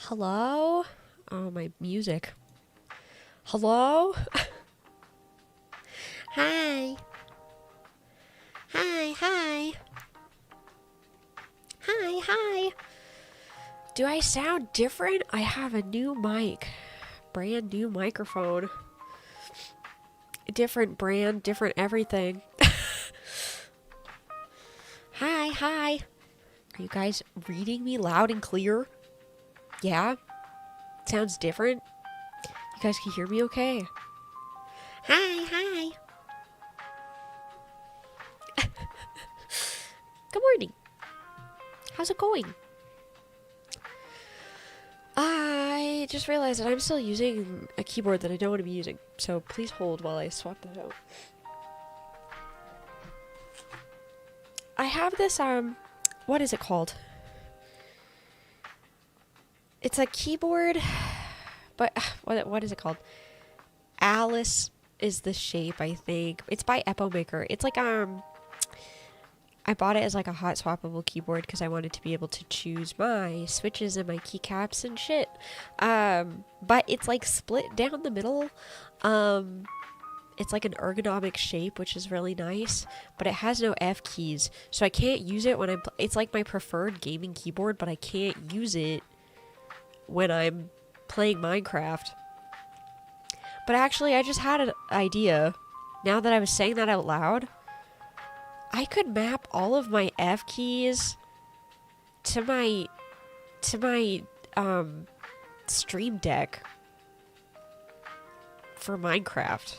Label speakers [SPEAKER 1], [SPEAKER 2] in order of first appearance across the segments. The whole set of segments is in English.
[SPEAKER 1] Hello? Oh, my music. Hello? Hi. Hi, hi. Hi, hi. Do I sound different? I have a new mic. Brand new microphone. Different brand, different everything. Hi, hi. Are you guys reading me loud and clear? Yeah? Sounds different? You guys can hear me okay? Hi, hi. Good morning. How's it going? I just realized that I'm still using a keyboard that I don't want to be using, so please hold while I swap that out. I have this, what is it called? It's a keyboard, but what is it called? Alice is the shape, I think. It's by Epomaker. It's like, I bought it as like a hot swappable keyboard because I wanted to be able to choose my switches and my keycaps and shit. But it's like split down the middle. It's like an ergonomic shape, which is really nice, but it has no F keys, so I can't use it when I'm, it's like my preferred gaming keyboard, but I can't use it when I'm playing Minecraft. But actually, I just had an idea. Now that I was saying that out loud, I could map all of my F keys to my Stream Deck for Minecraft.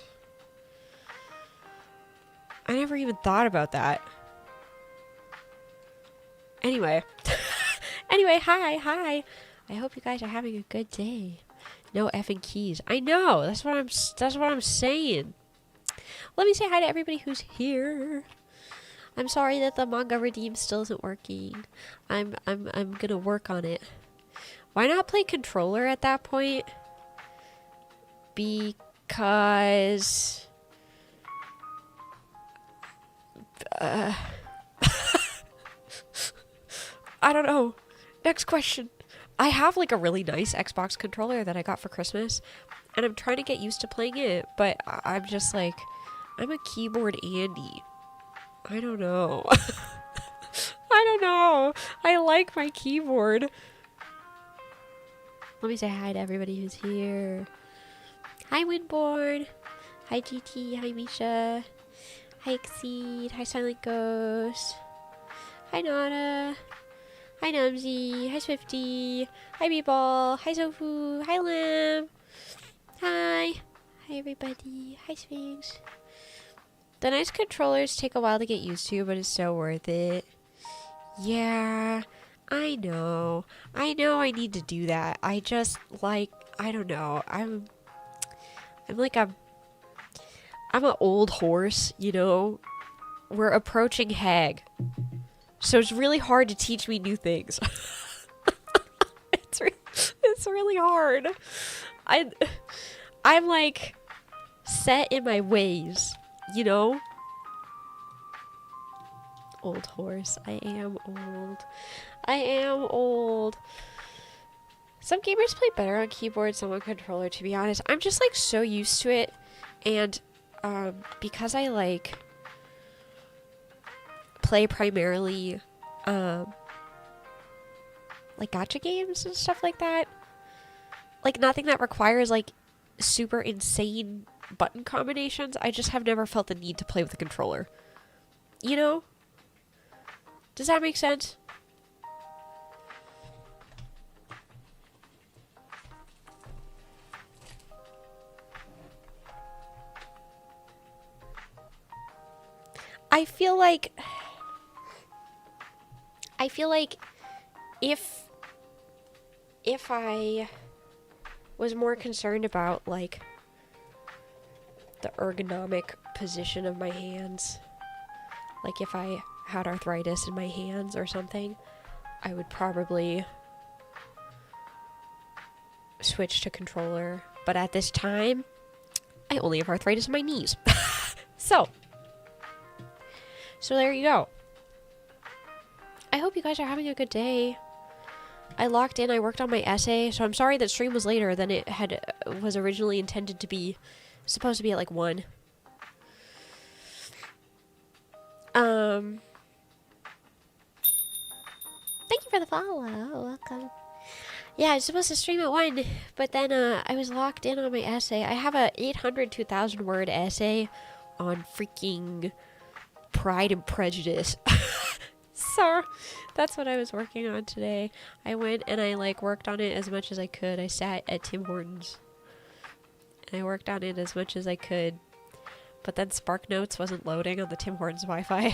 [SPEAKER 1] I never even thought about that. Anyway. Anyway, hi. I hope you guys are having a good day. No effing keys. I know. That's what I'm saying. Let me say hi to everybody who's here. I'm sorry that the manga redeem still isn't working. I'm gonna work on it. Why not play controller at that point? Because I don't know. Next question. I have like a really nice Xbox controller that I got for Christmas, and I'm trying to get used to playing it, but I'm just like, I'm a keyboard Andy. I don't know. I don't know. I like my keyboard. Let me say hi to everybody who's here. Hi, Winborn. Hi, GT. Hi, Misha. Hi, Exceed. Hi, Silent Ghost. Hi, Nada. Hi, Numsy. Hi, Swifty. Hi, Meatball. Hi, Sofu. Hi, Lim. Hi. Hi, everybody. Hi, Sphinx. The nice controllers take a while to get used to, but it's so worth it. Yeah, I know. I know I need to do that. I just, like, I don't know. I'm like I'm an old horse, you know? We're approaching hag. So it's really hard to teach me new things. It's really hard. I'm like set in my ways, you know? Old horse. I am old. I am old. Some gamers play better on keyboard, some on controller, to be honest. I'm just like so used to it. And because I like play primarily like gacha games and stuff like that, like nothing that requires like super insane button combinations, I just have never felt the need to play with a controller. You know? Does that make sense? I feel like if I was more concerned about like the ergonomic position of my hands, like if I had arthritis in my hands or something, I would probably switch to controller. But at this time, I only have arthritis in my knees. So there you go. I hope you guys are having a good day. I locked in, I worked on my essay, so I'm sorry that stream was later than it was originally intended to be. Supposed to be at like 1. Thank you for the follow. Welcome. Yeah, I was supposed to stream at 1, but then I was locked in on my essay. I have a 800 to 1,000 word essay on freaking Pride and Prejudice. So that's what I was working on today. I went and I like worked on it as much as I could. I sat at Tim Hortons and I worked on it as much as I could. But then SparkNotes wasn't loading on the Tim Hortons Wi-Fi.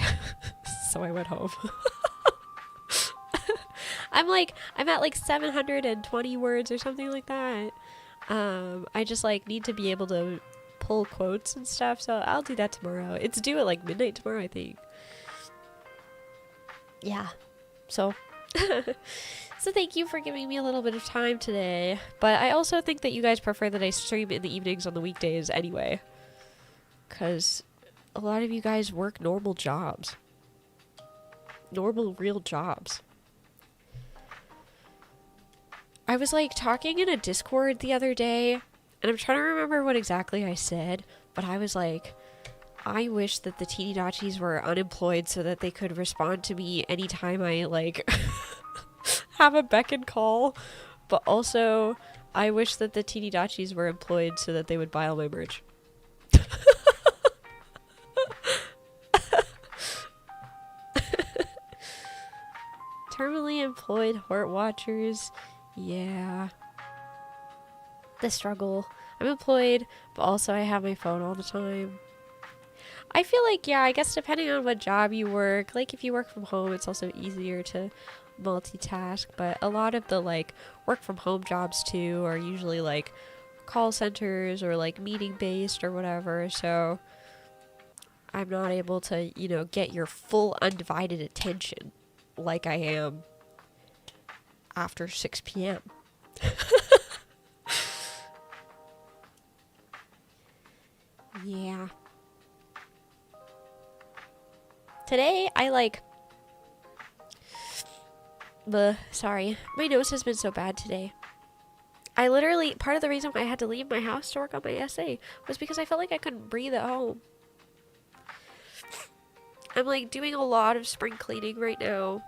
[SPEAKER 1] So I went home. I'm at like 720 words or something like that. I just like need to be able to pull quotes and stuff, so I'll do that tomorrow. It's due at like midnight tomorrow, I think. Yeah. So so thank you for giving me a little bit of time today. But I also think that you guys prefer that I stream in the evenings on the weekdays anyway. Because a lot of you guys work normal jobs. Normal, real jobs. I was like talking in a Discord the other day, and I'm trying to remember what exactly I said, but I was like, I wish that the teenydachis were unemployed so that they could respond to me anytime I like have a beck and call. But also, I wish that the teenydachis were employed so that they would buy all my merch. Terminally employed Hort watchers. Yeah. The struggle. I'm employed, but also I have my phone all the time. I feel like, yeah, I guess depending on what job you work, like if you work from home, it's also easier to multitask. But a lot of the like work from home jobs too are usually like call centers or like meeting based or whatever. So I'm not able to, you know, get your full undivided attention like I am after 6 p.m. Yeah. Today, I like... sorry. My nose has been so bad today. I literally... Part of the reason why I had to leave my house to work on my essay was because I felt like I couldn't breathe at home. I'm like doing a lot of spring cleaning right now.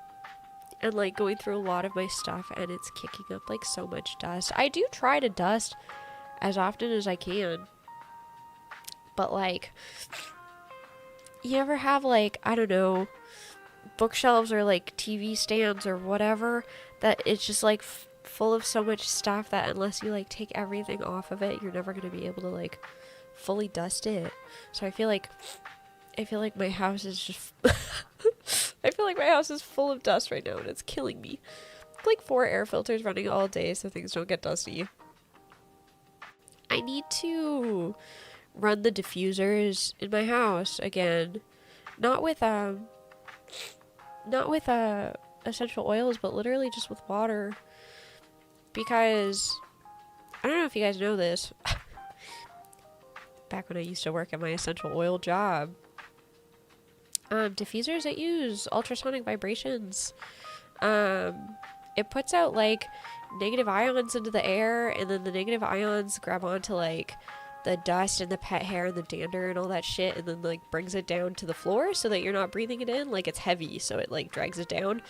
[SPEAKER 1] And like going through a lot of my stuff. And it's kicking up like so much dust. I do try to dust as often as I can. But like... You ever have like, I don't know, bookshelves or like TV stands or whatever that it's just like full of so much stuff that unless you like take everything off of it, you're never going to be able to like fully dust it. So I feel like my house is just I feel like my house is full of dust right now and it's killing me. Like 4 air filters running all day so things don't get dusty. I need to run the diffusers in my house again. Not with essential oils, but literally just with water. Because I don't know if you guys know this. Back when I used to work at my essential oil job, diffusers that use ultrasonic vibrations, it puts out like negative ions into the air, and then the negative ions grab onto like the dust and the pet hair and the dander and all that shit, and then like brings it down to the floor so that you're not breathing it in. Like it's heavy, so it like drags it down.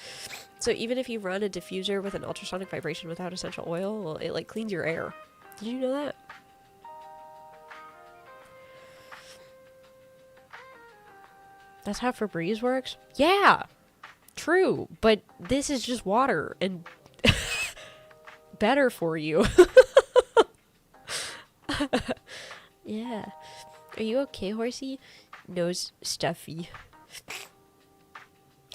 [SPEAKER 1] So even if you run a diffuser with an ultrasonic vibration without essential oil, well, it like cleans your air. Did you know that? That's how Febreze works? Yeah! True, but this is just water and better for you. Yeah. Are you okay, horsey? Nose stuffy.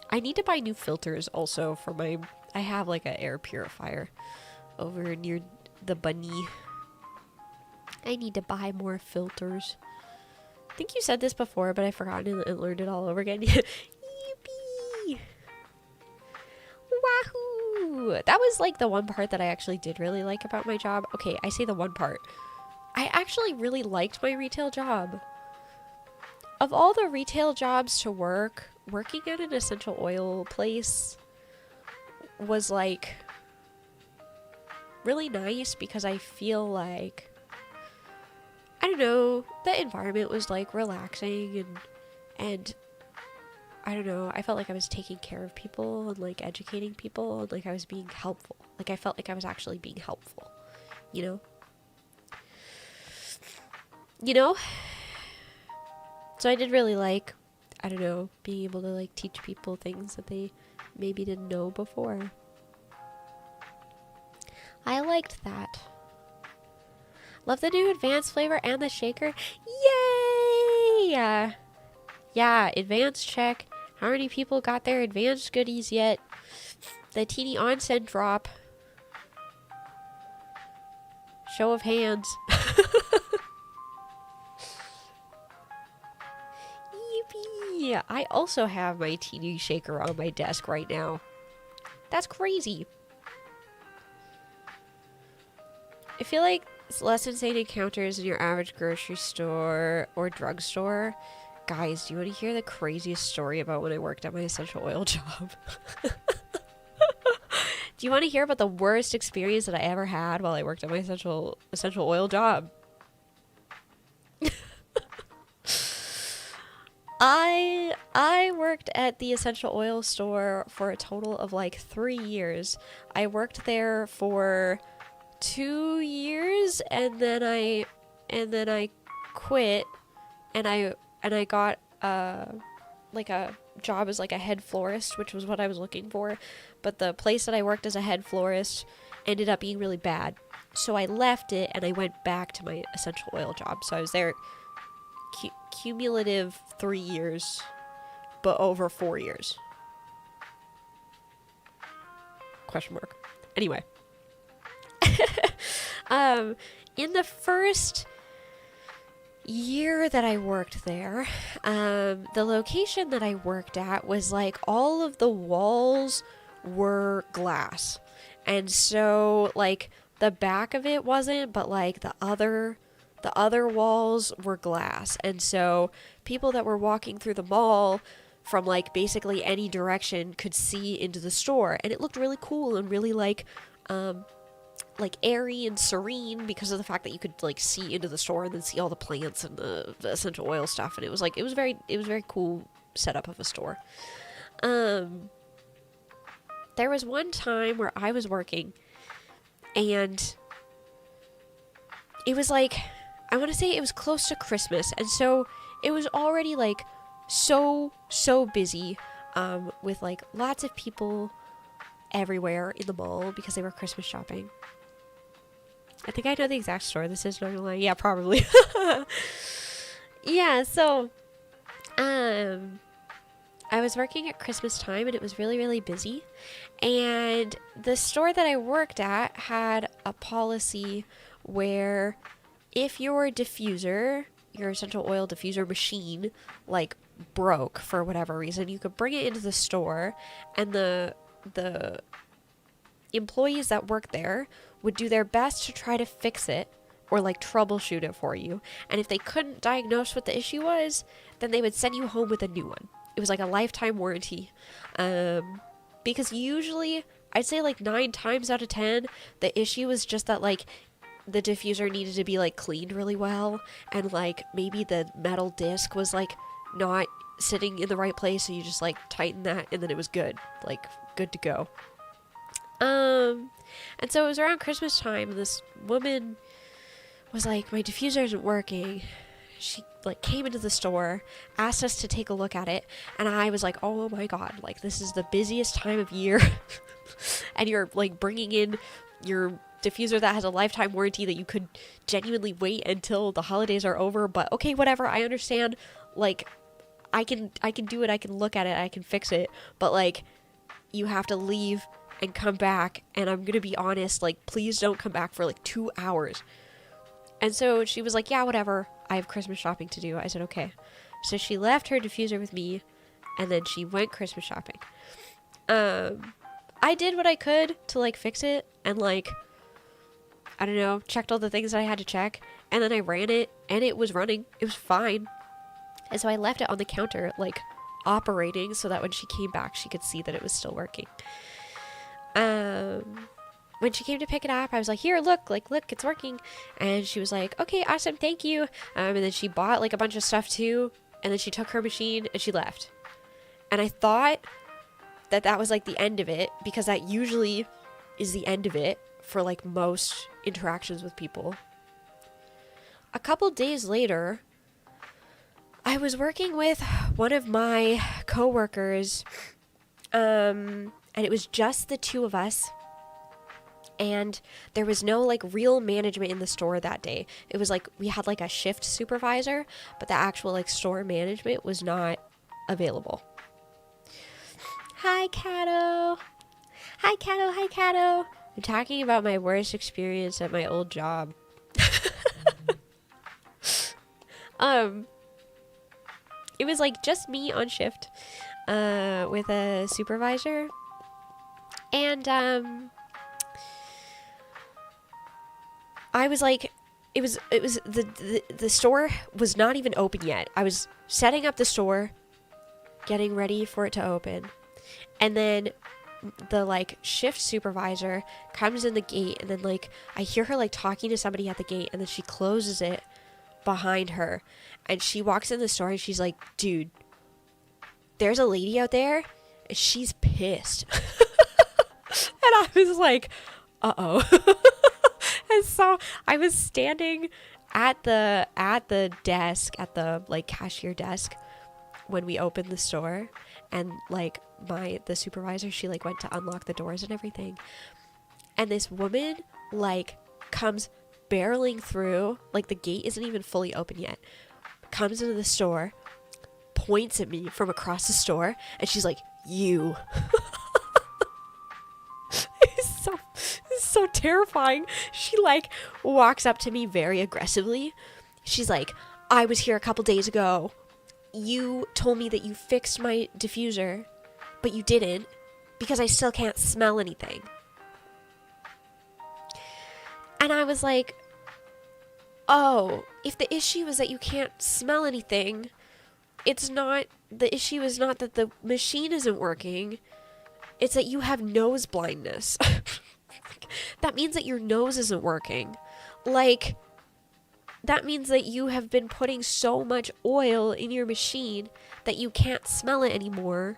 [SPEAKER 1] I need to buy new filters also for my... I have like an air purifier over near the bunny. I need to buy more filters. I think you said this before, but I forgot and learned it all over again. Yippee! Wahoo! That was like the one part that I actually did really like about my job. Okay, I say the one part. I actually really liked my retail job. Of all the retail jobs to work, working at an essential oil place was like really nice because I feel like, I don't know, the environment was like relaxing and I don't know, I felt like I was taking care of people and like educating people and like I was being helpful. Like I felt like I was actually being helpful, you know? You know? So I did really like, I don't know, being able to like teach people things that they maybe didn't know before. I liked that. Love the new advanced flavor and the shaker. Yay! Yeah, advanced check. How many people got their advanced goodies yet? The teeny onsen drop. Show of hands. Yippee! I also have my teeny shaker on my desk right now. That's crazy. I feel like it's less insane encounters in your average grocery store or drugstore. Guys, do you want to hear the craziest story about when I worked at my essential oil job? Do you want to hear about the worst experience that I ever had while I worked at my essential oil job? I worked at the essential oil store for a total of like 3 years. I worked there for 2 years and then I quit and I got like a job as like a head florist, which was what I was looking for, but the place that I worked as a head florist ended up being really bad, so I left it and I went back to my essential oil job. So I was there cumulative 3 years, but over 4 years. Question mark. Anyway. In the first year that I worked there, the location that I worked at was like all of the walls were glass. And so like the back of it wasn't, but like the other walls were glass. And so people that were walking through the mall from like basically any direction could see into the store, and it looked really cool and really like airy and serene because of the fact that you could like see into the store and then see all the plants and the essential oil stuff, and it was very cool setup of a store. There was one time where I was working, and it was like, I want to say it was close to Christmas, and so it was already like so busy, with like lots of people everywhere in the mall because they were Christmas shopping. I think I know the exact store this is, not gonna lie. Yeah, probably. Yeah, so I was working at Christmas time, and it was really busy, and the store that I worked at had a policy where if your diffuser, your essential oil diffuser machine, like broke for whatever reason, you could bring it into the store, and the employees that work there would do their best to try to fix it or like troubleshoot it for you. And if they couldn't diagnose what the issue was, then they would send you home with a new one. It was like a lifetime warranty. Because usually, I'd say like 9 times out of 10, the issue was just that like the diffuser needed to be like cleaned really well, and like maybe the metal disc was like not sitting in the right place, so you just like tighten that and then it was good. Like good to go. And so it was around Christmas time, and this woman was like, my diffuser isn't working. She like came into the store, asked us to take a look at it, and I was like, oh my god, like this is the busiest time of year and you're like bringing in your diffuser that has a lifetime warranty that you could genuinely wait until the holidays are over, but okay, whatever, I understand, like I can do it, I can look at it, I can fix it, but like you have to leave and come back, and I'm gonna be honest, like please don't come back for like 2 hours. And so she was like, yeah, whatever, I have Christmas shopping to do. I said, okay. So she left her diffuser with me, and then she went Christmas shopping. I did what I could to like fix it, and like, I don't know, checked all the things that I had to check, and then I ran it, and it was running. It was fine. And so I left it on the counter, like operating, so that when she came back, she could see that it was still working. When she came to pick it up, I was like, here, look, it's working. And she was like, okay, awesome, thank you. And then she bought like a bunch of stuff too. And then she took her machine and she left. And I thought that was like the end of it, because that usually is the end of it for like most interactions with people. A couple days later, I was working with one of my coworkers, and it was just the two of us. And there was no like real management in the store that day. It was like we had like a shift supervisor, but the actual like store management was not available. Hi, Cato. Hi, Cato. Hi, Cato. I'm talking about my worst experience at my old job. It was like just me on shift, with a supervisor, and I was like, it was the store was not even open yet. I was setting up the store, getting ready for it to open, and then the like shift supervisor comes in the gate, and then like I hear her like talking to somebody at the gate, and then she closes it behind her, and she walks in the store, and she's like, dude, there's a lady out there and she's pissed. And I was like, uh-oh. And so I was standing at the desk, at the like cashier desk, when we opened the store, and like the supervisor, she like went to unlock the doors and everything, and this woman like comes barreling through, like the gate isn't even fully open yet, comes into the store, points at me from across the store, and she's like, "You." It's so terrifying. She like walks up to me very aggressively. She's like, "I was here a couple days ago. You told me that you fixed my diffuser, but you didn't because I still can't smell anything." And I was like, "Oh, if the issue is that you can't smell anything, the issue is not that the machine isn't working. It's that you have nose blindness." That means that your nose isn't working. Like, that means that you have been putting so much oil in your machine that you can't smell it anymore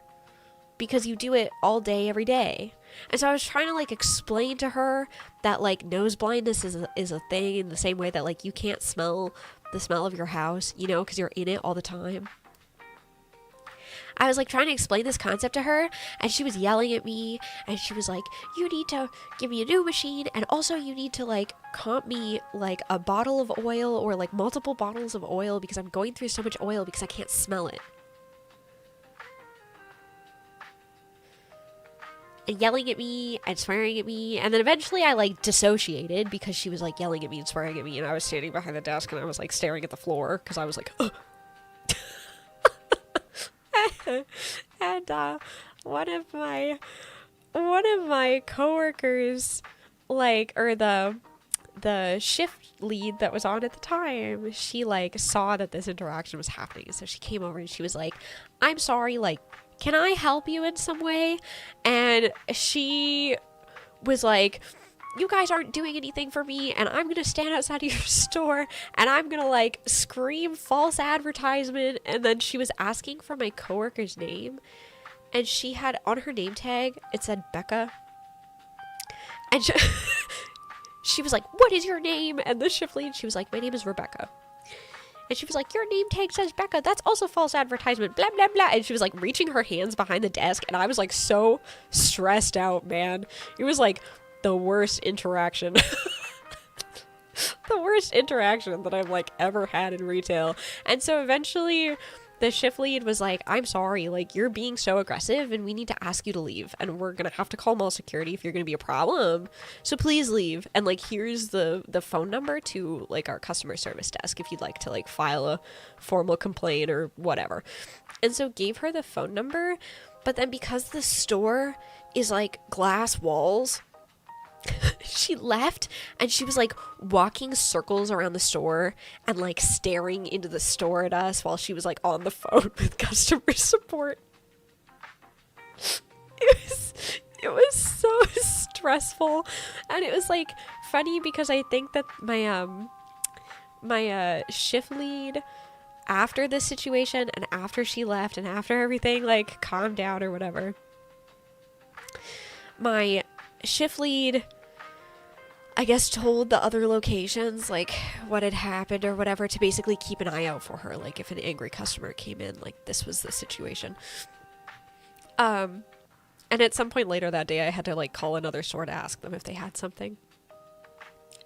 [SPEAKER 1] because you do it all day, every day. And so I was trying to like explain to her that like nose blindness is a thing in the same way that like you can't smell the smell of your house, you know, because you're in it all the time. I was like trying to explain this concept to her, and she was yelling at me, and she was like, "You need to give me a new machine, and also you need to like comp me like a bottle of oil or like multiple bottles of oil because I'm going through so much oil because I can't smell it." And yelling at me and swearing at me, and then eventually I like dissociated because she was like yelling at me and swearing at me, and I was standing behind the desk and I was like staring at the floor because I was like, "Ugh." And one of my coworkers, like, or the shift lead that was on at the time, she like saw that this interaction was happening, so she came over and she was like, "I'm sorry, like, can I help you in some way?" And she was like, "You guys aren't doing anything for me, and I'm gonna stand outside of your store and I'm gonna like scream false advertisement." And then she was asking for my coworker's name, and she had on her name tag, it said Becca, and she was like, "What is your name?" And the shift lead, she was like, "My name is Rebecca." And she was like, "Your name tag says Becca, that's also false advertisement, blah blah blah." And she was like reaching her hands behind the desk, and I was like so stressed out, man. It was like the worst interaction the worst interaction that I've like ever had in retail. And so eventually the shift lead was like, "I'm sorry, like, you're being so aggressive and we need to ask you to leave, and we're gonna have to call mall security if you're gonna be a problem, so please leave, and like here's the phone number to like our customer service desk if you'd like to like file a formal complaint or whatever." And so gave her the phone number, but then because the store is like glass walls, she left, and she was like walking circles around the store and like staring into the store at us while she was like on the phone with customer support. It was so stressful, and it was like funny because I think that my shift lead, after this situation and after she left and after everything like calmed down or whatever, my shift lead, I guess, told the other locations like what had happened or whatever to basically keep an eye out for her, like if an angry customer came in, like this was the situation. And at some point later that day I had to like call another store to ask them if they had something,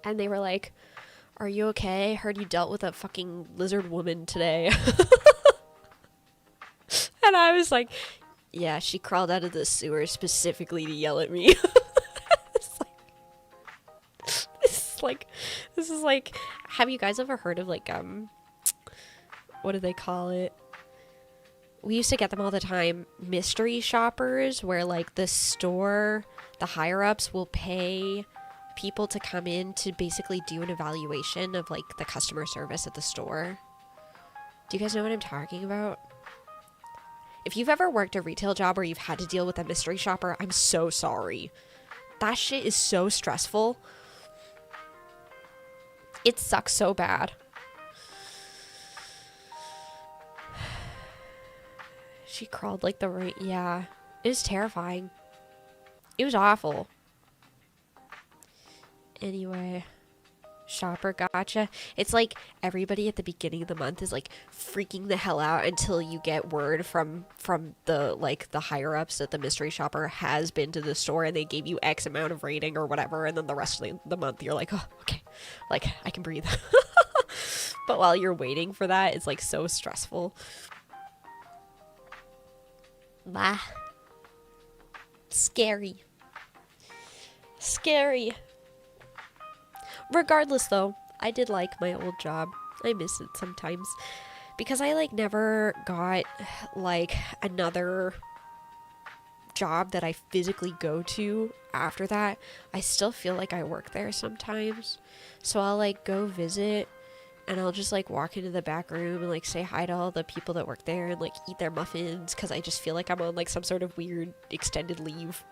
[SPEAKER 1] and they were like, "Are you okay? I heard you dealt with a fucking lizard woman today." And I was like, "Yeah, she crawled out of the sewer specifically to yell at me." This is like, have you guys ever heard of like, what do they call it? We used to get them all the time, mystery shoppers, where like the store, the higher ups will pay people to come in to basically do an evaluation of like the customer service at the store. Do you guys know what I'm talking about? If you've ever worked a retail job where you've had to deal with a mystery shopper, I'm so sorry. That shit is so stressful. It sucks so bad. She crawled like the right... Yeah. It was terrifying. It was awful. Anyway. Shopper gotcha. It's like everybody at the beginning of the month is like freaking the hell out until you get word from the like the higher ups that the mystery shopper has been to the store and they gave you X amount of rating or whatever, and then the rest of the month you're like, "Oh, okay, like I can breathe." But while you're waiting for that, it's like so stressful. Bah. Scary. Scary. Regardless though, I did like my old job. I miss it sometimes. Because I like never got like another job that I physically go to after that. I still feel like I work there sometimes. So I'll like go visit and I'll just like walk into the back room and like say hi to all the people that work there and like eat their muffins because I just feel like I'm on like some sort of weird extended leave.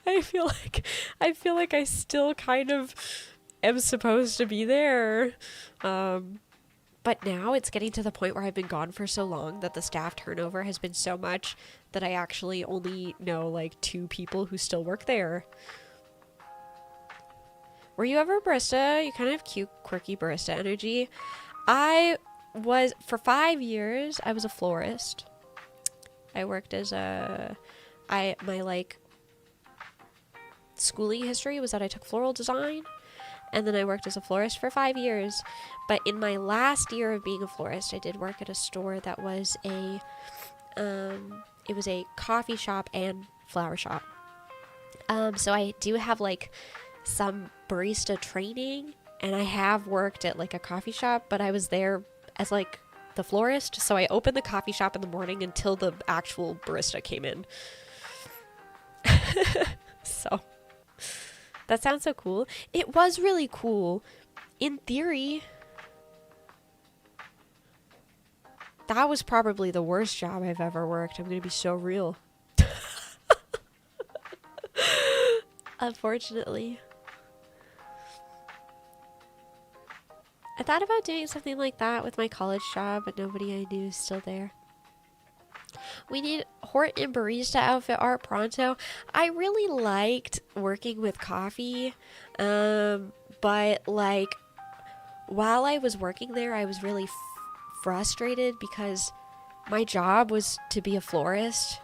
[SPEAKER 1] I feel like I still kind of am supposed to be there. But now it's getting to the point where I've been gone for so long that the staff turnover has been so much that I actually only know like 2 people who still work there. Were you ever a barista? You kind of have cute, quirky barista energy. For 5 years, I was a florist. I worked as my like schooling history was that I took floral design. And then I worked as a florist for 5 years. But in my last year of being a florist, I did work at a store that was it was a coffee shop and flower shop. So I do have like some barista training, and I have worked at like a coffee shop, but I was there as like the florist. So I opened the coffee shop in the morning until the actual barista came in. So that sounds so cool. It was really cool. In theory, that was probably the worst job I've ever worked. I'm going to be so real. Unfortunately. I thought about doing something like that with my college job, but nobody I knew is still there. We need Hort and barista outfit art pronto. I really liked working with coffee, but like while I was working there, I was really frustrated because my job was to be a florist,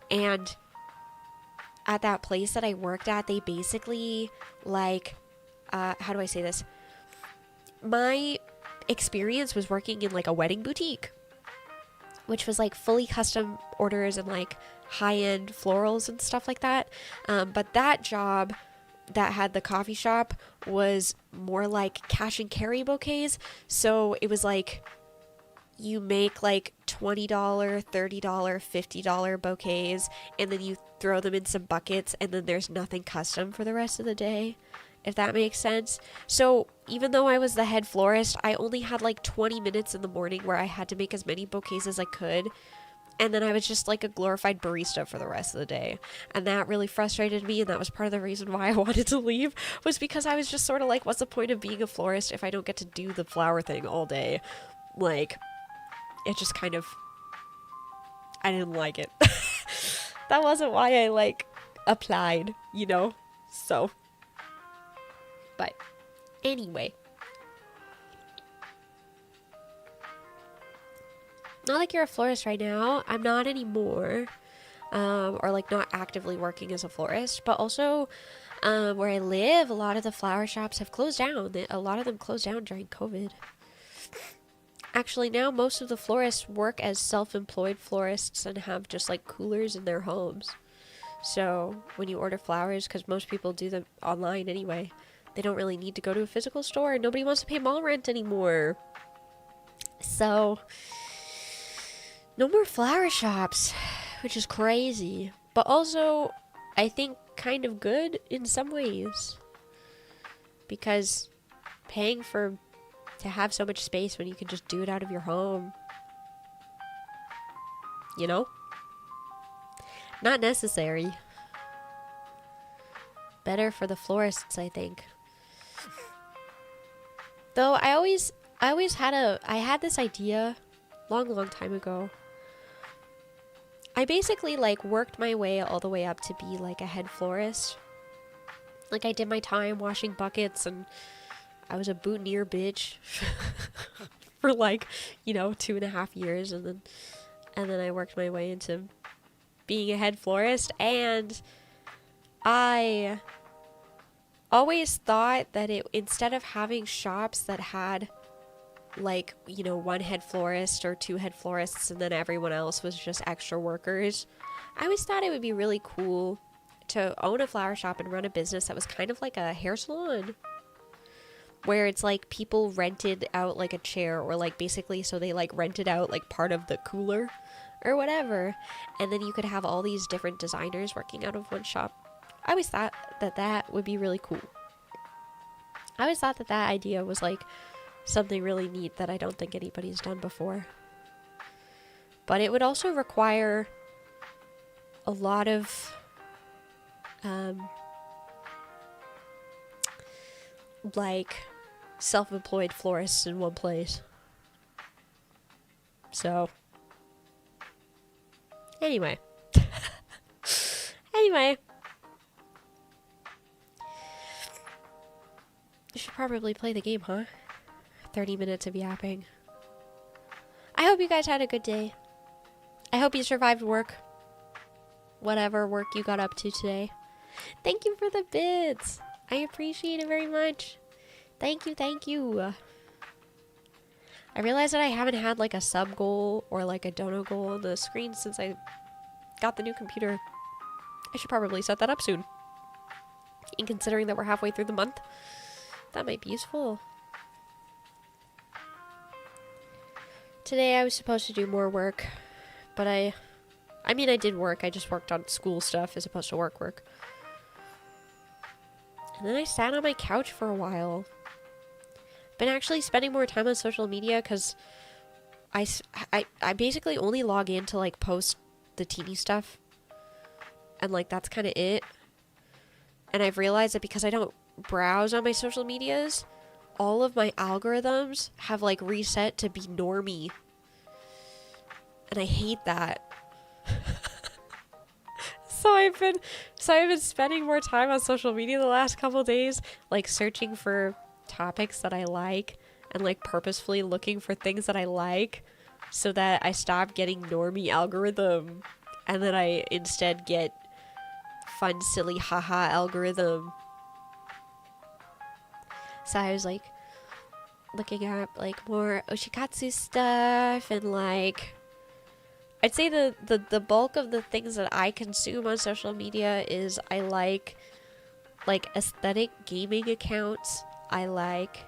[SPEAKER 1] and at that place that I worked at, they basically like, how do I say this? My experience was working in like a wedding boutique, which was like fully custom orders and like high-end florals and stuff like that. But that job that had the coffee shop was more like cash and carry bouquets. So it was like you make like $20, $30, $50 bouquets, and then you throw them in some buckets, and then there's nothing custom for the rest of the day, if that makes sense. So even though I was the head florist, I only had like 20 minutes in the morning where I had to make as many bouquets as I could. And then I was just like a glorified barista for the rest of the day. And that really frustrated me. And that was part of the reason why I wanted to leave, was because I was just sort of like, what's the point of being a florist if I don't get to do the flower thing all day? Like, it just kind of, I didn't like it. That wasn't why I like applied, you know? So, but anyway. Not like you're a florist right now. I'm not anymore. Or like not actively working as a florist. But also, where I live, a lot of the flower shops have closed down. A lot of them closed down during COVID. Actually, now most of the florists work as self-employed florists and have just like coolers in their homes. So when you order flowers, because most people do them online anyway, they don't really need to go to a physical store. Nobody wants to pay mall rent anymore. So no more flower shops, which is crazy. But also, I think kind of good in some ways. Because paying to have so much space when you can just do it out of your home, you know? Not necessary. Better for the florists, I think. Though I had this idea long time ago. I basically like worked my way all the way up to be like a head florist. Like I did my time washing buckets, and I was a boutonniere bitch for like, 2.5 years, and then I worked my way into being a head florist, and I always thought that instead of having shops that had like, you know, one head florist or two head florists and then everyone else was just extra workers, I always thought it would be really cool to own a flower shop and run a business that was kind of like a hair salon, where it's like people rented out like a chair, or like basically, so they like rented out like part of the cooler or whatever, and then you could have all these different designers working out of one shop. I always thought that that would be really cool. I always thought that that idea was like something really neat that I don't think anybody's done before. But it would also require a lot of like self-employed florists in one place. So anyway. Anyway. You should probably play the game, huh? 30 minutes of yapping. I hope you guys had a good day. I hope you survived work. Whatever work you got up to today. Thank you for the bits. I appreciate it very much. Thank you, thank you. I realize that I haven't had like a sub goal or like a dono goal on the screen since I got the new computer. I should probably set that up soon. And considering that we're halfway through the month, that might be useful. Today I was supposed to do more work, but I mean I did work, I just worked on school stuff as opposed to work. And then I sat on my couch for a while. Been actually spending more time on social media because I basically only log in to like post the teeny stuff. And like that's kind of it. And I've realized that because I don't browse on my social medias, all of my algorithms have like reset to be normie. And I hate that. So I've been spending more time on social media the last couple days, like searching for topics that I like and like purposefully looking for things that I like so that I stop getting normie algorithm and then I instead get fun, silly, haha algorithm. So I was like looking up like more oshikatsu stuff and like I'd say the bulk of the things that I consume on social media is I like aesthetic gaming accounts. I like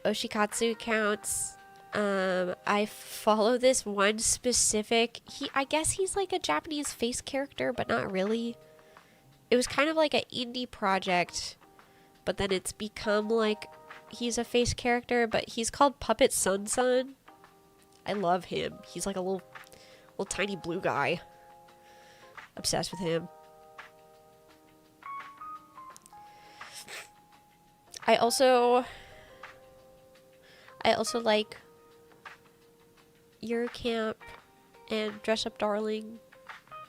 [SPEAKER 1] oshikatsu accounts. I follow this one specific, I guess he's like a Japanese face character, but not really. It was kind of like an indie project, but then it's become like he's a face character, but he's called Puppet Sun Sun. I love him. He's like a little tiny blue guy. Obsessed with him. I also like Your Camp and Dress Up Darling,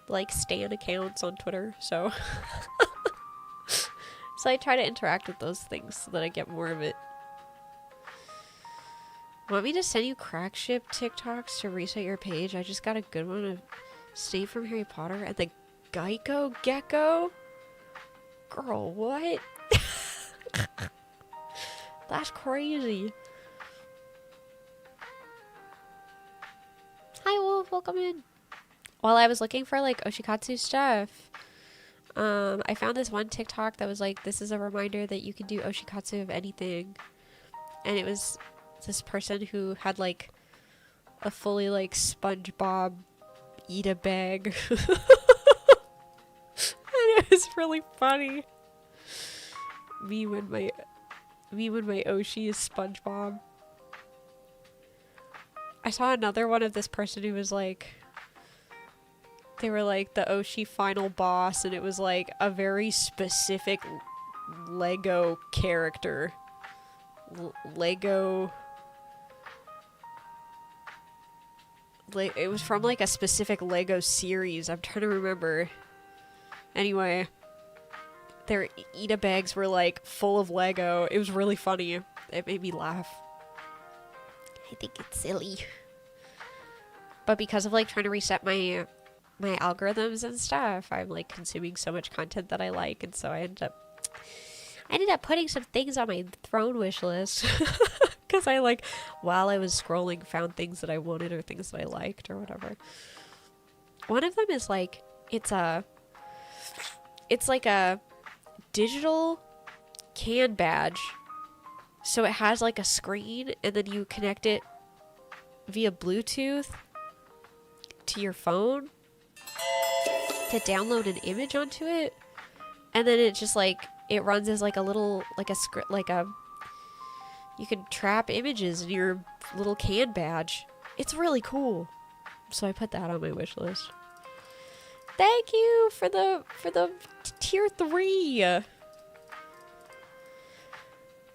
[SPEAKER 1] like stan accounts on Twitter, so so I try to interact with those things so that I get more of it. Want me to send you crack ship TikToks to reset your page? I just got a good one of Stay from Harry Potter and the Geico Gecko. Girl, what? That's crazy. Hi Wolf, welcome in. While I was looking for like oshikatsu stuff, I found this one TikTok that was like, this is a reminder that you can do oshikatsu of anything. And it was this person who had like a fully like SpongeBob eat a bag. And it was really funny. Me when my Oshi is SpongeBob. I saw another one of this person who was like, they were like the Oshi final boss, and it was like a very specific Lego character. It was from like a specific Lego series. I'm trying to remember. Anyway, their Ida bags were like full of Lego. It was really funny. It made me laugh. I think it's silly. But because of like trying to reset my algorithms and stuff, I'm like consuming so much content that I like, and so I end up I ended up putting some things on my throne wish list. Because I like, while I was scrolling, found things that I wanted or things that I liked or whatever. One of them is like, it's like a digital can badge. So it has like a screen and then you connect it via Bluetooth to your phone to download an image onto it. And then it just like, it runs as like a little, like a script, like a, you can trap images in your little can badge. It's really cool. So I put that on my wish list. Thank you for the tier 3.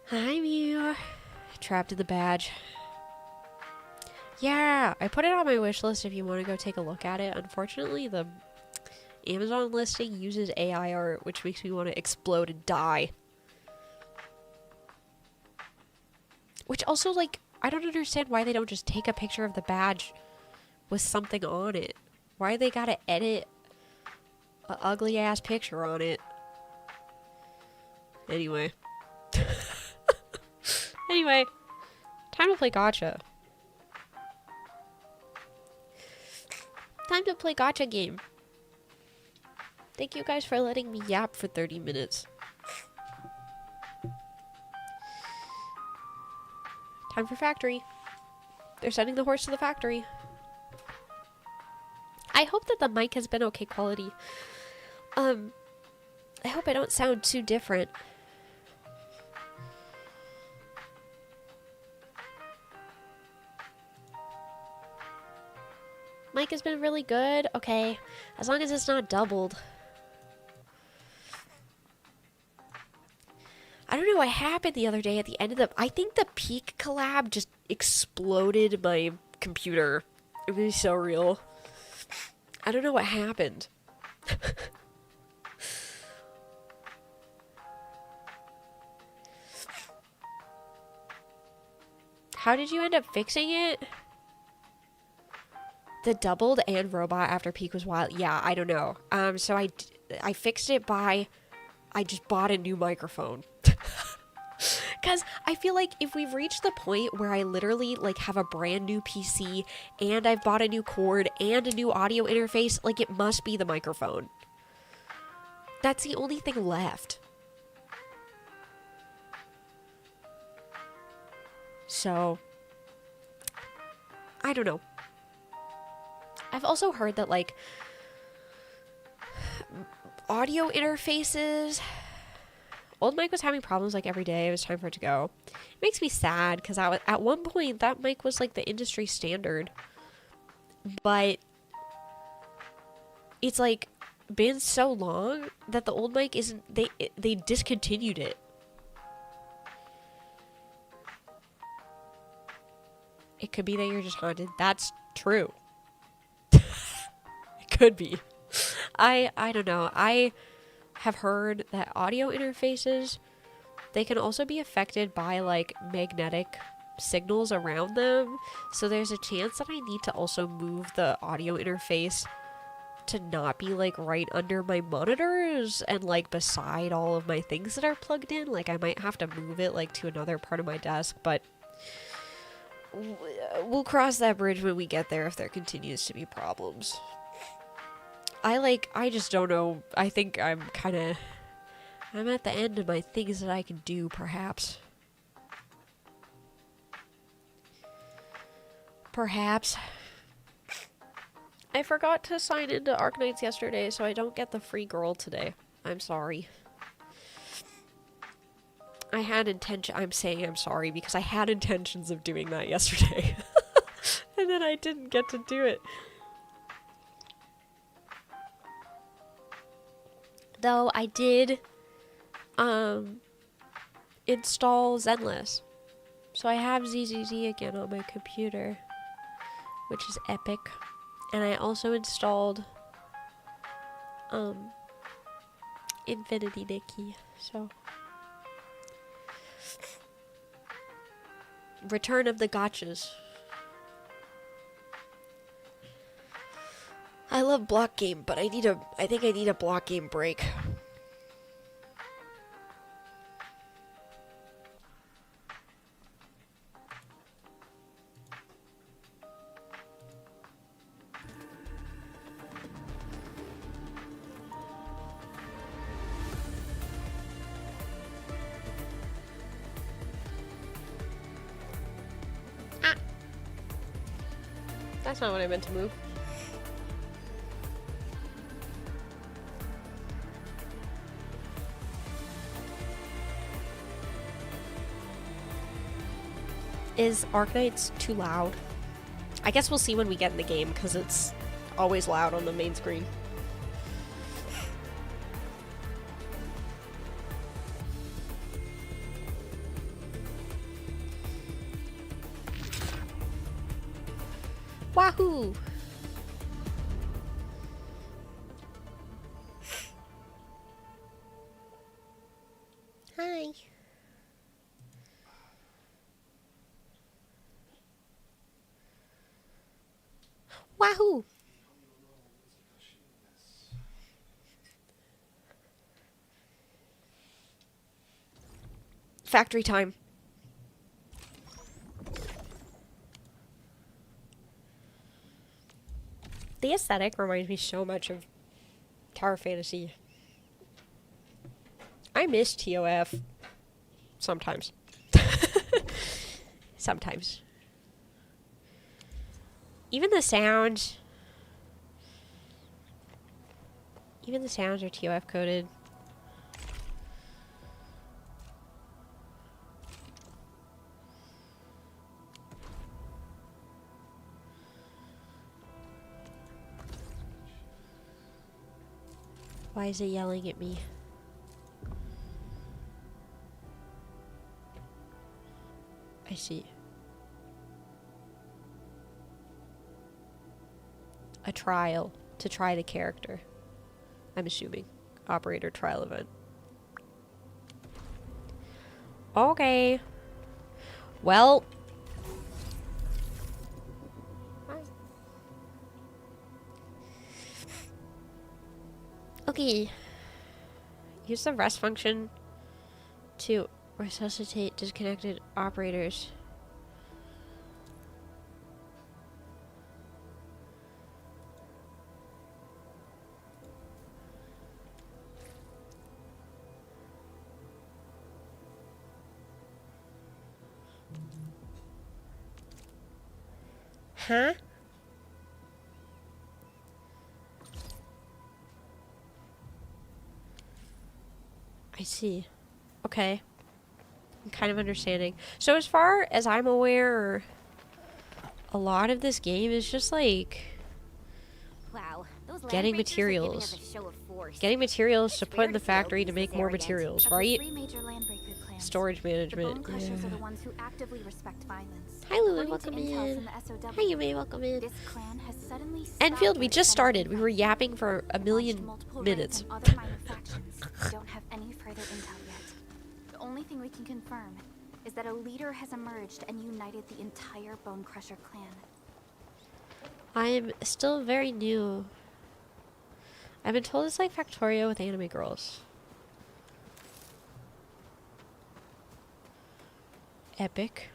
[SPEAKER 1] Hi Mew. Trapped in the badge. Yeah, I put it on my wish list if you want to go take a look at it. Unfortunately, the Amazon listing uses AI art, which makes me want to explode and die. Which also, like, I don't understand why they don't just take a picture of the badge with something on it. Why they gotta edit an ugly ass picture on it. Anyway. Anyway. Time to play gacha. Time to play gacha game. Thank you guys for letting me yap for 30 minutes. Time for factory. They're sending the horse to the factory. I hope that the mic has been okay quality. I hope I don't sound too different. Mic has been really good. Okay. As long as it's not doubled. I don't know what happened the other day at the end of the... I think the Peak collab just exploded my computer. It was so real. I don't know what happened. How did you end up fixing it? The doubled and robot after Peak was wild. Yeah, I don't know. So I fixed it by... I just bought a new microphone. Because I feel like if we've reached the point where I literally like have a brand new PC and I've bought a new cord and a new audio interface, like it must be the microphone. That's the only thing left. So, I don't know. I've also heard that like audio interfaces... Old mic was having problems like every day. It was time for it to go. It makes me sad because at one point that mic was like the industry standard. But it's like been so long that the old mic isn't... They discontinued it. It could be that you're just haunted. That's true. It could be. I don't know. I have heard that audio interfaces, they can also be affected by like magnetic signals around them. So there's a chance that I need to also move the audio interface to not be like right under my monitors and like beside all of my things that are plugged in. Like I might have to move it like to another part of my desk, but we'll cross that bridge when we get there if there continues to be problems. I just don't know. I think I'm at the end of my things that I can do, perhaps. Perhaps. I forgot to sign into Arknights yesterday, so I don't get the free girl today. I'm sorry. I'm saying I'm sorry because I had intentions of doing that yesterday. And then I didn't get to do it. Though I did install Zenless. So I have ZZZ again on my computer, which is epic. And I also installed Infinity Nikki. So Return of the Gotchas. I love block game, but I think I need a block game break. That's not what I meant to move. Is Arknights too loud? I guess we'll see when we get in the game, because it's always loud on the main screen. Wahoo! Hi. Wahoo! Factory time. The aesthetic reminds me so much of Tower Fantasy. I miss TOF. Sometimes. Sometimes. Even the sounds. Even the sounds are TOF coded. Why is it yelling at me? I see. A trial to try the character. I'm assuming. Operator trial event. Okay. Well. Okay. Use the rest function to resuscitate disconnected operators. Huh? I see. Okay. I'm kind of understanding. So as far as I'm aware, a lot of this game is just like getting materials. Getting materials to put in the factory to make more materials, right? Storage management. Yeah. Hi Lulu, welcome in. Hi Yumi, welcome in. Enfield, we just started. We were yapping for a million minutes.
[SPEAKER 2] Don't have any further intel yet. The only thing we can confirm is that a leader has emerged and united the entire Bone Crusher clan.
[SPEAKER 1] I'm still very new. I've been told it's like Factorio with anime girls. Epic.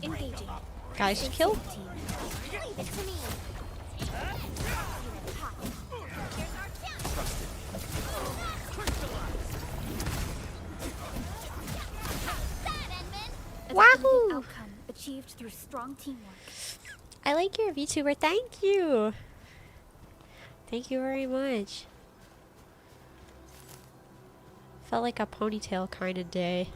[SPEAKER 2] Engaging.
[SPEAKER 1] Guys, kill.
[SPEAKER 2] Leave it to me.
[SPEAKER 1] Wahoo!
[SPEAKER 2] Outcome achieved through strong teamwork.
[SPEAKER 1] I like your VTuber. Thank you. Thank you very much. Felt like a ponytail kind of day.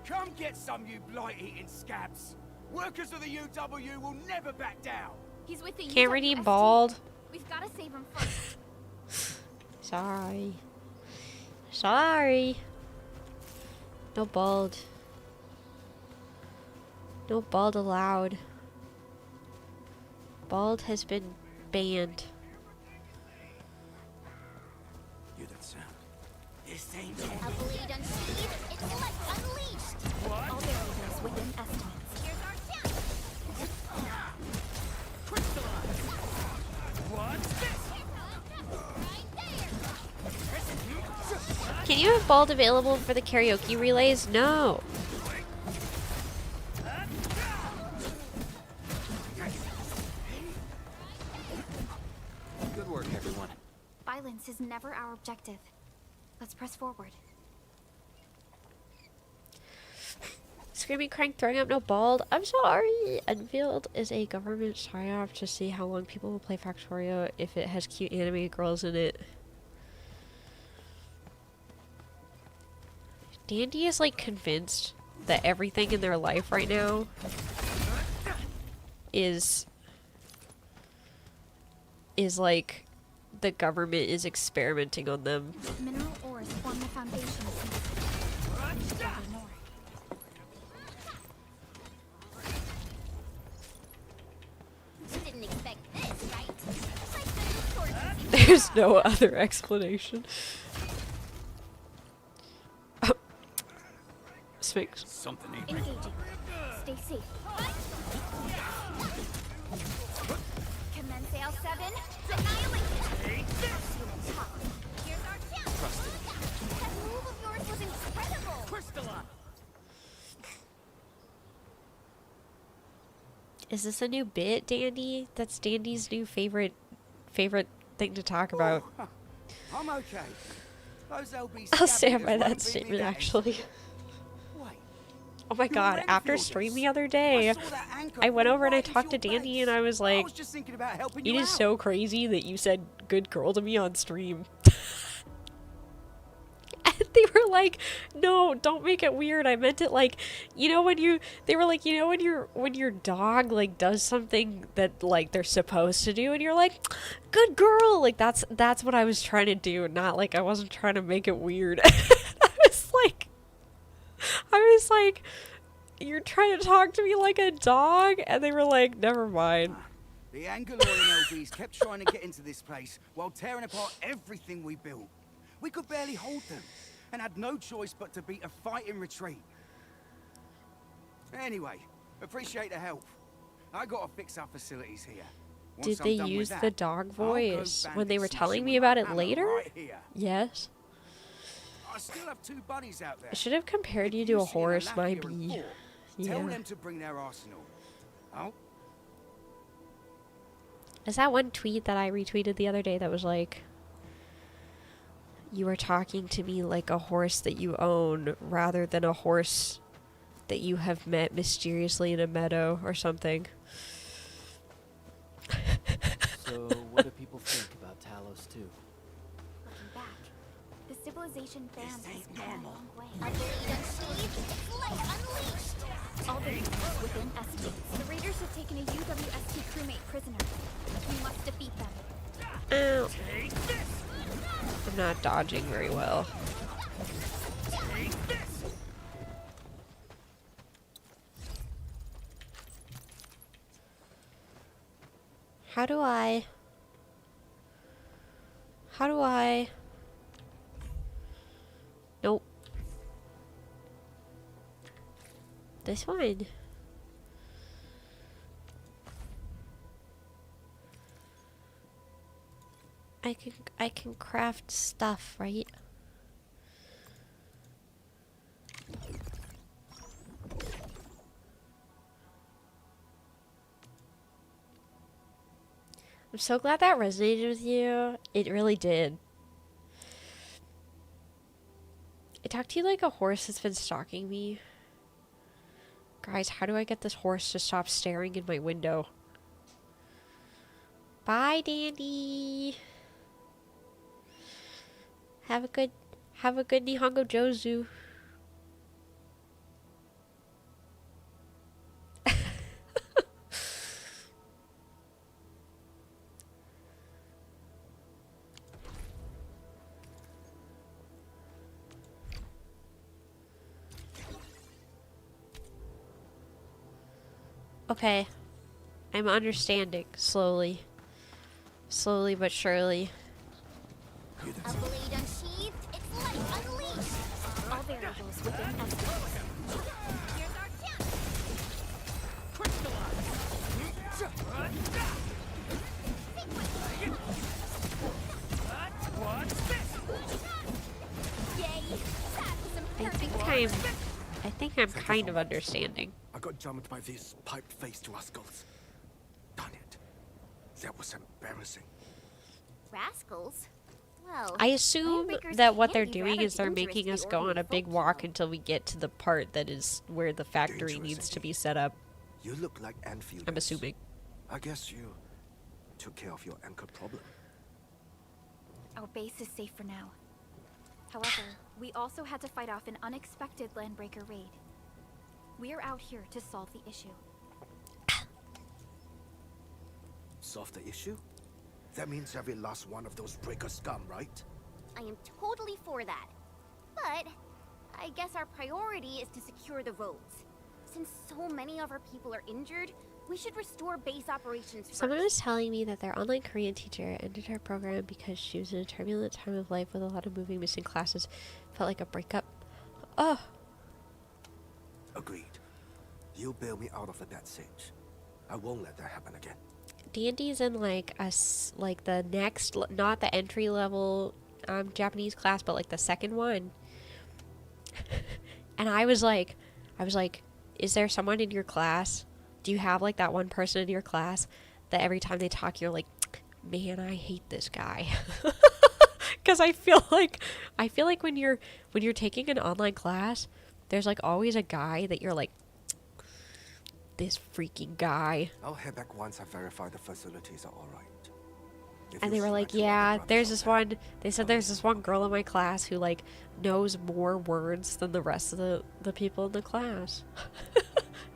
[SPEAKER 3] Come get some, you blight-eating scabs. Workers of the UW will never back down.
[SPEAKER 2] He's with the
[SPEAKER 1] Can't redeem
[SPEAKER 2] UWST.
[SPEAKER 1] bald.
[SPEAKER 2] We've got to save him first.
[SPEAKER 1] Sorry. Sorry. No bald. No bald allowed. Bald has been banned.
[SPEAKER 3] Hear that sound? This ain't it.
[SPEAKER 2] A bleed unsheathed, intellect unleashed. All variables within estimates. Here's our chance.
[SPEAKER 3] What's this?
[SPEAKER 1] Can you have bald available for the karaoke relays? No.
[SPEAKER 2] Violence is never our objective. Let's press forward.
[SPEAKER 1] Screaming, crying, throwing up, no bald. I'm sorry. Enfield is a government psyop to see how long people will play Factorio if it has cute anime girls in it. Dandy is like convinced that everything in their life right now is like the government is experimenting on them.
[SPEAKER 2] Mineral ores form the foundation of more.
[SPEAKER 4] Didn't expect this, right?
[SPEAKER 1] There's no other explanation. Oh. Sphinx.
[SPEAKER 3] Something ain't
[SPEAKER 2] Engaging. Stay safe. Commence L7. Annihilate it.
[SPEAKER 4] Here's our chance.
[SPEAKER 2] That move of yours was incredible.
[SPEAKER 3] crystalline.
[SPEAKER 1] Is this a new bit, Dandy? That's Dandy's new favorite thing to talk about.
[SPEAKER 3] Oh, I'm okay. Those LB
[SPEAKER 1] I'll stand
[SPEAKER 3] scavengers
[SPEAKER 1] by that
[SPEAKER 3] won't beat me
[SPEAKER 1] statement,
[SPEAKER 3] that
[SPEAKER 1] actually.
[SPEAKER 3] easy. Wait,
[SPEAKER 1] Oh my
[SPEAKER 3] you're
[SPEAKER 1] god, after
[SPEAKER 3] Renfielders.
[SPEAKER 1] stream the other day,
[SPEAKER 3] I saw that anchor
[SPEAKER 1] I went
[SPEAKER 3] fall
[SPEAKER 1] over and I
[SPEAKER 3] right into
[SPEAKER 1] talked to
[SPEAKER 3] your
[SPEAKER 1] Dandy
[SPEAKER 3] base.
[SPEAKER 1] and I was
[SPEAKER 3] I
[SPEAKER 1] like,
[SPEAKER 3] was just thinking about helping
[SPEAKER 1] it
[SPEAKER 3] you
[SPEAKER 1] is
[SPEAKER 3] out.
[SPEAKER 1] so crazy that you said good girl to me on stream. And they were like, no, don't make it weird. I meant it like, you know when you, they were like, you know when your dog like does something that like they're supposed to do and you're like, good girl. Like that's what I was trying to do. Not like I wasn't trying to make it weird. I was like, you're trying to talk to me like a dog? And they were like, never mind.
[SPEAKER 3] The Angaloran LBs kept trying to get into this place while tearing apart everything we built. We could barely hold them, and had no choice but to beat a fighting retreat. Anyway, appreciate the help. I gotta fix our facilities here. Once
[SPEAKER 1] Did
[SPEAKER 3] I'm
[SPEAKER 1] they
[SPEAKER 3] done with
[SPEAKER 1] use
[SPEAKER 3] that,
[SPEAKER 1] the dog
[SPEAKER 3] I'll go
[SPEAKER 1] voice when they were
[SPEAKER 3] bandit
[SPEAKER 1] telling
[SPEAKER 3] smashing
[SPEAKER 1] me
[SPEAKER 3] with
[SPEAKER 1] about
[SPEAKER 3] my
[SPEAKER 1] it
[SPEAKER 3] hammer
[SPEAKER 1] later?
[SPEAKER 3] right here.
[SPEAKER 1] Yes.
[SPEAKER 3] I still have 2 buddies out there.
[SPEAKER 1] I should have compared
[SPEAKER 3] If
[SPEAKER 1] you to a
[SPEAKER 3] see an
[SPEAKER 1] horse, my
[SPEAKER 3] Alafia and
[SPEAKER 1] bee.
[SPEAKER 3] Fort,
[SPEAKER 1] Yeah.
[SPEAKER 3] Tell them to bring their arsenal. Oh,
[SPEAKER 1] Is that one tweet that I retweeted the other day that was like, you are talking to me like a horse that you own rather than a horse that you have met mysteriously in a meadow or something?
[SPEAKER 5] So, what do people think about Talos 2?
[SPEAKER 2] Looking back, the civilization banned has come a long way.
[SPEAKER 4] A blade unsheathed, light unleashed.
[SPEAKER 2] All the leaders within estates. The raiders have taken a UWST crewmate prisoner. We must defeat them.
[SPEAKER 1] Ow. I'm not dodging very well. How do I... Nope. This one. I can craft stuff, right? I'm so glad that resonated with you. It really did. I talked to you like a horse that's been stalking me. Guys, how do I get this horse to stop staring in my window? Bye, Dandy. Have a good Nihongo Jozu. Okay. I'm understanding slowly. Slowly but surely.
[SPEAKER 4] A blade unsheathed, its light unleashed.
[SPEAKER 2] All variables within estates.
[SPEAKER 4] Here's our chance. Yay! That was some perfect.
[SPEAKER 1] I think I'm kind of understanding.
[SPEAKER 6] I got jumped by these pipe-faced rascals. Darn it. That was embarrassing.
[SPEAKER 4] Rascals?
[SPEAKER 2] Well,
[SPEAKER 1] I assume
[SPEAKER 2] Landbreakers
[SPEAKER 1] that what
[SPEAKER 2] can
[SPEAKER 1] they're
[SPEAKER 2] be
[SPEAKER 1] doing
[SPEAKER 2] rather
[SPEAKER 1] is they're
[SPEAKER 2] dangerous
[SPEAKER 1] making
[SPEAKER 2] to
[SPEAKER 1] us
[SPEAKER 2] the
[SPEAKER 1] go on a
[SPEAKER 2] ordinary
[SPEAKER 1] big
[SPEAKER 2] folk,
[SPEAKER 1] walk
[SPEAKER 2] you know.
[SPEAKER 1] until we get to the part that is where the factory
[SPEAKER 6] Dangerous
[SPEAKER 1] needs to be
[SPEAKER 6] indeed.
[SPEAKER 1] set up.
[SPEAKER 6] You look like Enfield.
[SPEAKER 1] I'm assuming.
[SPEAKER 6] I guess you took care of your anchor problem.
[SPEAKER 2] Our base is safe for now. However, we also had to fight off an unexpected Landbreaker raid. We are out here to solve the issue.
[SPEAKER 6] Solve the issue? That means every last one of those breaker scum, right?
[SPEAKER 4] I am totally for that. But I guess our priority is to secure the roads. Since so many of our people are injured, we should restore base operations first.
[SPEAKER 1] Someone was telling me that their online Korean teacher ended her program because she was in a turbulent time of life with a lot of moving, missing classes. Felt like a breakup. Oh,
[SPEAKER 6] Agreed. You bail me out of a bad sitch. I won't let that happen again.
[SPEAKER 1] D&D's in like like the next, not the entry level Japanese class, but like the second one. And I was like, is there someone in your class? Do you have like that one person in your class that every time they talk, you're like, man, I hate this guy. Because I feel like when you're taking an online class, there's like always a guy that you're like, this freaking guy.
[SPEAKER 6] I'll head back once I verify the facilities are alright. If
[SPEAKER 1] And
[SPEAKER 6] you
[SPEAKER 1] they were
[SPEAKER 6] see
[SPEAKER 1] like,
[SPEAKER 6] my two other
[SPEAKER 1] yeah,
[SPEAKER 6] brothers
[SPEAKER 1] there's
[SPEAKER 6] out
[SPEAKER 1] this
[SPEAKER 6] there,
[SPEAKER 1] one. They said there's this one girl in my class who like knows more words than the rest of the people in the class.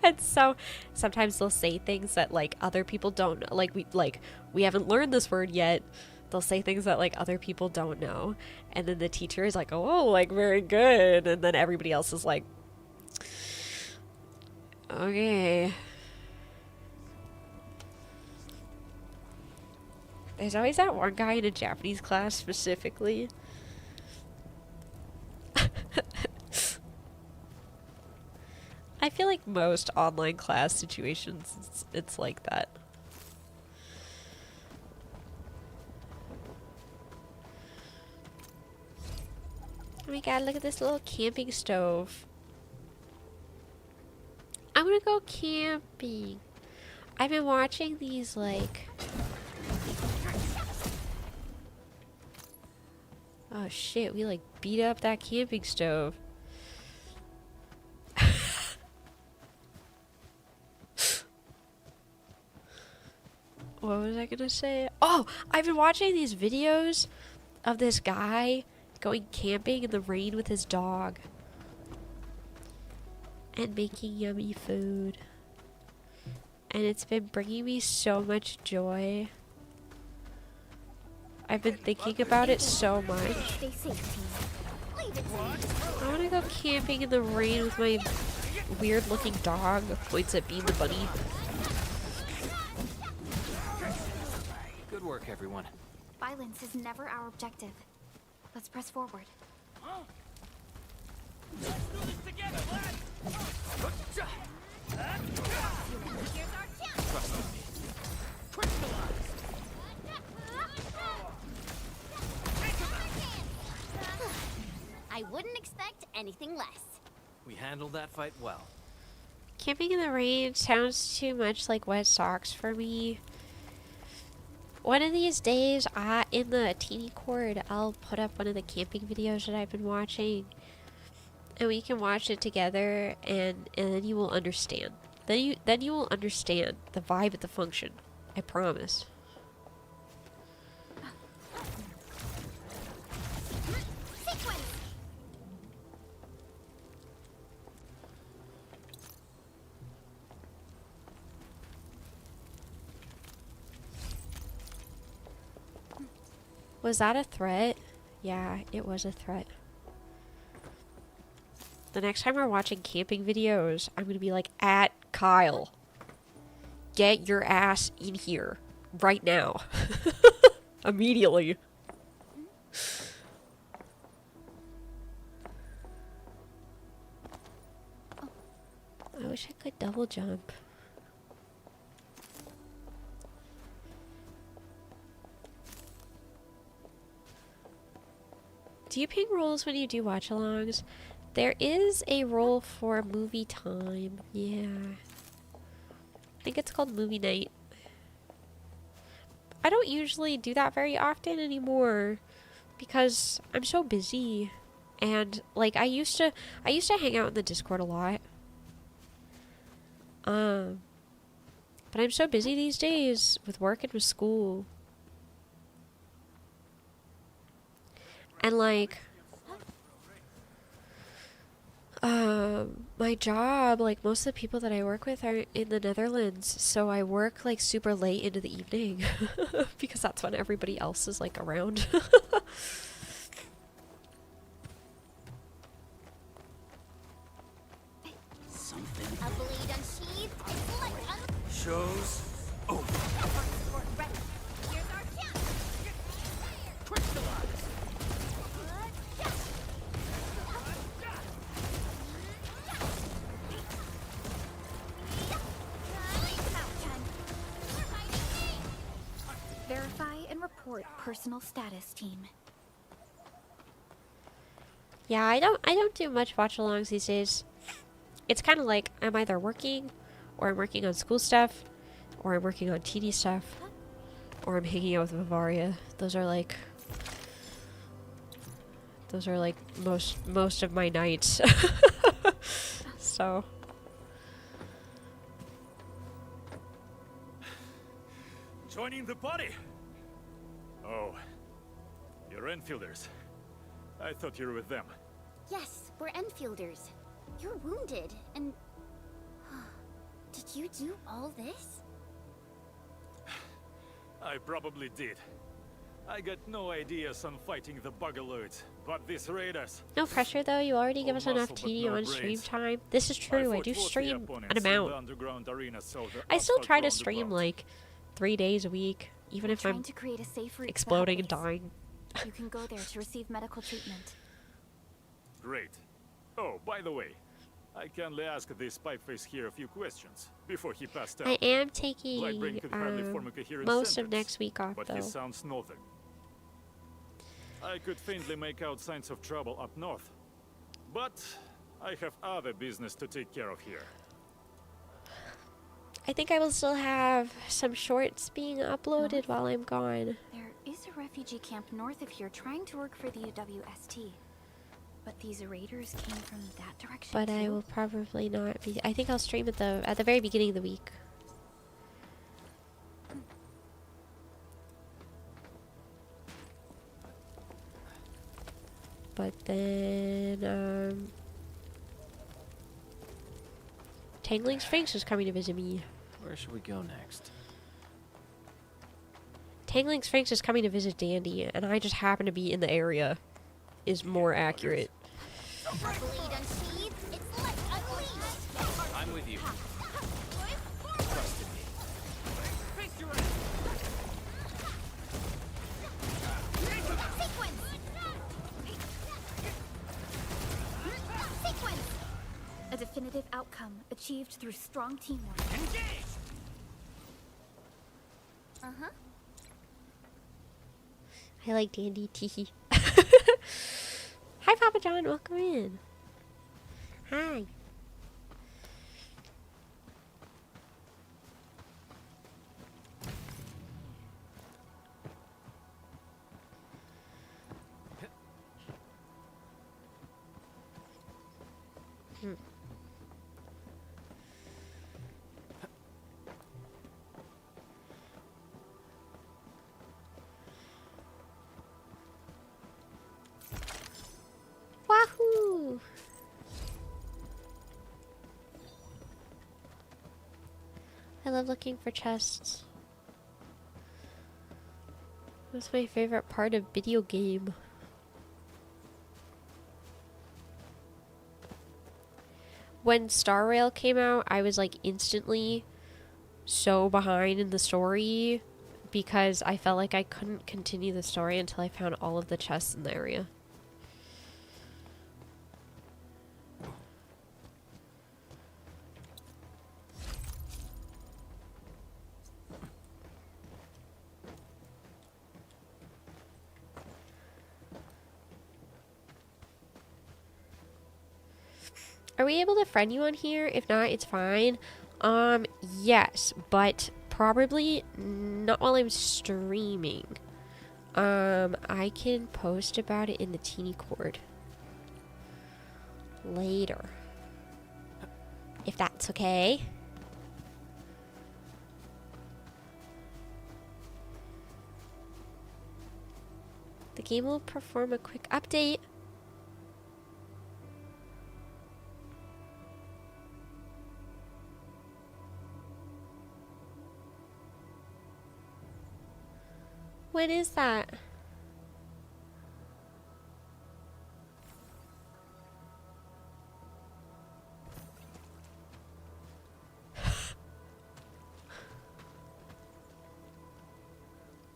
[SPEAKER 1] And so sometimes they'll say things that like other people don't know. Like we haven't learned this word yet. They'll say things that like other people don't know. And then the teacher is like, oh, like very good. And then everybody else is like, okay. There's always that one guy in a Japanese class specifically. I feel like most online class situations, it's like that. Oh my god, look at this little camping stove. I'm gonna go camping. I've been watching these like... Oh shit, we like beat up that camping stove. What was I gonna say? Oh, I've been watching these videos of this guy going camping in the rain with his dog. And making yummy food. And it's been bringing me so much joy. I've been thinking about it so much.
[SPEAKER 4] Stay safe, team. Leave it to me.
[SPEAKER 1] I want to go camping in the rain with my weird looking dog that points at Bean the bunny.
[SPEAKER 5] Good work, everyone.
[SPEAKER 2] Violence is never our objective. Let's press forward.
[SPEAKER 4] Here's our chance.
[SPEAKER 5] Trust me.
[SPEAKER 4] I wouldn't expect anything less.
[SPEAKER 5] We handled that fight well.
[SPEAKER 1] Camping in the rain sounds too much like wet socks for me. One of these days, in the teeny cord, I'll put up one of the camping videos that I've been watching. And we can watch it together, and then you will understand. Then you will understand the vibe at the function. I promise.
[SPEAKER 4] Sequence.
[SPEAKER 1] Was that a threat? Yeah, it was a threat. The next time we're watching camping videos, I'm gonna be like, at Kyle, get your ass in here right now. Immediately. I wish I could double jump. Do you ping rolls when you do watch-alongs? There is a roll for movie time. Yeah. I think it's called movie night. I don't usually do that very often anymore. because I'm so busy, and like I used to hang out in the Discord a lot. But I'm so busy these days with work and with school. And like my job, like most of the people that I work with are in the Netherlands, so I work like super late into the evening because that's when everybody else is like around.
[SPEAKER 3] Something
[SPEAKER 4] A blade unsheathed. It's like
[SPEAKER 3] shows. Oh,
[SPEAKER 4] support ready. Here's our chance.
[SPEAKER 3] crystallize.
[SPEAKER 2] Verify and report personal status, team.
[SPEAKER 1] Yeah, I don't do much watch-alongs these days. It's kind of like I'm either working, or I'm working on school stuff, or I'm working on teeny stuff, or I'm hanging out with VIVARIA. Those are like most of my nights. So
[SPEAKER 7] Joining the party? Oh, you're Enfielders. I thought you were with them.
[SPEAKER 4] Yes, we're Enfielders. You're wounded, and did you do all this?
[SPEAKER 7] I probably did. I got no ideas on fighting the bugaloids, but these raiders...
[SPEAKER 1] no pressure though. You already give
[SPEAKER 7] All
[SPEAKER 1] us enough
[SPEAKER 7] muscle, but
[SPEAKER 1] teeny
[SPEAKER 7] no
[SPEAKER 1] on stream
[SPEAKER 7] brains.
[SPEAKER 1] time. This is true. I
[SPEAKER 7] fought
[SPEAKER 1] do
[SPEAKER 7] both the
[SPEAKER 1] stream
[SPEAKER 7] opponents
[SPEAKER 1] an
[SPEAKER 7] in the
[SPEAKER 1] amount.
[SPEAKER 7] underground arena, so the
[SPEAKER 1] I still
[SPEAKER 7] asphalt
[SPEAKER 1] try to
[SPEAKER 7] roundabout.
[SPEAKER 1] stream like 3 days a week, even
[SPEAKER 2] We're
[SPEAKER 1] if
[SPEAKER 2] trying
[SPEAKER 1] I'm
[SPEAKER 2] to create a safe route to the
[SPEAKER 1] exploding and
[SPEAKER 2] hub base.
[SPEAKER 1] dying.
[SPEAKER 2] You can go there to receive medical treatment.
[SPEAKER 7] Great. Oh, by the way, I kindly ask this pipeface here a few questions before he passed out.
[SPEAKER 1] I am
[SPEAKER 7] Lightbrain
[SPEAKER 1] taking
[SPEAKER 7] could hardly form a coherent
[SPEAKER 1] most of
[SPEAKER 7] sentence,
[SPEAKER 1] next week off
[SPEAKER 7] but
[SPEAKER 1] though.
[SPEAKER 7] he sounds northern. I could faintly make out signs of trouble up north, but I have other business to take care of here.
[SPEAKER 1] I think I will still have some shorts being uploaded while I'm gone.
[SPEAKER 2] There is a refugee camp north of here trying to work for the UWST. But these raiders came from that direction
[SPEAKER 1] But I
[SPEAKER 2] too?
[SPEAKER 1] will probably not be. I think I'll stream at the very beginning of the week. But then Tangling Sphinx is coming to visit me.
[SPEAKER 5] Where should we go next?
[SPEAKER 1] Tangling Sphinx is coming to visit Dandy, and I just happen to be in the area. Is more accurate.
[SPEAKER 4] A blade unsheathed. It's like unleashed.
[SPEAKER 5] I'm with you.
[SPEAKER 4] Trust
[SPEAKER 5] in me.
[SPEAKER 4] Sequence. Sequence.
[SPEAKER 2] A definitive outcome achieved through strong teamwork.
[SPEAKER 4] Uh-huh.
[SPEAKER 1] I like Dandy Teehee. Hi, Papa John. Welcome in. Hi. Wahoo! I love looking for chests. That's my favorite part of video game. When Star Rail came out, I was like instantly so behind in the story because I felt like I couldn't continue the story until I found all of the chests in the area. Are we able to friend you on here? If not, it's fine. Yes, but probably not while I'm streaming. I can post about it in the Teeny Cord later, if that's okay. The game will perform a quick update. When is that?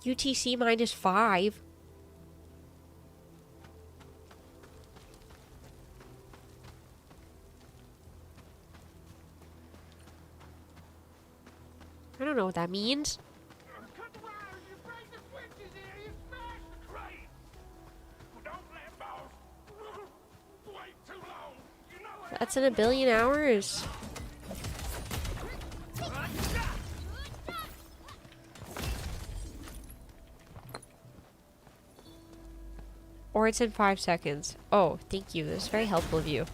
[SPEAKER 1] UTC -5. I don't know what that means. That's in a billion hours. Or it's in 5 seconds. Oh, thank you. That's very helpful of you.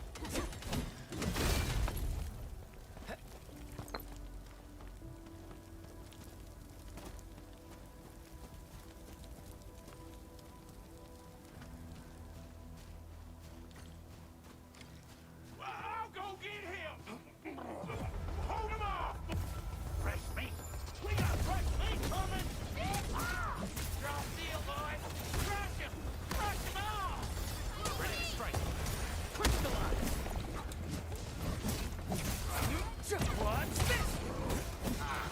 [SPEAKER 3] I'll go get him! Hold him off! Fresh meat! We got fresh meat coming! Strong deal, boys! Crush him! Crush him off! Ready to strike. Quick the line! What's this?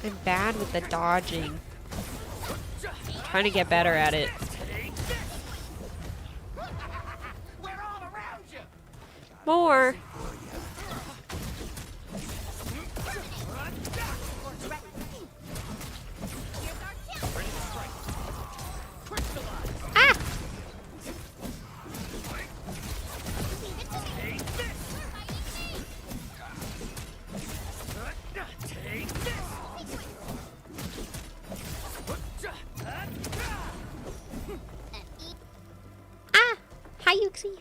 [SPEAKER 1] I'm bad with the dodging. Trying to get better at it.
[SPEAKER 3] Take this! We're all around you!
[SPEAKER 1] More. Ah! Ah! Hi, Yuxi.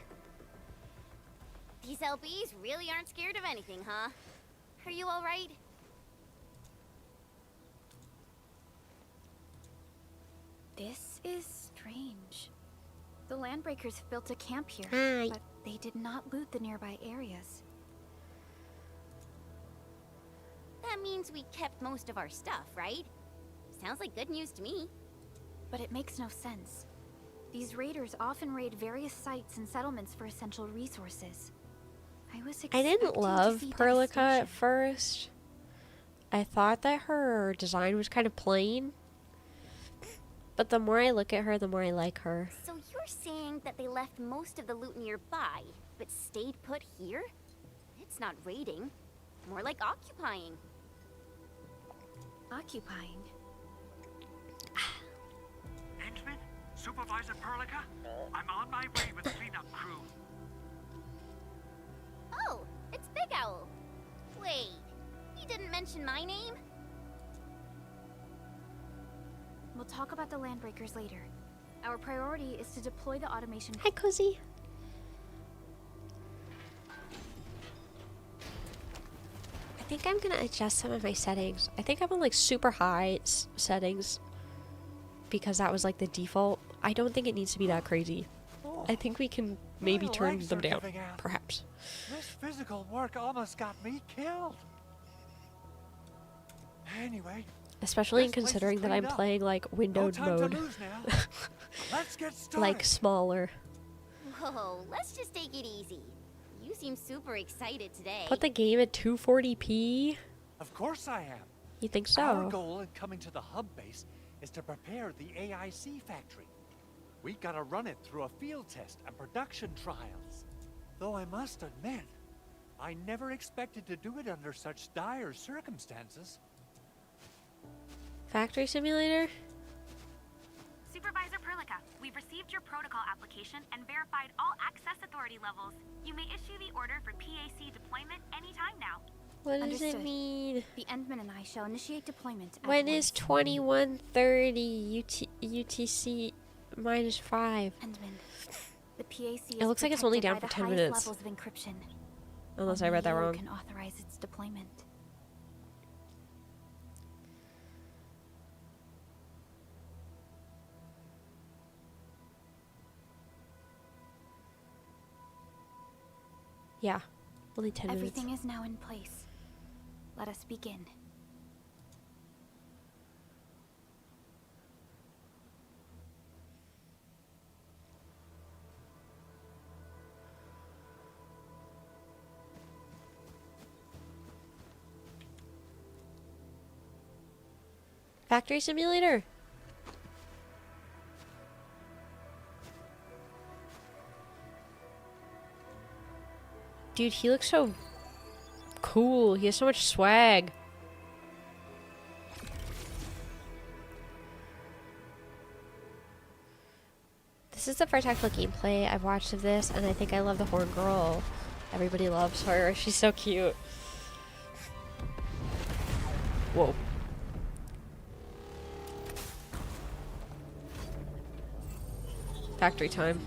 [SPEAKER 4] These LBs really aren't scared of anything, huh? Are you alright?
[SPEAKER 2] This is strange. The Landbreakers built a camp here,
[SPEAKER 1] Hi.
[SPEAKER 2] but they did not loot the nearby areas.
[SPEAKER 4] That means we kept most of our stuff, right? Sounds like good news to me.
[SPEAKER 2] But it makes no sense. These raiders often raid various sites and settlements for essential resources. I
[SPEAKER 1] I didn't
[SPEAKER 2] expecting to
[SPEAKER 1] love
[SPEAKER 2] see
[SPEAKER 1] Perlica
[SPEAKER 2] devastation.
[SPEAKER 1] at first. I thought that her design was kind of plain. But the more I look at her, the more I like her.
[SPEAKER 4] So you're saying that they left most of the loot nearby, but stayed put here? It's not raiding. More like occupying.
[SPEAKER 2] Occupying.
[SPEAKER 8] Henchman? Supervisor Perlica? I'm on my way with the cleanup crew.
[SPEAKER 4] Oh, it's Big Owl. Wait, he didn't mention my name?
[SPEAKER 2] We'll talk about the Landbreakers later. Our priority is to deploy the automation.
[SPEAKER 1] Hi, Cozy. I think I'm gonna adjust some of my settings. I think I'm on like super high settings because that was like the default. I don't think it needs to be that crazy. I think we can maybe
[SPEAKER 8] My
[SPEAKER 1] turn
[SPEAKER 8] legs
[SPEAKER 1] them
[SPEAKER 8] are
[SPEAKER 1] down,
[SPEAKER 8] giving out.
[SPEAKER 1] perhaps.
[SPEAKER 8] This physical work almost got me killed. Anyway,
[SPEAKER 1] Especially in
[SPEAKER 8] This place is
[SPEAKER 1] considering that I'm
[SPEAKER 8] cleaned up.
[SPEAKER 1] playing like
[SPEAKER 8] no
[SPEAKER 1] windowed
[SPEAKER 8] time
[SPEAKER 1] mode,
[SPEAKER 8] to lose now. Let's get started.
[SPEAKER 1] like smaller.
[SPEAKER 4] Whoa, let's just take it easy. You seem super excited today.
[SPEAKER 1] Put the game at 240p.
[SPEAKER 8] Of course I am.
[SPEAKER 1] You think
[SPEAKER 8] Our
[SPEAKER 1] so?
[SPEAKER 8] goal in coming to the hub base is to prepare the AIC factory. We gotta run it through a field test and production trials. Though I must admit, I never expected to do it under such dire circumstances.
[SPEAKER 1] Factory simulator?
[SPEAKER 9] Supervisor Perlica, we've received your protocol application and verified all access authority levels. You may issue the order for PAC deployment anytime now.
[SPEAKER 1] What does it
[SPEAKER 2] Understood.
[SPEAKER 1] mean?
[SPEAKER 2] The Endman and I shall initiate deployment. at
[SPEAKER 1] When
[SPEAKER 2] once.
[SPEAKER 1] is 2130 UTC -5.
[SPEAKER 2] Endman, the PAC
[SPEAKER 1] It looks like it's only down for 10 minutes.
[SPEAKER 2] levels of encryption.
[SPEAKER 1] Unless I read that
[SPEAKER 2] Only you
[SPEAKER 1] wrong.
[SPEAKER 2] can authorize its deployment.
[SPEAKER 1] Yeah, only 10
[SPEAKER 2] Everything
[SPEAKER 1] minutes.
[SPEAKER 2] is now in place. Let us begin.
[SPEAKER 1] Factory simulator. Dude, he looks so cool. He has so much swag. This is the first actual gameplay I've watched of this, and I think I love the horn girl. Everybody loves her. She's so cute. Whoa. Factory time.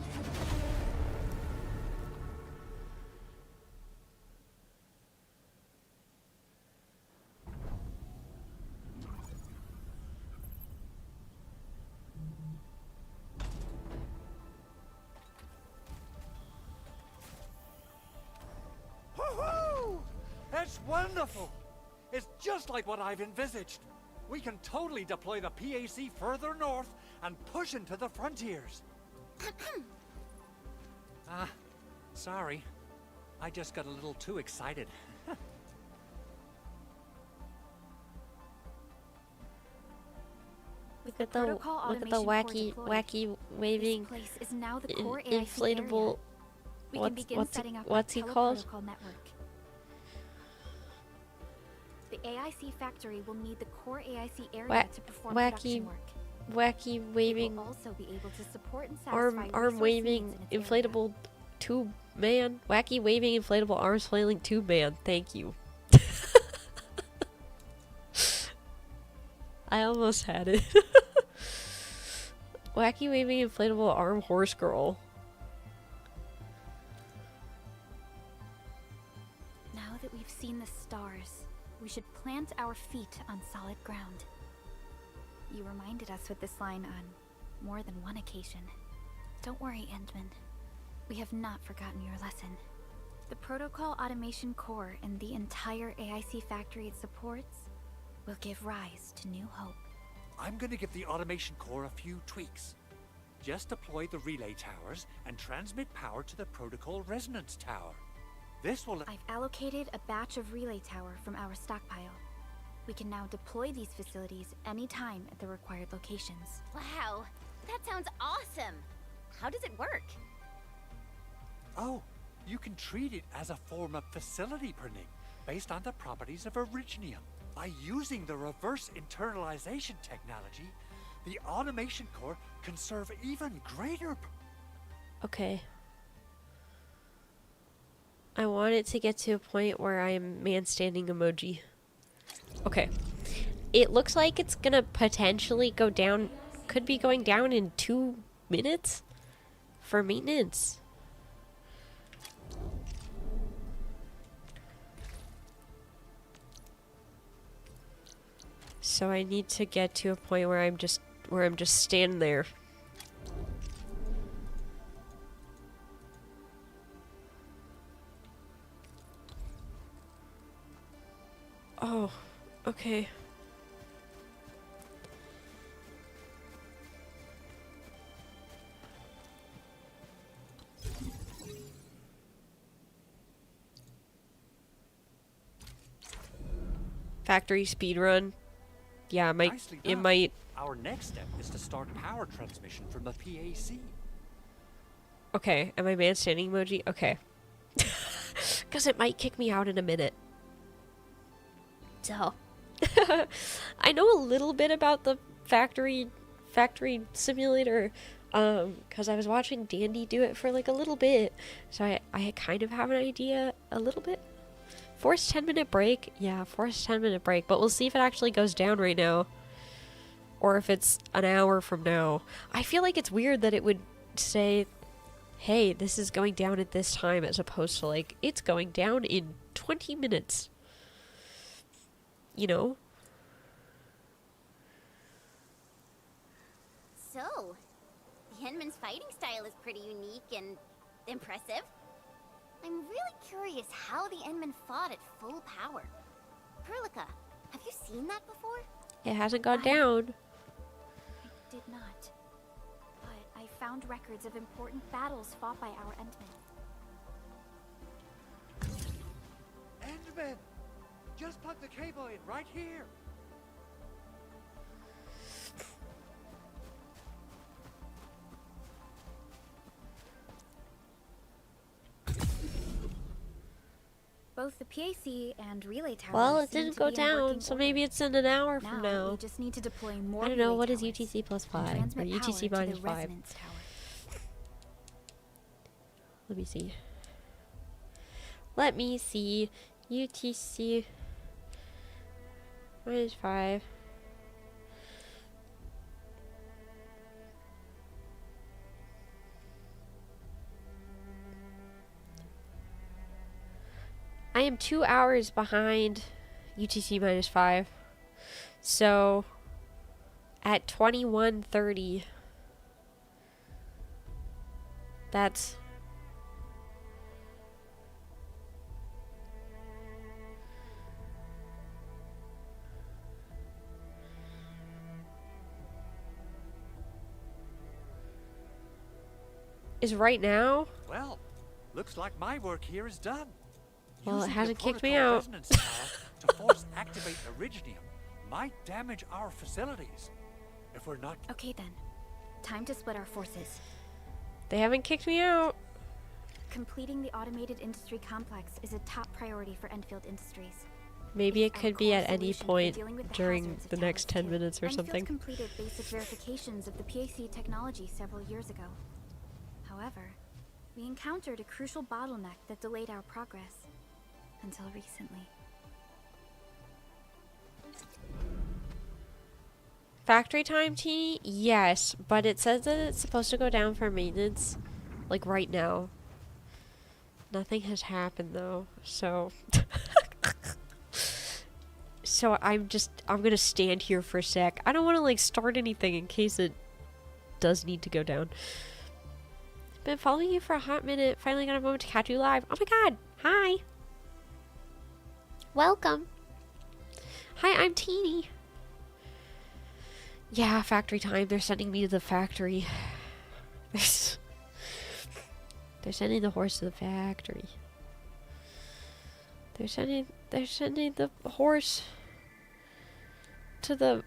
[SPEAKER 8] Woohoo! That's wonderful! It's just like what I've envisaged. We can totally deploy the PAC further north and push into the frontiers. Sorry. I just got a little too excited.
[SPEAKER 1] Look at the wacky waving
[SPEAKER 2] This place is now the core AIC
[SPEAKER 1] inflatable.
[SPEAKER 2] area. We can begin setting up
[SPEAKER 1] What's he
[SPEAKER 2] our
[SPEAKER 1] called?
[SPEAKER 2] teleprotocol network. The AIC factory will need the core AIC area to perform production work.
[SPEAKER 1] Wacky
[SPEAKER 2] It
[SPEAKER 1] waving
[SPEAKER 2] will also be able to support and satisfy
[SPEAKER 1] arm
[SPEAKER 2] resource
[SPEAKER 1] waving
[SPEAKER 2] needs in its
[SPEAKER 1] inflatable tube man. Wacky waving inflatable arms flailing tube man. Thank you. I almost had it. Wacky waving inflatable arm horse girl.
[SPEAKER 2] Now that we've seen the stars, we should plant our feet on solid ground. You reminded us with this line on more than one occasion. Don't worry, Endman. We have not forgotten your lesson. The protocol automation core and the entire AIC factory it supports will give rise to new hope.
[SPEAKER 8] I'm gonna give the automation core a few tweaks. Just deploy the relay towers and transmit power to the protocol resonance tower. This will...
[SPEAKER 2] I've allocated a batch of relay tower from our stockpile. We can now deploy these facilities anytime at the required locations.
[SPEAKER 4] Wow, that sounds awesome. How does it work?
[SPEAKER 8] Oh, you can treat it as a form of facility printing based on the properties of Originium. By using the reverse internalization technology, the automation core can serve even greater...
[SPEAKER 1] Okay. I want it to get to a point where I'm man standing emoji. Okay. It looks like it's gonna potentially go down, could be going down in 2 minutes for maintenance. So I need to get to a point where I'm just standing there. Oh, okay. Factory speedrun. Yeah,
[SPEAKER 8] Nicely
[SPEAKER 1] it
[SPEAKER 8] done.
[SPEAKER 1] might.
[SPEAKER 8] Our next step is to start power transmission from the PAC.
[SPEAKER 1] Okay, am I man standing emoji? Okay. Because it might kick me out in a minute. So. I know a little bit about the factory simulator. Because I was watching Dandy do it for like a little bit. So I kind of have an idea a little bit. Forced 10-minute break. Yeah, forced 10-minute break. But we'll see if it actually goes down right now. or if it's an hour from now. I feel like it's weird that it would say, hey, this is going down at this time, as opposed to like, it's going down in 20 minutes. You know?
[SPEAKER 4] So, the Enman's fighting style is pretty unique and impressive. I'm really curious how the Enman fought at full power. Perlica, have you seen that before?
[SPEAKER 1] It hasn't gone down.
[SPEAKER 2] I did not. But I found records of important battles fought by our Endmen.
[SPEAKER 8] Endman! Just plug the cable in right here.
[SPEAKER 2] Both the PAC and relay towers.
[SPEAKER 1] Well, it
[SPEAKER 2] seem
[SPEAKER 1] didn't
[SPEAKER 2] to
[SPEAKER 1] go
[SPEAKER 2] be in working
[SPEAKER 1] down, so
[SPEAKER 2] order.
[SPEAKER 1] maybe it's in an hour from now.
[SPEAKER 2] We just need to deploy more
[SPEAKER 1] I don't know,
[SPEAKER 2] relay
[SPEAKER 1] what is
[SPEAKER 2] towers
[SPEAKER 1] UTC plus
[SPEAKER 2] and
[SPEAKER 1] 5? Or
[SPEAKER 2] transmit power
[SPEAKER 1] UTC
[SPEAKER 2] to
[SPEAKER 1] minus
[SPEAKER 2] the
[SPEAKER 1] 5?
[SPEAKER 2] resonance tower.
[SPEAKER 1] Let me see. Let me see. UTC minus 5. I am 2 hours behind UTC minus 5. So at 21:30, that's is right now.
[SPEAKER 8] Well, looks like my work here is done.
[SPEAKER 1] Well, it
[SPEAKER 8] Using the
[SPEAKER 1] hasn't kicked me
[SPEAKER 8] protocol
[SPEAKER 1] out.
[SPEAKER 8] resonance tower to force activate Originium might damage our facilities. If we're not...
[SPEAKER 2] Okay then. Time to split our forces.
[SPEAKER 1] They haven't kicked me out.
[SPEAKER 2] Completing the automated industry complex is a top priority for Enfield Industries.
[SPEAKER 1] Maybe
[SPEAKER 2] It's
[SPEAKER 1] it
[SPEAKER 2] our
[SPEAKER 1] could be
[SPEAKER 2] core
[SPEAKER 1] at any
[SPEAKER 2] solution for
[SPEAKER 1] point
[SPEAKER 2] dealing with the
[SPEAKER 1] during
[SPEAKER 2] hazards of
[SPEAKER 1] the next
[SPEAKER 2] Talos
[SPEAKER 1] 10
[SPEAKER 2] II.
[SPEAKER 1] minutes or
[SPEAKER 2] Enfield's
[SPEAKER 1] something.
[SPEAKER 2] completed basic verifications of the PAC technology several years ago. However, we encountered a crucial bottleneck that delayed our progress. Until recently.
[SPEAKER 1] Factory time, Teeny? Yes, but it says that it's supposed to go down for maintenance, like right now. Nothing has happened though, so... So I'm gonna stand here for a sec. I don't want to like start anything in case it does need to go down. Been following you for a hot minute. Finally got a moment to catch you live. Oh my god! Hi! Welcome! Hi, I'm Teeny. Yeah, factory time. They're sending me to the factory. They're sending the horse to the factory. They're sending the horse to the...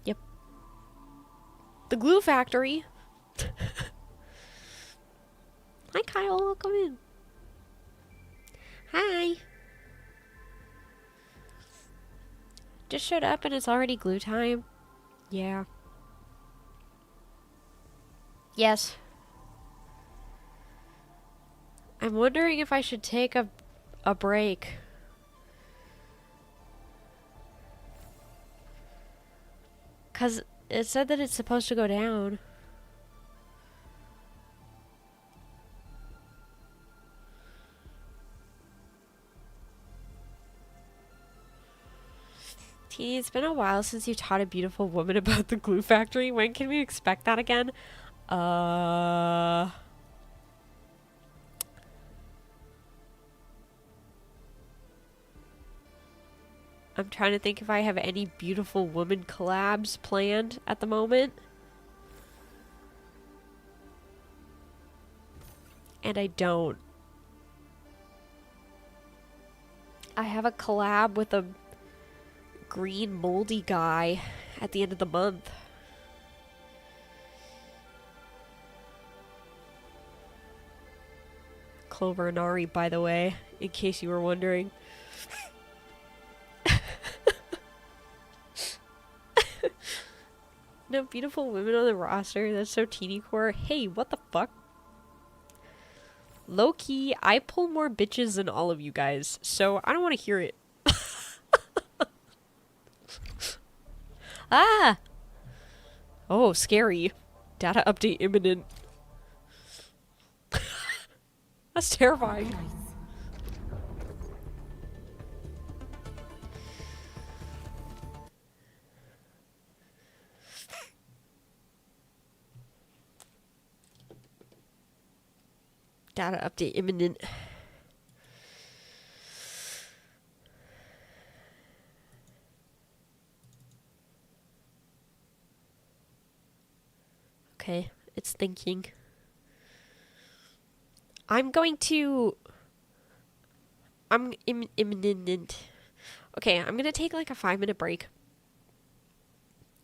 [SPEAKER 1] Yep. The glue factory. Hi, Kyle. Welcome in. Hi. Just showed up and it's already glue time. Yeah. Yes. I'm wondering if I should take a break. Cause it said that it's supposed to go down. Teeny, it's been a while since you taught a beautiful woman about the glue factory. When can we expect that again? I'm trying to think if I have any beautiful woman collabs planned at the moment. And I don't. I have a collab with a green moldy guy at the end of the month. Clover and Ari, by the way, in case you were wondering. No beautiful women on the roster. That's so teeny core. Hey, what the fuck? Low key, I pull more bitches than all of you guys, so I don't want to hear it. Ah! Oh, scary. Data update imminent. That's terrifying. Data update imminent. Okay, it's thinking. Imminent. Okay, I'm gonna take like a 5-minute break.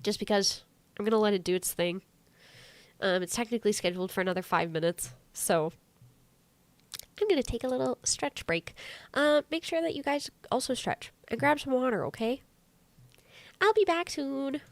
[SPEAKER 1] Just because I'm gonna let it do its thing. It's technically scheduled for another 5 minutes, so I'm gonna take a little stretch break. Make sure that you guys also stretch and grab some water, okay? I'll be back soon.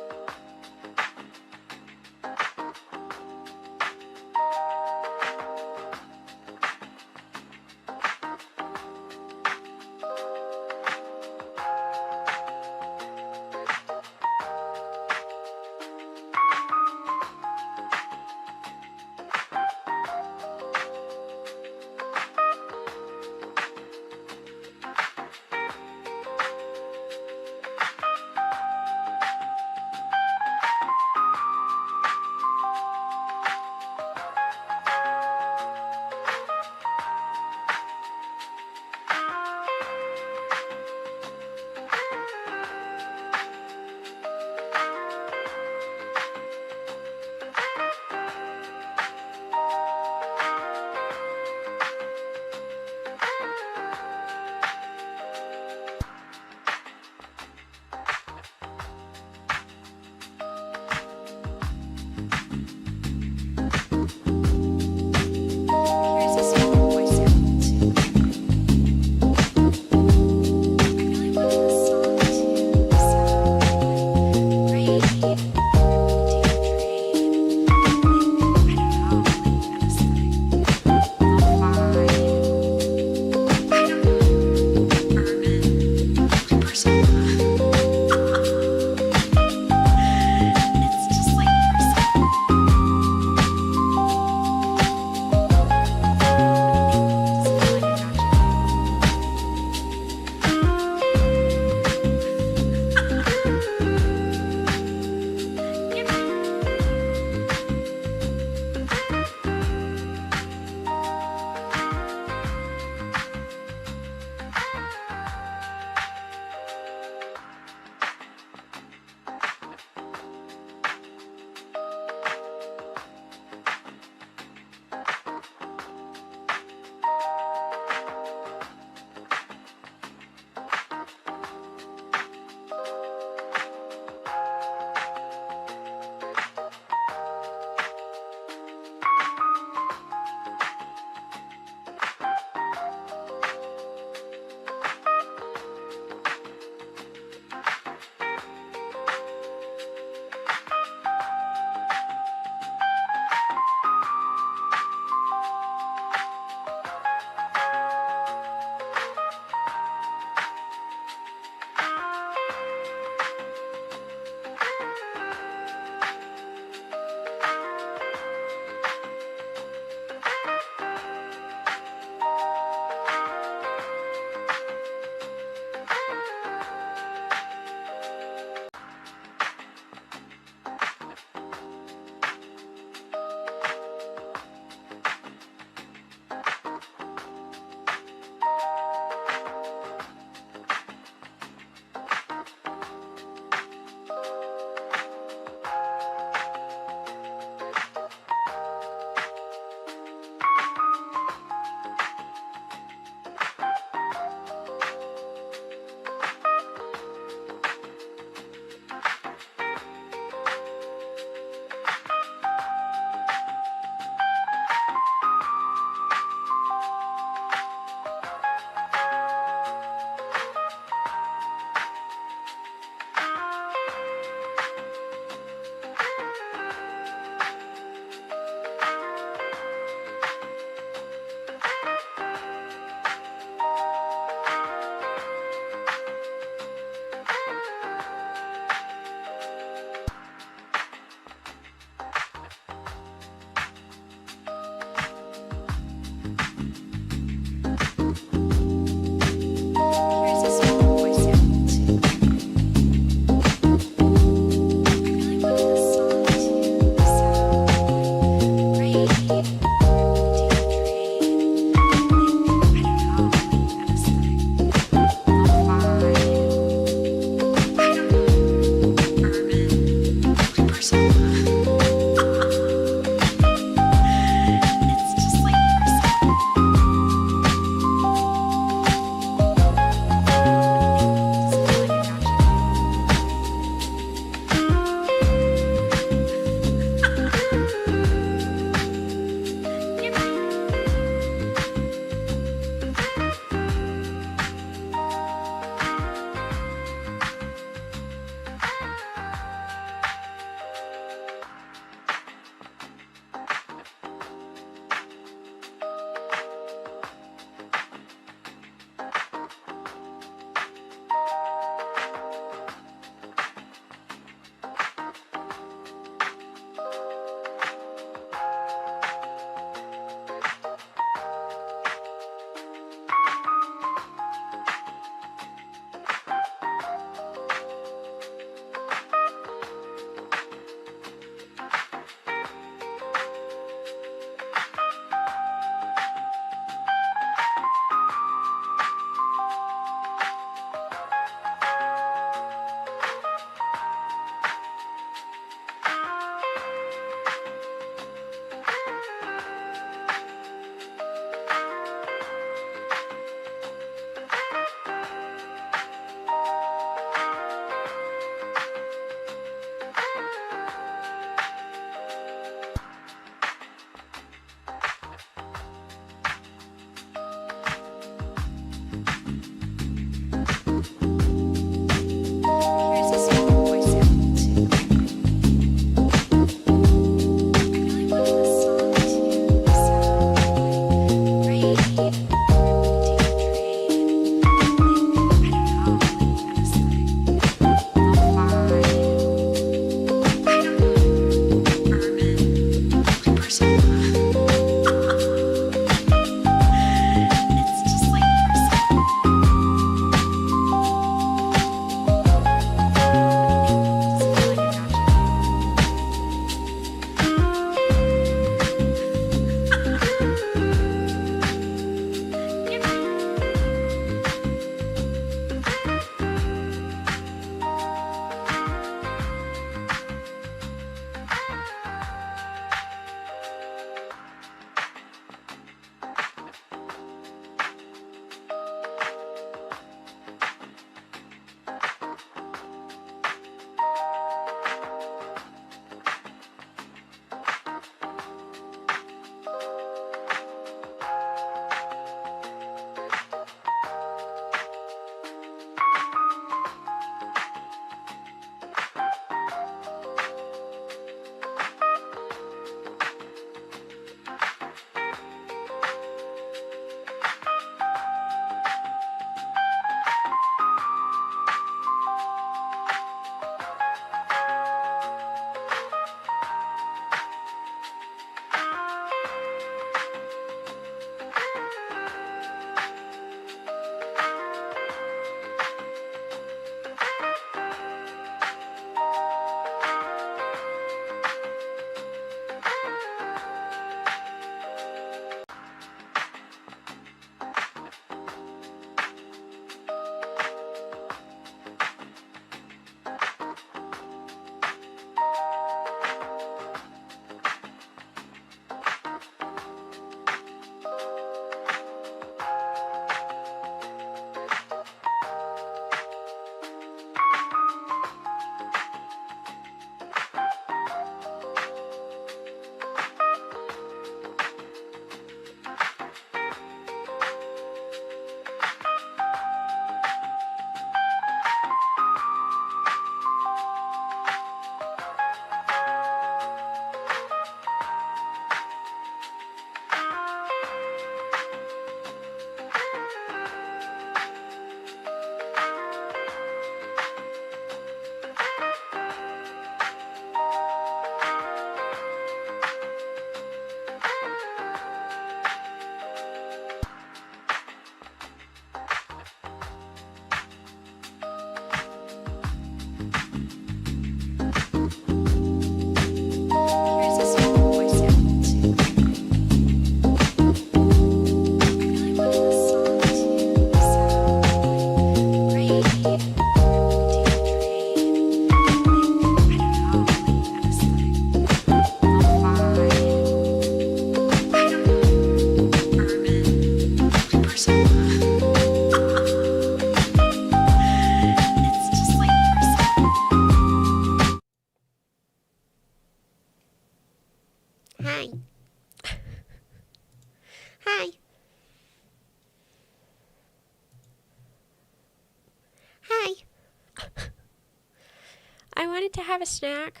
[SPEAKER 1] wanted to have a snack,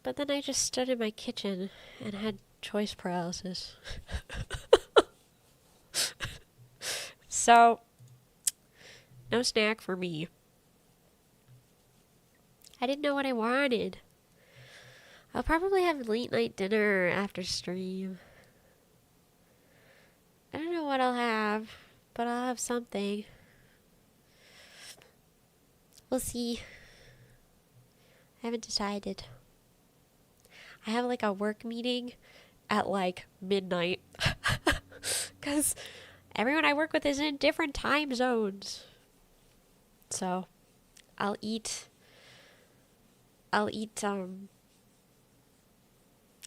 [SPEAKER 1] but then I just stood in my kitchen and had choice paralysis. So, no snack for me. I didn't know what I wanted. I'll probably have late night dinner after stream. I don't know what I'll have, but I'll have something. We'll see. I haven't decided. I have like a work meeting at like midnight. Because everyone I work with is in different time zones. So I'll eat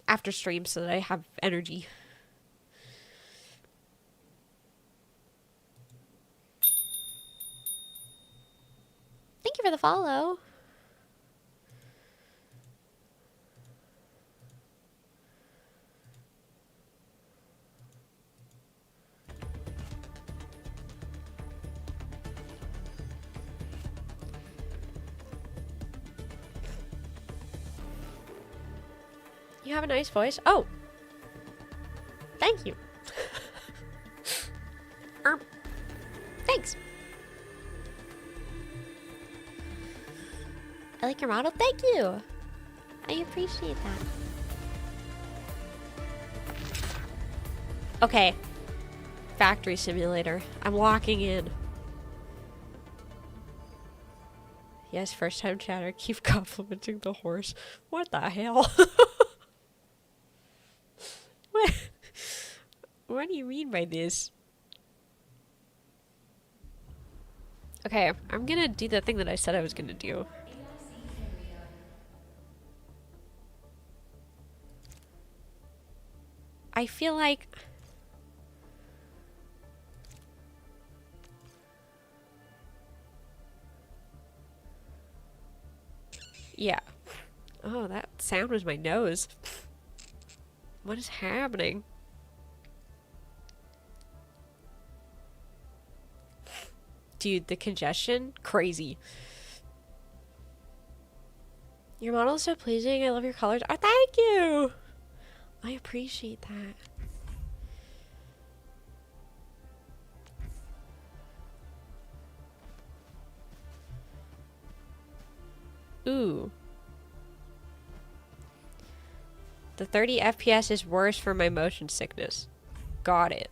[SPEAKER 1] after stream so that I have energy. Thank you for the follow. You have a nice voice. Oh, thank you. Thanks. I like your model. Thank you. I appreciate that. Okay. Factory simulator. I'm walking in. Yes, first time chatter. Keep complimenting the horse. What the hell? What do you mean by this? Okay, I'm gonna do the thing that I said I was gonna do. I feel like... Yeah. Oh, that sound was my nose. What is happening? Dude, the congestion? Crazy. Your model is so pleasing. I love your colors. Oh, thank you! I appreciate that. Ooh. The 30 FPS is worse for my motion sickness. Got it.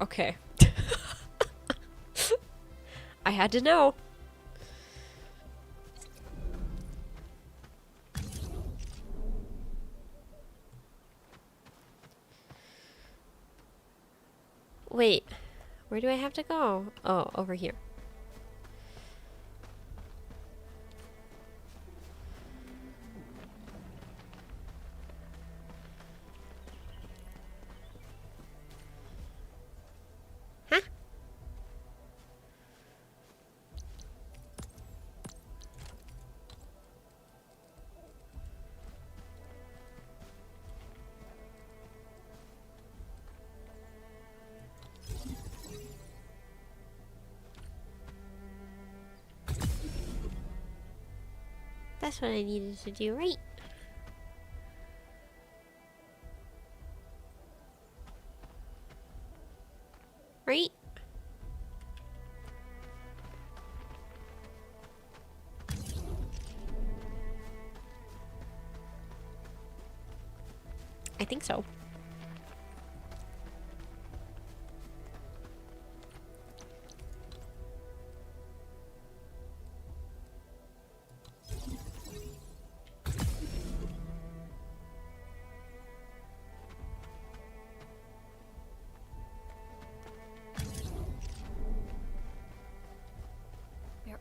[SPEAKER 1] Okay. I had to know. Wait, where do I have to go? Oh, over here. Huh? That's what I needed to do, right? Right? I think so.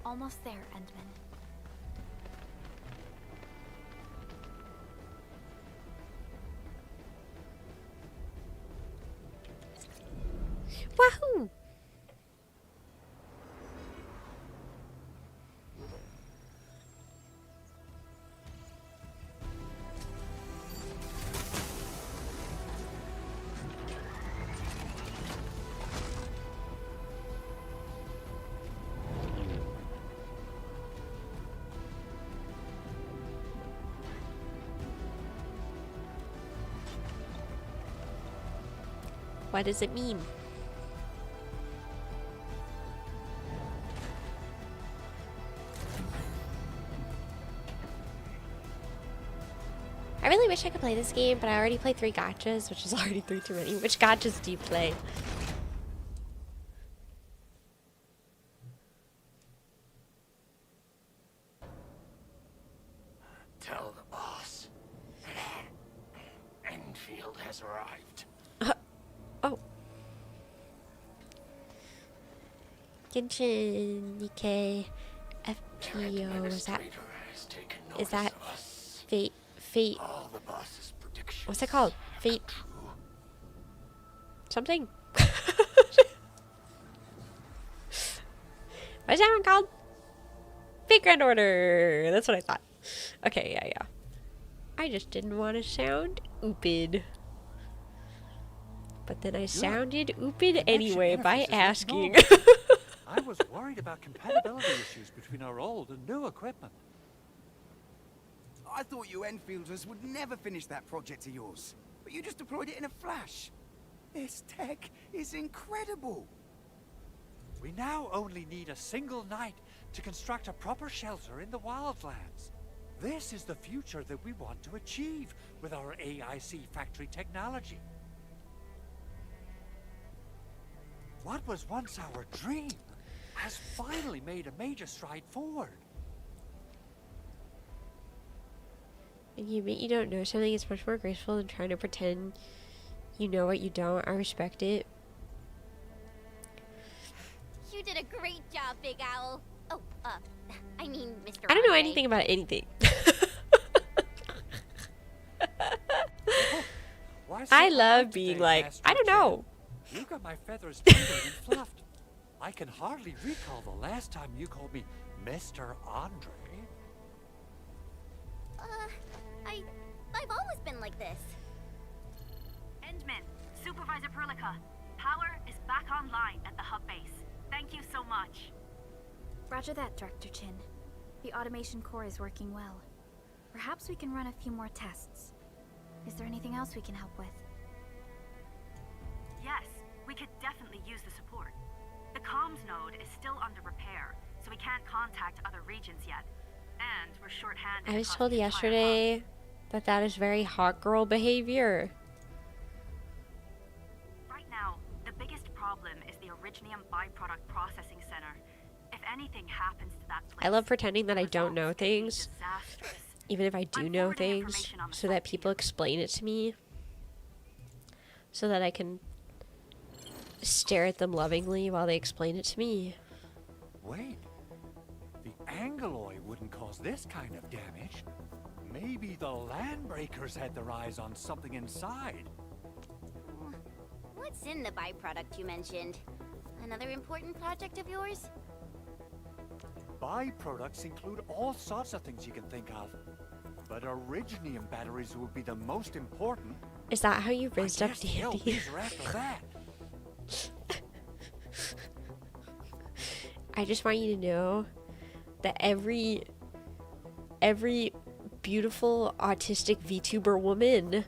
[SPEAKER 2] Almost there, Endman.
[SPEAKER 1] Wahoo! What does it mean? I really wish I could play this game, but I already played 3 gachas, which is already 3 too many. Which gachas do you play?
[SPEAKER 3] Tell the boss. Enfield has arrived.
[SPEAKER 1] Oh. Genshin, Nikkei, FPO, is that Fate,
[SPEAKER 3] All the boss's predictions.
[SPEAKER 1] what's it called? Fate something? What is that one called? Fate Grand Order! That's what I thought. Okay, yeah. I just didn't want to sound oopid. But then I sounded oopid anyway by asking.
[SPEAKER 8] I was worried about compatibility issues between our old and new equipment.
[SPEAKER 6] I thought you Enfielders would never finish that project of yours, but you just deployed it in a flash. This tech is incredible.
[SPEAKER 8] We now only need a single night to construct a proper shelter in the wildlands. This is the future that we want to achieve with our AIC factory technology. What was once our dream has finally made a major stride forward.
[SPEAKER 1] When you admit you don't know something, it's much more graceful than trying to pretend you know what you don't. I respect it.
[SPEAKER 4] You did a great job, Big Owl. Oh, I mean, Mr.
[SPEAKER 1] I don't know
[SPEAKER 4] Andre.
[SPEAKER 1] anything about anything.
[SPEAKER 8] Why so
[SPEAKER 1] I love
[SPEAKER 8] polite
[SPEAKER 1] being
[SPEAKER 8] today,
[SPEAKER 1] like,
[SPEAKER 8] Master
[SPEAKER 1] I don't
[SPEAKER 8] Chen?
[SPEAKER 1] know.
[SPEAKER 8] You got my feathers tingling and fluffed. I can hardly recall the last time you called me Mr. Andre.
[SPEAKER 4] I've always been like this.
[SPEAKER 9] Endman, Supervisor Perlica, power is back online at the hub base. Thank you so much.
[SPEAKER 2] Roger that, Director Chin. The automation core is working well. Perhaps we can run a few more tests. Is there anything else we can help with?
[SPEAKER 9] Yes, we could definitely use the support. The comms node is still under repair, so we can't contact other regions yet. And we're short-handed.
[SPEAKER 1] I was
[SPEAKER 9] across
[SPEAKER 1] told
[SPEAKER 9] the entire
[SPEAKER 1] yesterday that that is very hot girl behavior.
[SPEAKER 9] hub. Right now, the biggest problem is the Originium byproduct processing center. If anything happens to that place,
[SPEAKER 1] I love pretending that I
[SPEAKER 9] the
[SPEAKER 1] don't know
[SPEAKER 9] results could be
[SPEAKER 1] things,
[SPEAKER 9] disastrous.
[SPEAKER 1] even if I do
[SPEAKER 9] I'm
[SPEAKER 1] know
[SPEAKER 9] forwarding
[SPEAKER 1] things,
[SPEAKER 9] information on the
[SPEAKER 1] so
[SPEAKER 9] site
[SPEAKER 1] that
[SPEAKER 9] to
[SPEAKER 1] people
[SPEAKER 9] you.
[SPEAKER 1] explain it to me, so that I can stare at them lovingly while they explain it to me.
[SPEAKER 8] Wait, the Angeloy wouldn't cause this kind of damage. Maybe the Landbreakers had their eyes on something inside.
[SPEAKER 4] What's in the byproduct you mentioned? Another important project of yours?
[SPEAKER 8] Byproducts include all sorts of things you can think of. But Originium batteries would be the most important.
[SPEAKER 1] Is that how you
[SPEAKER 8] I
[SPEAKER 1] raised up
[SPEAKER 8] guess the
[SPEAKER 1] Dandy?
[SPEAKER 8] LPs are after that.
[SPEAKER 1] I just want you to know that every beautiful autistic VTuber woman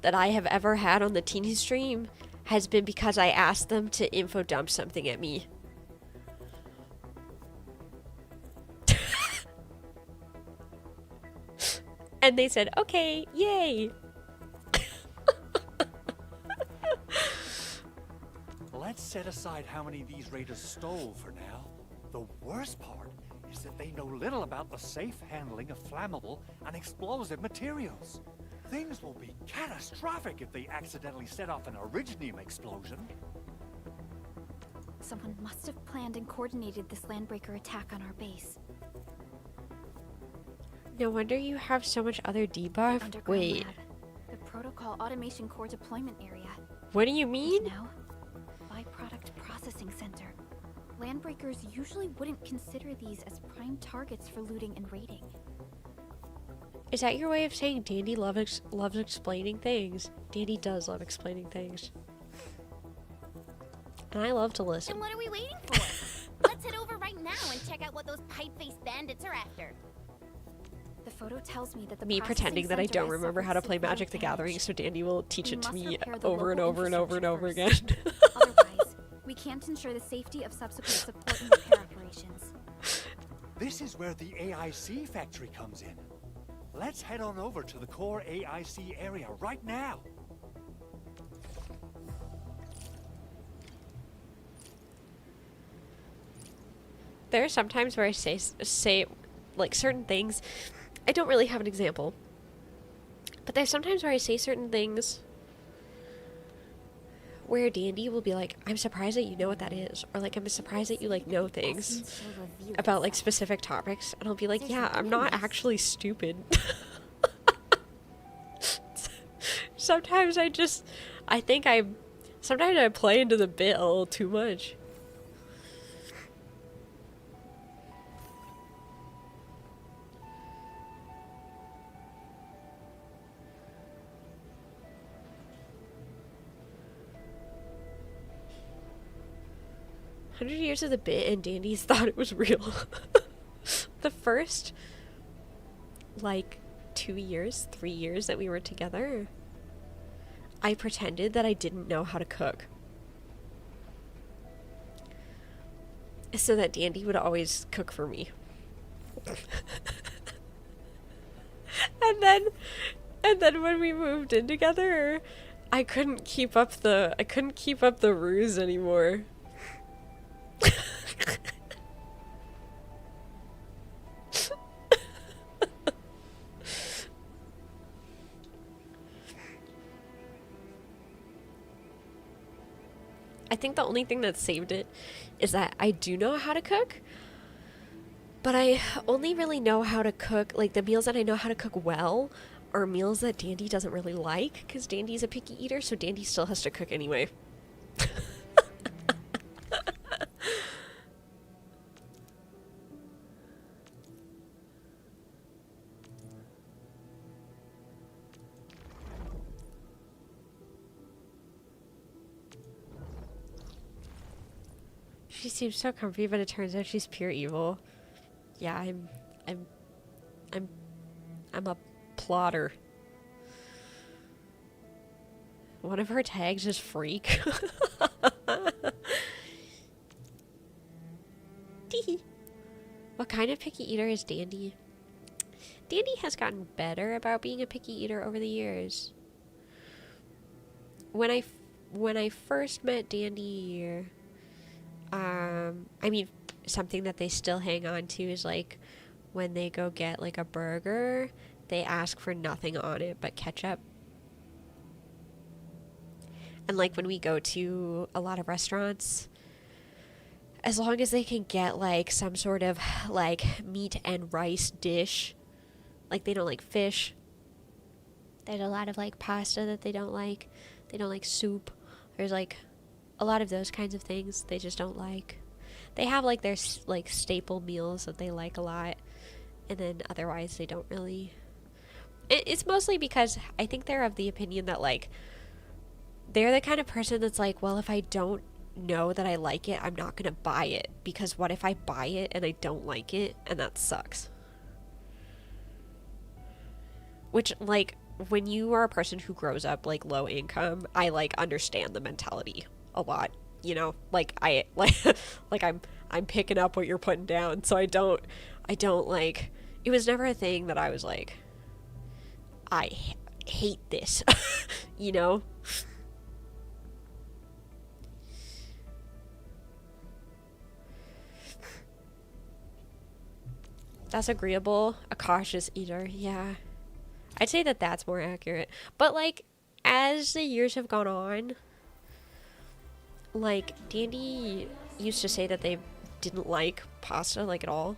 [SPEAKER 1] that I have ever had on the Teeny stream has been because I asked them to info dump something at me. And they said, okay, yay.
[SPEAKER 8] Let's set aside how many these raiders stole for now. The worst part is that they know little about the safe handling of flammable and explosive materials. Things will be catastrophic if they accidentally set off an Originium explosion.
[SPEAKER 2] Someone must have planned and coordinated this Landbreaker attack on our base.
[SPEAKER 1] No wonder you have so much other debuff.
[SPEAKER 2] Underground
[SPEAKER 1] Wait,
[SPEAKER 2] lab. The protocol automation core deployment area.
[SPEAKER 1] what do you
[SPEAKER 2] And
[SPEAKER 1] mean?
[SPEAKER 2] now, byproduct processing center. Landbreakers usually wouldn't consider these as prime targets for looting and raiding.
[SPEAKER 1] Is that your way of saying Dandy loves explaining things? Dandy does love explaining things. And I love to listen.
[SPEAKER 4] Then what are we waiting for? Let's head over right now and check out what those pipe-faced bandits are after.
[SPEAKER 2] The photo tells me that the
[SPEAKER 1] Me pretending that I don't remember how to play Magic the Gathering, so Dandy will teach it to me over and over and over and over again.
[SPEAKER 2] Otherwise, we can't ensure the safety of subsequent support and repair operations.
[SPEAKER 8] This is where the AIC factory comes in. Let's head on over to the core AIC area right now.
[SPEAKER 1] There are some times where I say like certain things. I don't really have an example, but there's sometimes where I say certain things where Dandy will be like, "I'm surprised that you know what that is," or like, "I'm surprised that you like know things about like specific topics," and I'll be like, "Yeah, I'm not actually stupid." Sometimes sometimes I play into the bit a little too much. "100 years of the bit and Dandy's thought it was real." The first, like, 2 years, 3 years that we were together, I pretended that I didn't know how to cook. So that Dandy would always cook for me. And then when we moved in together, I couldn't keep up the ruse anymore. I think the only thing that saved it is that I do know how to cook, but I only really know how to cook, like the meals that I know how to cook well are meals that Dandy doesn't really like, because Dandy's a picky eater, so Dandy still has to cook anyway. She seems so comfy, but it turns out she's pure evil. Yeah, I'm a plotter. One of her tags is freak. Tee. What kind of picky eater is Dandy? Dandy has gotten better about being a picky eater over the years. When I first met Dandy, I mean, something that they still hang on to is like when they go get like a burger, they ask for nothing on it but ketchup. And like when we go to a lot of restaurants, as long as they can get like some sort of like meat and rice dish, like they don't like fish. There's a lot of like pasta that they don't like. They don't like soup. There's like a lot of those kinds of things they just don't like. They have like their like staple meals that they like a lot, and then otherwise they don't really. It's mostly because I think they're of the opinion that like they're the kind of person that's like, well, if I don't know that I like it, I'm not gonna buy it, because what if I buy it and I don't like it, and that sucks. Which, like, when you are a person who grows up like low income, I like understand the mentality a lot, you know, like I like I'm picking up what you're putting down, so I don't like, it was never a thing that I was like, I hate this. You know. That's agreeable. A cautious eater. Yeah, I'd say that that's more accurate. But like as the years have gone on, like Dandy used to say that they didn't like pasta like at all.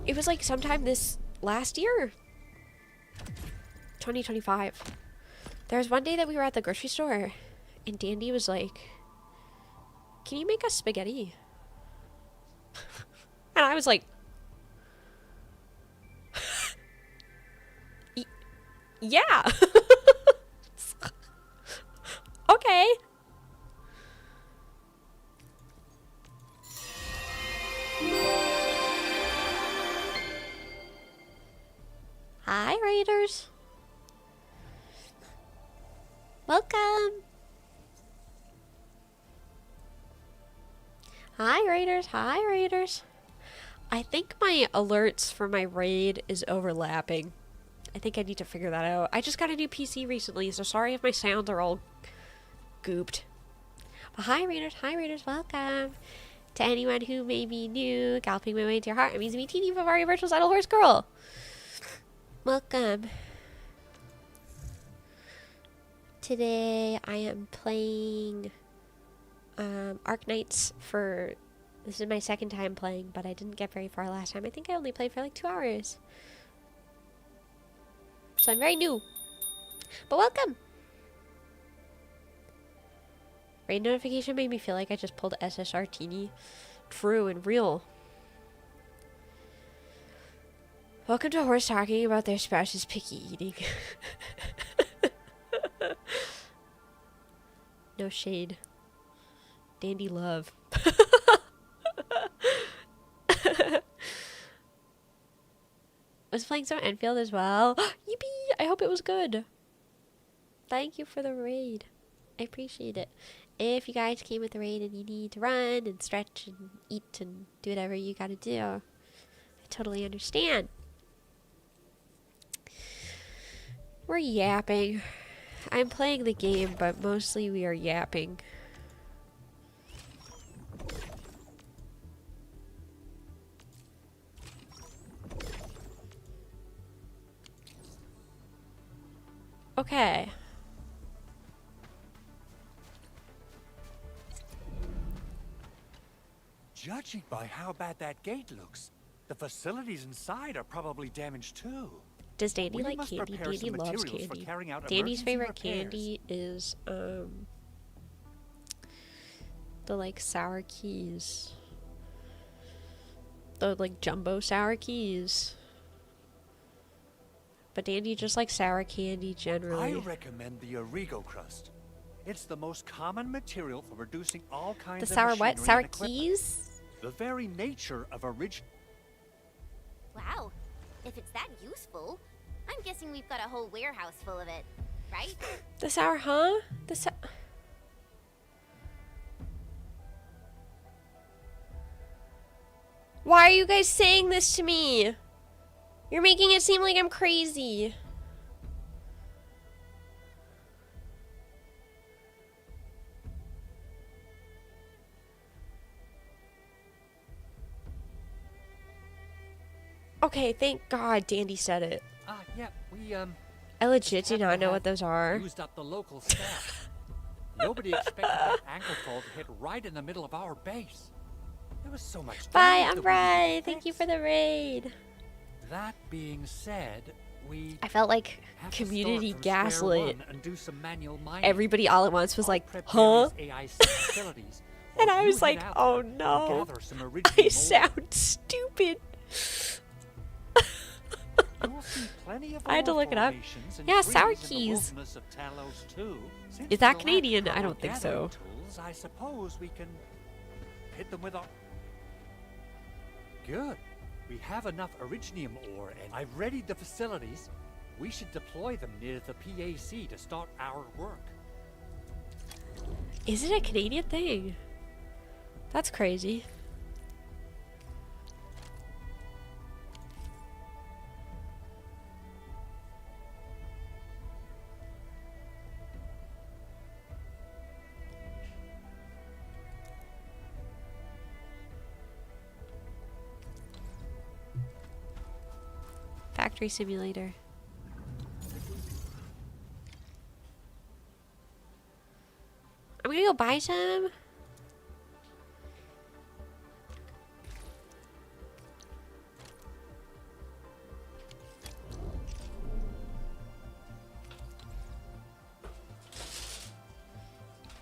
[SPEAKER 1] It was like sometime this last year, 2025. There was one day that we were at the grocery store and Dandy was like, "Can you make us spaghetti?" And I was like, yeah. Okay. Hi, Raiders. Welcome. Hi, Raiders. Hi, Raiders. I think my alerts for my raid is overlapping. I think I need to figure that out. I just got a new PC recently, so sorry if my sounds are all gooped. But hi, Raiders. Hi, Raiders. Welcome. To anyone who may be new, galloping my way into your heart, I'm IZUMI TEENY, VIVARIA Virtual Idle Horse Girl. Welcome. Today I am playing Arknights for... This is my second time playing, but I didn't get very far last time. I think I only played for like 2 hours. So I'm very new. But welcome! Raid notification made me feel like I just pulled SSR Teeny. True and real. Welcome to Horse talking about their spouse's picky eating. No shade. Dandy love. I was playing some Enfield as well. Yippee! I hope it was good. Thank you for the raid. I appreciate it. If you guys came with the raid and you need to run and stretch and eat and do whatever you gotta do, I totally understand. We're yapping. I'm playing the game, but mostly we are yapping. Okay.
[SPEAKER 8] Judging by how bad that gate looks, the facilities inside are probably damaged too.
[SPEAKER 1] Does Dandy
[SPEAKER 8] We
[SPEAKER 1] like
[SPEAKER 8] must
[SPEAKER 1] candy?
[SPEAKER 8] prepare
[SPEAKER 1] Dandy
[SPEAKER 8] some
[SPEAKER 1] loves
[SPEAKER 8] materials for
[SPEAKER 1] candy.
[SPEAKER 8] carrying out
[SPEAKER 1] Dandy's
[SPEAKER 8] emergency
[SPEAKER 1] favorite
[SPEAKER 8] repairs.
[SPEAKER 1] candy is the like sour keys. The like jumbo sour keys. But Dandy just likes sour candy generally.
[SPEAKER 8] I recommend the Origo crust. It's the most common material for producing all kinds
[SPEAKER 1] The
[SPEAKER 8] of
[SPEAKER 1] sour what?
[SPEAKER 8] machinery
[SPEAKER 1] Sour
[SPEAKER 8] and equipment.
[SPEAKER 1] keys?
[SPEAKER 8] The very nature of original.
[SPEAKER 4] Wow. If it's that useful, I'm guessing we've got a whole warehouse full of it, right?
[SPEAKER 1] The sour, huh? Why are you guys saying this to me? You're making it seem like I'm crazy. Okay, thank God Dandy said it.
[SPEAKER 8] Yeah, we
[SPEAKER 1] I legit do
[SPEAKER 8] happen to
[SPEAKER 1] not know
[SPEAKER 8] have
[SPEAKER 1] what those are.
[SPEAKER 8] Used up the local staff. Nobody expected that ankle fall to hit right in the middle of our base. There was so much.
[SPEAKER 1] Bye,
[SPEAKER 8] damage that we
[SPEAKER 1] Umbrai.
[SPEAKER 8] needed to
[SPEAKER 1] Thank you
[SPEAKER 8] fix.
[SPEAKER 1] for the raid.
[SPEAKER 8] That being said, we
[SPEAKER 1] I felt like
[SPEAKER 8] have to
[SPEAKER 1] community
[SPEAKER 8] start from square
[SPEAKER 1] gaslit.
[SPEAKER 8] one and do some manual mining.
[SPEAKER 1] Everybody all at once was
[SPEAKER 8] I'll
[SPEAKER 1] like,
[SPEAKER 8] prep
[SPEAKER 1] huh?
[SPEAKER 8] various AIC facilities,
[SPEAKER 1] And
[SPEAKER 8] while
[SPEAKER 1] I
[SPEAKER 8] you
[SPEAKER 1] was
[SPEAKER 8] head
[SPEAKER 1] like,
[SPEAKER 8] out
[SPEAKER 1] oh
[SPEAKER 8] there and
[SPEAKER 1] no.
[SPEAKER 8] gather some
[SPEAKER 1] I
[SPEAKER 8] original
[SPEAKER 1] sound stupid.
[SPEAKER 8] You will see plenty of
[SPEAKER 1] I had to
[SPEAKER 8] ore
[SPEAKER 1] look it up.
[SPEAKER 8] formations and
[SPEAKER 1] Yeah, sour
[SPEAKER 8] trees in the
[SPEAKER 1] keys.
[SPEAKER 8] wilderness of Talos too. Since
[SPEAKER 1] Is that
[SPEAKER 8] we lack
[SPEAKER 1] Canadian? I
[SPEAKER 8] proper
[SPEAKER 1] don't think
[SPEAKER 8] gathering
[SPEAKER 1] so.
[SPEAKER 8] Tools, I suppose we can hit them with our... Good. We have enough originium ore and I've readied the facilities. We should deploy them near the PAC to start our work.
[SPEAKER 1] Is it a Canadian thing? That's crazy. Factory simulator. I'm gonna go buy some.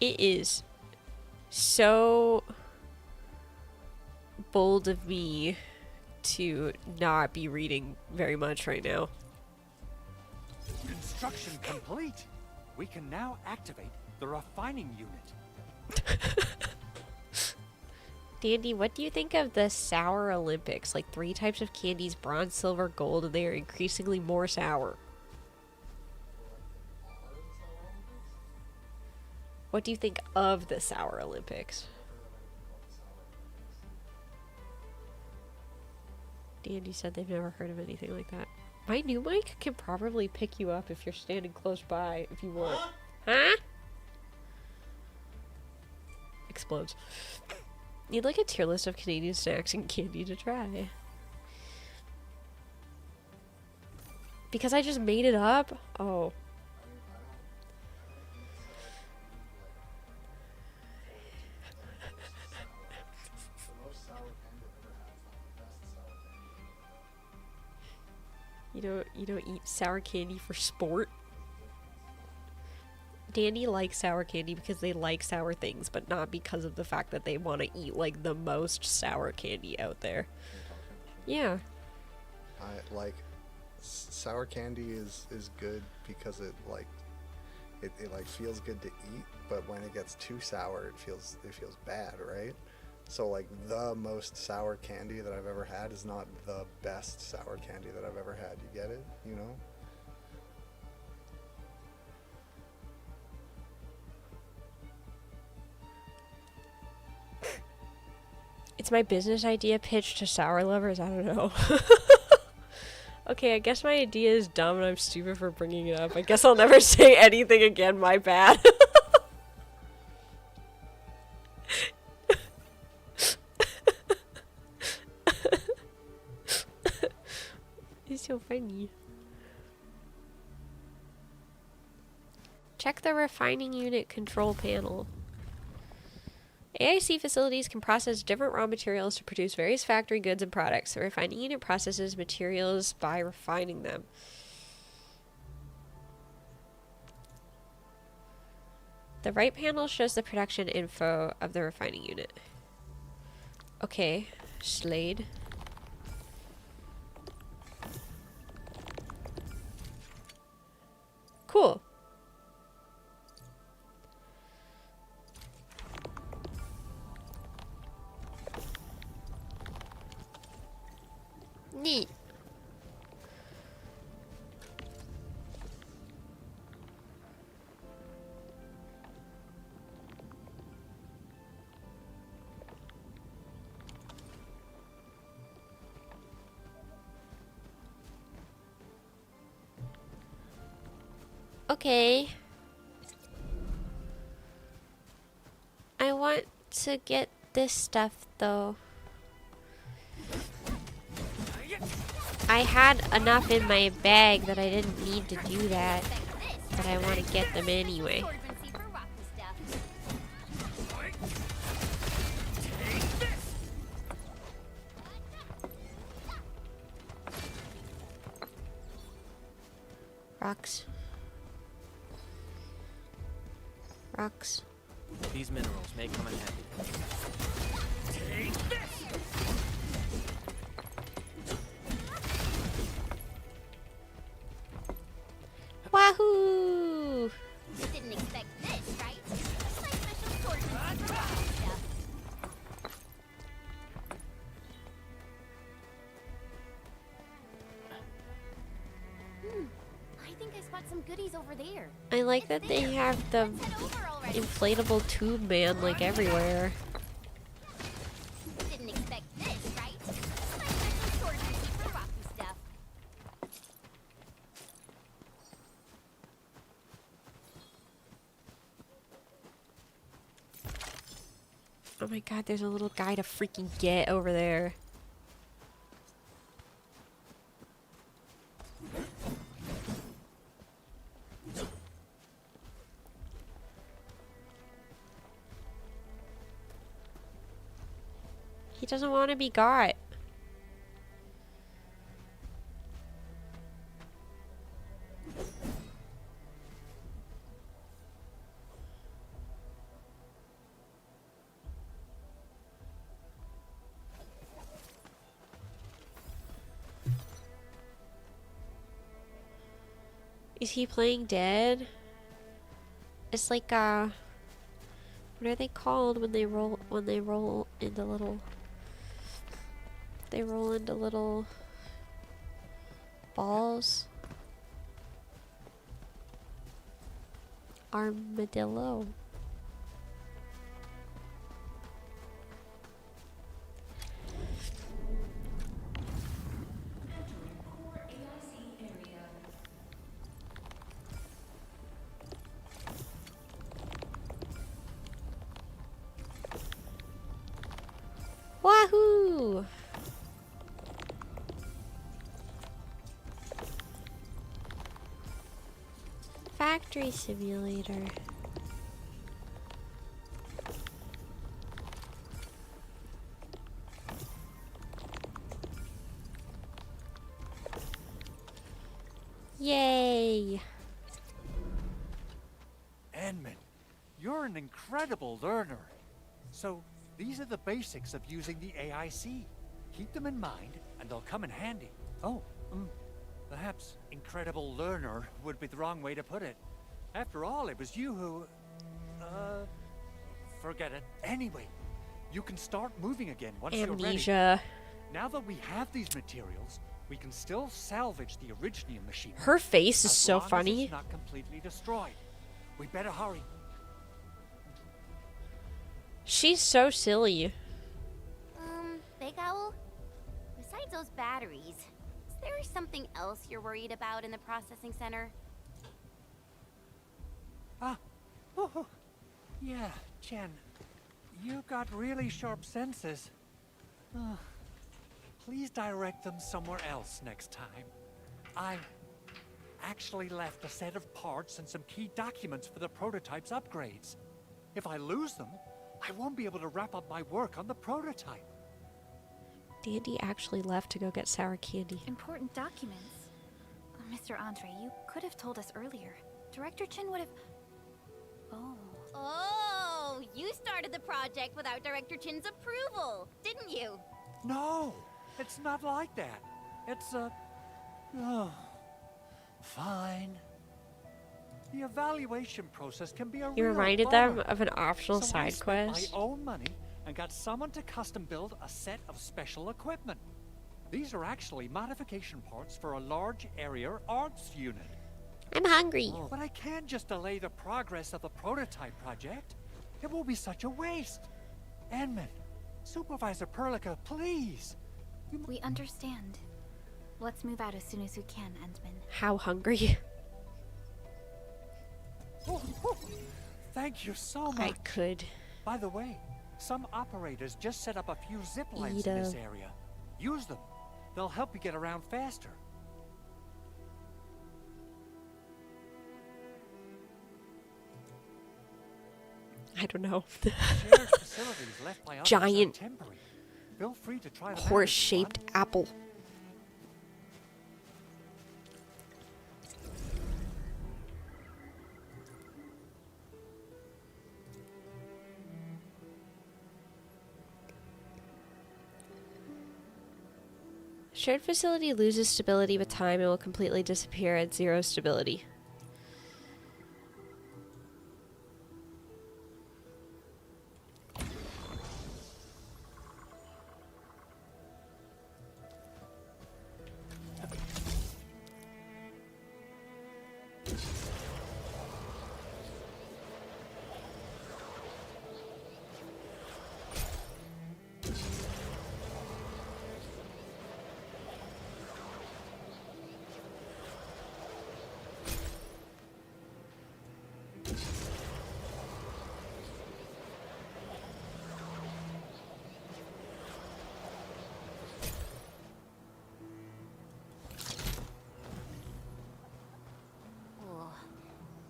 [SPEAKER 1] It is so bold of me to not be reading very much right now.
[SPEAKER 8] Construction complete. We can now activate the refining unit.
[SPEAKER 1] Dandy, what do you think of the Sour Olympics? Like 3 types of candies, bronze, silver, gold, and they are increasingly more sour. What do you think of the Sour Olympics? Dandy said they've never heard of anything like that. My new mic can probably pick you up if you're standing close by if you want. Huh? Explodes. Need like a tier list of Canadian snacks and candy to try. Because I just made it up? Oh. You don't eat sour candy for sport? Danny likes sour candy because they like sour things, but not because of the fact that they want to eat like the most sour candy out there. Yeah.
[SPEAKER 10] I like sour candy is good because it like feels good to eat, but when it gets too sour it feels bad, right? So like the most sour candy that I've ever had is not the best sour candy that I've ever had. You get it? You know?
[SPEAKER 1] It's my business idea pitch to sour lovers. I don't know. Okay, I guess my idea is dumb and I'm stupid for bringing it up. I guess I'll never say anything again. My bad. It's so funny. Check the refining unit control panel. AIC facilities can process different raw materials to produce various factory goods and products. The refining unit processes materials by refining them. The right panel shows the production info of the refining unit. Okay, Slade. Cool. Neat. Okay. I want to get this stuff though. I had enough in my bag that I didn't need to do that, but I want to get them anyway. Rocks. Rocks.
[SPEAKER 5] These minerals may come in handy.
[SPEAKER 3] Take this!
[SPEAKER 1] Wahoo!
[SPEAKER 4] You didn't expect this, right? It's my special swordsmanship for rocky stuff. I think I spot some goodies over there.
[SPEAKER 1] I like that they have the
[SPEAKER 4] Let's head over already.
[SPEAKER 1] inflatable tube man like everywhere.
[SPEAKER 4] Didn't expect this, right? It's my special swordsmanship for rocky stuff.
[SPEAKER 1] Oh my god, there's a little guy to freaking get over there. He doesn't want to be got. Is he playing dead? It's like What are they called when they roll into little they roll into little balls? Armadillo. Wahoo! Factory simulator. Yay!
[SPEAKER 8] Edmund, you're an incredible learner. So, these are the basics of using the AIC. Keep them in mind, and they'll come in handy. Oh, perhaps incredible learner would be the wrong way to put it. After all, it was you who... forget it. Anyway, you can start moving again once you're ready.
[SPEAKER 1] Amnesia.
[SPEAKER 8] Now that we have these materials, we can still salvage the Originium machine.
[SPEAKER 1] Her face is
[SPEAKER 8] as
[SPEAKER 1] so
[SPEAKER 8] long as
[SPEAKER 1] funny.
[SPEAKER 8] it's not completely destroyed. We better hurry.
[SPEAKER 1] She's so silly.
[SPEAKER 4] Big Owl? Besides those batteries, is there something else you're worried about in the processing center?
[SPEAKER 8] Yeah, Jen. You got really sharp senses. Please direct them somewhere else next time. I actually left a set of parts and some key documents for the prototype's upgrades. If I lose them, I won't be able to wrap up my work on the prototype.
[SPEAKER 1] Dandy actually left to go get sour candy.
[SPEAKER 2] Important documents. Mr. Andre, you could have told us earlier. Director Chin would have...
[SPEAKER 4] Oh, you started the project without Director Chin's approval, didn't you?
[SPEAKER 8] No, it's not like that. It's fine. The evaluation process can be a
[SPEAKER 1] You
[SPEAKER 8] real
[SPEAKER 1] reminded
[SPEAKER 8] bummer.
[SPEAKER 1] them of an optional
[SPEAKER 8] So I
[SPEAKER 1] side
[SPEAKER 8] spent
[SPEAKER 1] quest.
[SPEAKER 8] my own money and got someone to custom build a set of special equipment. These are actually modification parts for a large area arts unit.
[SPEAKER 1] I'm hungry.
[SPEAKER 8] But I can't just delay the progress of the prototype project. It will be such a waste. Edmund, Supervisor Perlica, please.
[SPEAKER 2] We understand. Let's move out as soon as we can, Endman.
[SPEAKER 1] How hungry?
[SPEAKER 8] Thank you so much.
[SPEAKER 1] I could.
[SPEAKER 8] By the way, some operators just set up a few zip lines in this area. Use them. They'll help you get around faster.
[SPEAKER 1] I don't know.
[SPEAKER 8] Shared facilities left by others are
[SPEAKER 1] Giant
[SPEAKER 8] temporary. Feel free to try them out if you
[SPEAKER 1] horse-shaped
[SPEAKER 8] want.
[SPEAKER 1] apple. Shared facility loses stability with time and will completely disappear at 0 stability.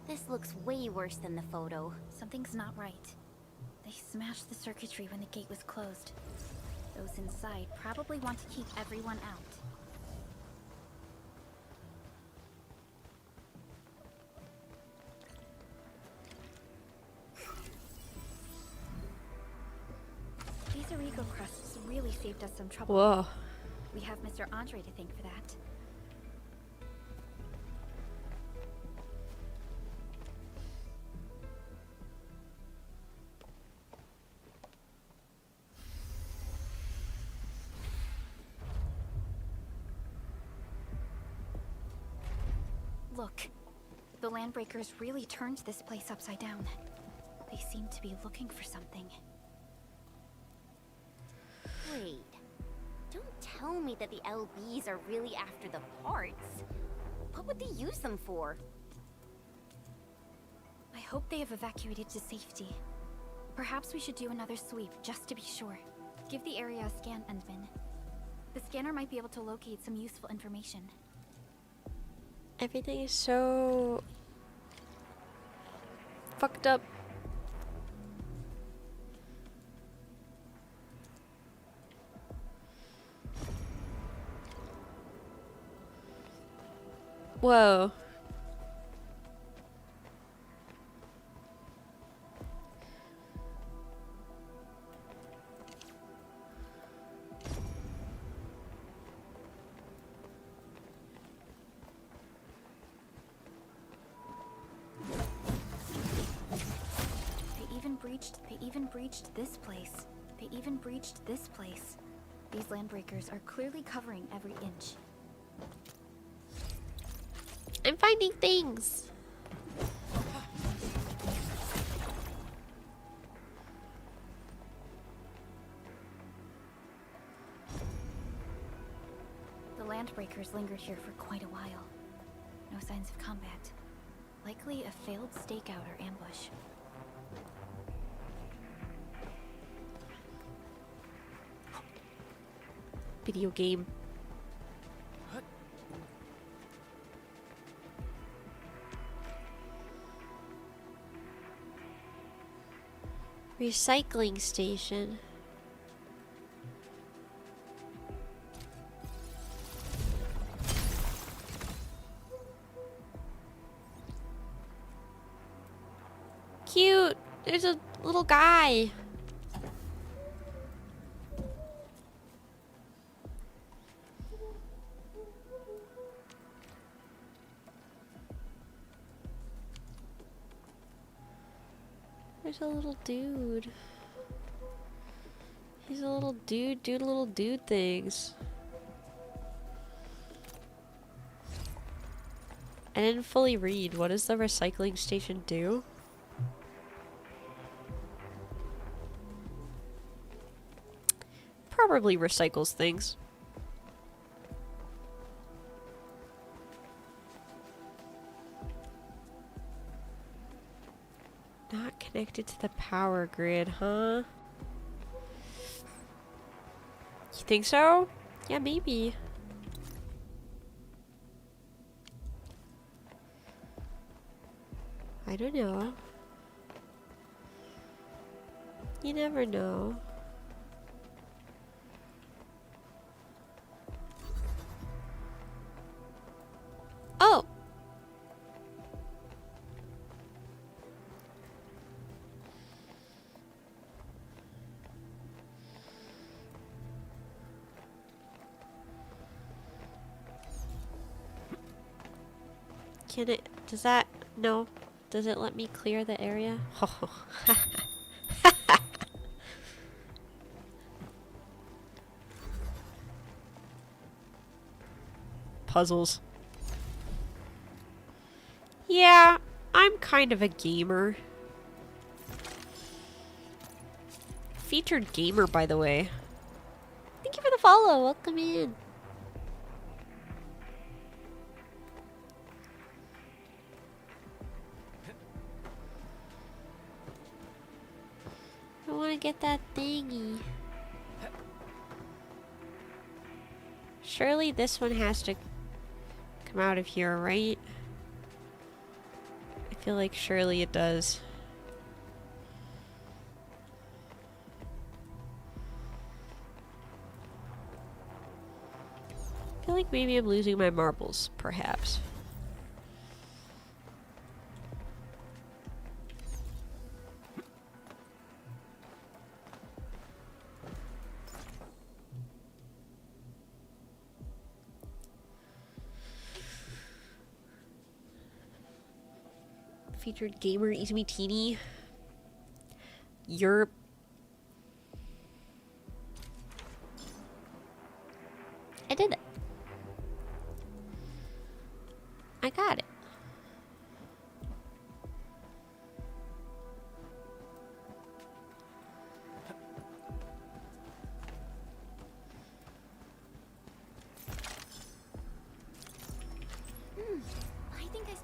[SPEAKER 4] This looks way worse than the photo.
[SPEAKER 2] Something's not right. They smashed the circuitry when the gate was closed. Those inside probably want to keep everyone out. These Origo crusts really saved us some trouble.
[SPEAKER 1] Whoa.
[SPEAKER 2] We have Mr. Andre to thank for that. Look. The Landbreakers really turned this place upside down. They seem to be looking for something.
[SPEAKER 4] Wait. Don't tell me that the LBs are really after the parts. What would they use them for?
[SPEAKER 2] I hope they have evacuated to safety. Perhaps we should do another sweep, just to be sure. Give the area a scan, Endman. The scanner might be able to locate some useful information.
[SPEAKER 1] Everything is so fucked up. Whoa.
[SPEAKER 2] They even breached this place. They even breached this place. These Landbreakers are clearly covering every inch.
[SPEAKER 1] I'm finding things.
[SPEAKER 2] The Landbreakers lingered here for quite a while. No signs of combat. Likely a failed stakeout or ambush.
[SPEAKER 1] Video game. Recycling station. Cute. There's a little guy. There's a little dude. He's a little dude doing little dude things. I didn't fully read. What does the recycling station do? Probably recycles things. Not connected to the power grid, huh? You think so? Yeah, maybe. I don't know. You never know. Oh! Can it, does that, no. Does it let me clear the area? Oh. Puzzles. Yeah, I'm kind of a gamer. Featured gamer, by the way. Thank you for the follow. Welcome in. I want to get that thingy. Surely this one has to come out of here, right? I feel like surely it does. I feel like maybe I'm losing my marbles, perhaps. Featured gamer IZUMI TEENY. You're... I did it. I got it.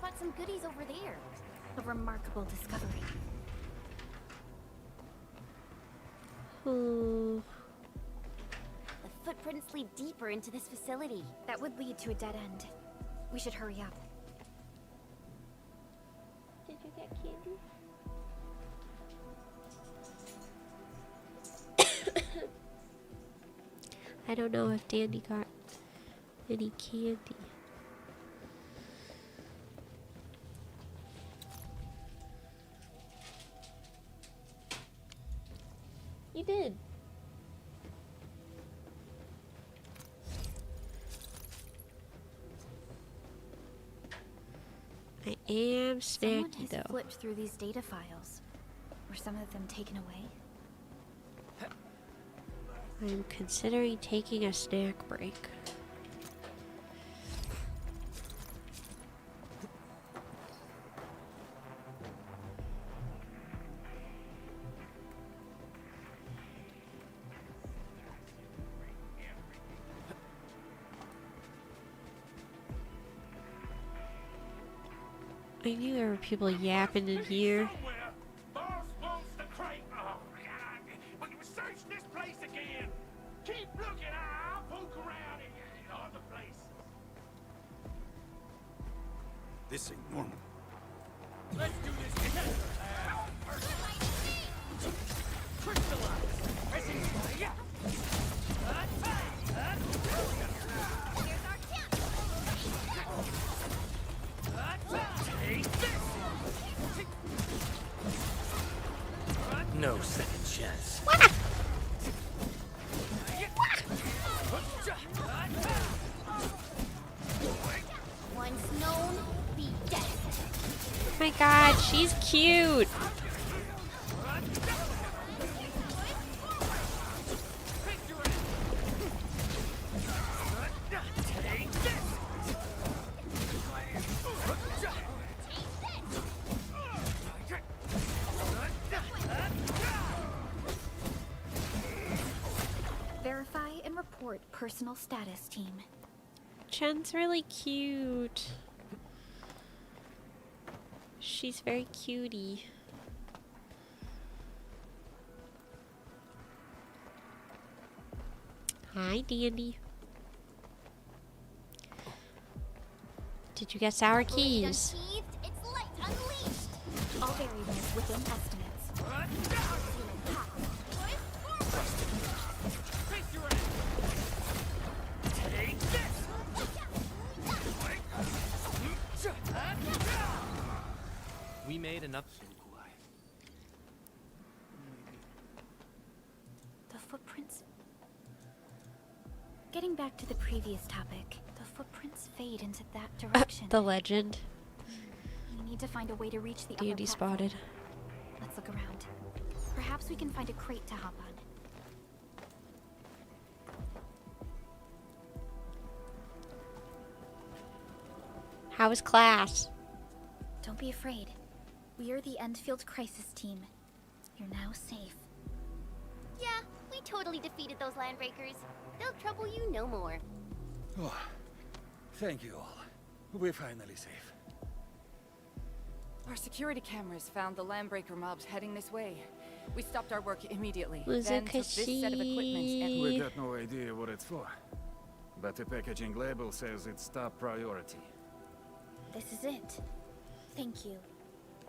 [SPEAKER 2] brought some goodies over there. A remarkable discovery.
[SPEAKER 1] Hmm.
[SPEAKER 4] The footprints lead deeper into this facility.
[SPEAKER 2] That would lead to a dead end. We should hurry up.
[SPEAKER 1] Did you get candy? I don't know if Danny got any candy. You did. I am
[SPEAKER 2] Someone
[SPEAKER 1] snacky
[SPEAKER 2] has
[SPEAKER 1] though.
[SPEAKER 2] flipped through these data files. Were some of them taken away?
[SPEAKER 1] I'm considering taking a snack break. I knew there were people yapping in here.
[SPEAKER 3] Somewhere, boss wants the crate. Oh, God. But you search this place again. Keep looking. I'll poke around in other places.
[SPEAKER 6] This ain't normal.
[SPEAKER 3] Let's do this together. Crystallize. Pressing fire. No second chance.
[SPEAKER 4] Once known, be dead.
[SPEAKER 1] Oh my god, she's cute.
[SPEAKER 2] Verify and report personal status, team.
[SPEAKER 1] Chen's really cute. She's very cutie. Hi, Dandy. Did you get sour
[SPEAKER 4] Blade
[SPEAKER 1] keys?
[SPEAKER 4] unsheathed, its light unleashed.
[SPEAKER 2] All variables within estimates.
[SPEAKER 5] We made enough.
[SPEAKER 2] The footprints. Getting back to the previous topic, the footprints fade into that direction.
[SPEAKER 1] The legend.
[SPEAKER 2] We need to find a way to reach the upper
[SPEAKER 1] Dandy
[SPEAKER 2] platform.
[SPEAKER 1] spotted.
[SPEAKER 2] Let's look around. Perhaps we can find a crate to hop on.
[SPEAKER 1] How was class?
[SPEAKER 2] Don't be afraid. We are the Endfield Crisis Team. You're now safe.
[SPEAKER 4] Yeah, we totally defeated those landbreakers. They'll trouble you no more.
[SPEAKER 3] Oh, thank you all. We're finally safe.
[SPEAKER 11] Our security cameras found the landbreaker mobs heading this way. We stopped our work immediately.
[SPEAKER 1] Was
[SPEAKER 11] Then
[SPEAKER 1] it
[SPEAKER 11] took this set of equipment and
[SPEAKER 7] We got no idea what it's for. But the packaging label says it's top priority.
[SPEAKER 2] This is it. Thank you.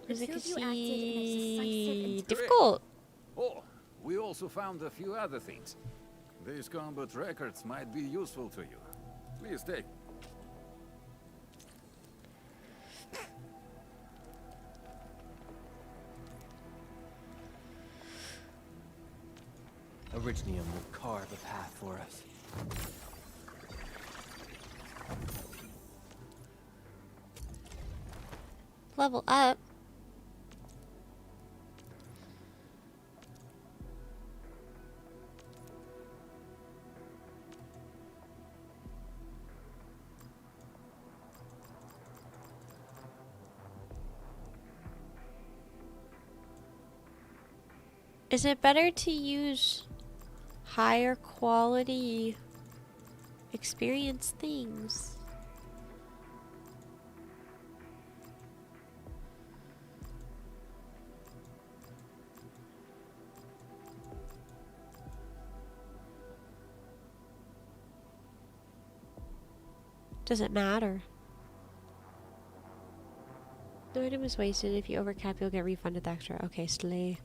[SPEAKER 1] Was
[SPEAKER 2] The
[SPEAKER 1] it
[SPEAKER 2] two of you acted in a decisive and
[SPEAKER 1] difficult?
[SPEAKER 7] Oh, we also found a few other things. These combat records might be useful to you. Please take.
[SPEAKER 5] Originium will carve a path for us.
[SPEAKER 1] Level up. Is it better to use higher quality experience things? Does it matter? No item is wasted. If you overcap, you'll get refunded the extra. Okay, slay.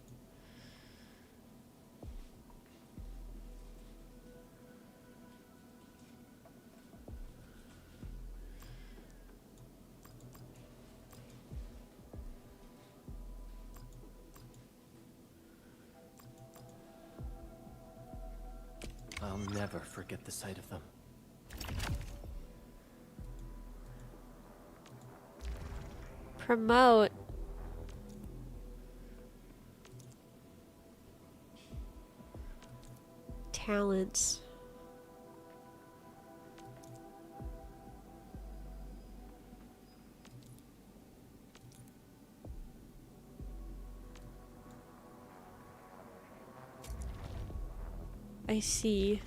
[SPEAKER 5] I'll never forget the sight of them.
[SPEAKER 1] Promote. Talents. I see.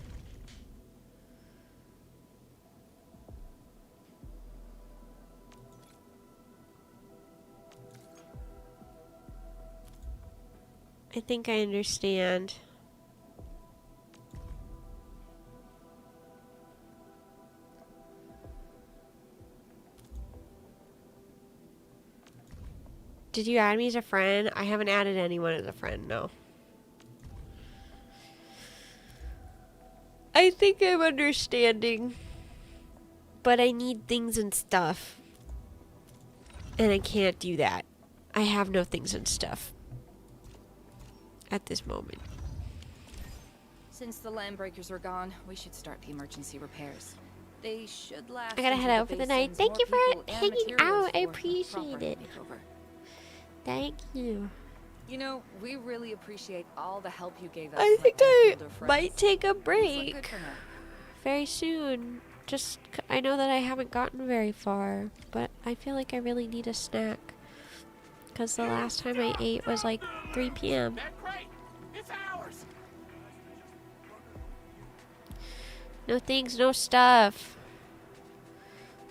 [SPEAKER 1] I think I understand. Did you add me as a friend? I haven't added anyone as a friend, no. I think I'm understanding. But I need things and stuff. And I can't do that. I have no things and stuff. At this moment.
[SPEAKER 11] Since the landbreakers are gone, we should start the emergency repairs. They should last.
[SPEAKER 1] I gotta head
[SPEAKER 11] until
[SPEAKER 1] out for the
[SPEAKER 11] base
[SPEAKER 1] night.
[SPEAKER 11] sends
[SPEAKER 1] Thank
[SPEAKER 11] more
[SPEAKER 1] you
[SPEAKER 11] people
[SPEAKER 1] for
[SPEAKER 11] and
[SPEAKER 1] hanging
[SPEAKER 11] materials
[SPEAKER 1] out. I
[SPEAKER 11] for a
[SPEAKER 1] appreciate
[SPEAKER 11] proper
[SPEAKER 1] it.
[SPEAKER 11] makeover.
[SPEAKER 1] Thank you.
[SPEAKER 11] You know, we really appreciate all the help you gave us.
[SPEAKER 1] I think
[SPEAKER 11] my
[SPEAKER 1] I
[SPEAKER 11] Enfielder friends.
[SPEAKER 1] might take a
[SPEAKER 11] Things look
[SPEAKER 1] break
[SPEAKER 11] good for now.
[SPEAKER 1] very soon. Just, I know that I haven't gotten very far, but I feel like I really need a snack. Because the last time I ate was like 3 p.m.
[SPEAKER 3] That crate! It's ours!
[SPEAKER 1] No things, no stuff.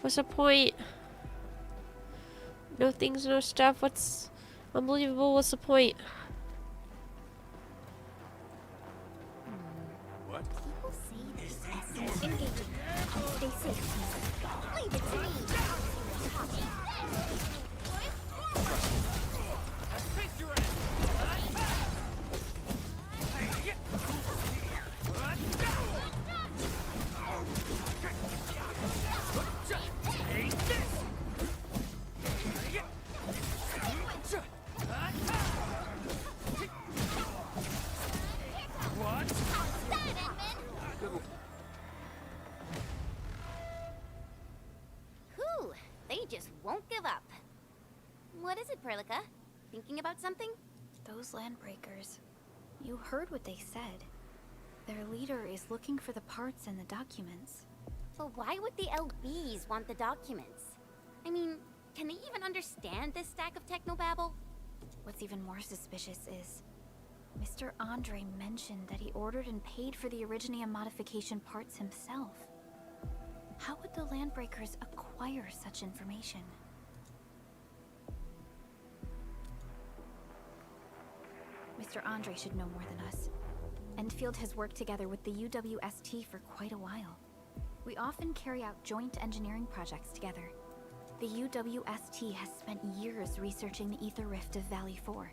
[SPEAKER 1] What's the point? No things, no stuff. What's unbelievable? What's the point?
[SPEAKER 3] What?
[SPEAKER 4] People say this is engaging. Stay safe. Leave it to me. Whew, they just won't give up. What is it, Perlica? Thinking about something?
[SPEAKER 2] Those landbreakers. You heard what they said. Their leader is looking for the parts and the documents.
[SPEAKER 4] But why would the LBs want the documents? I mean, can they even understand this stack of technobabble?
[SPEAKER 2] What's even more suspicious is Mr. Andre mentioned that he ordered and paid for the Originium modification parts himself. How would the landbreakers acquire such information? Mr. Andre should know more than us. Enfield has worked together with the UWST for quite a while. We often carry out joint engineering projects together. The UWST has spent years researching the ether rift of Valley 4.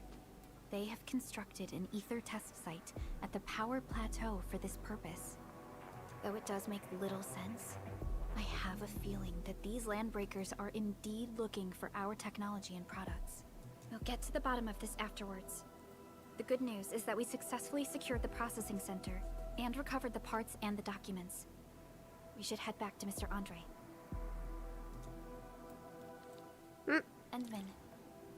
[SPEAKER 2] They have constructed an ether test site at the power plateau for this purpose. Though it does make little sense, I have a feeling that these landbreakers are indeed looking for our technology and products. We'll get to the bottom of this afterwards. The good news is that we successfully secured the processing center and recovered the parts and the documents. We should head back to Mr. Andre. Endman,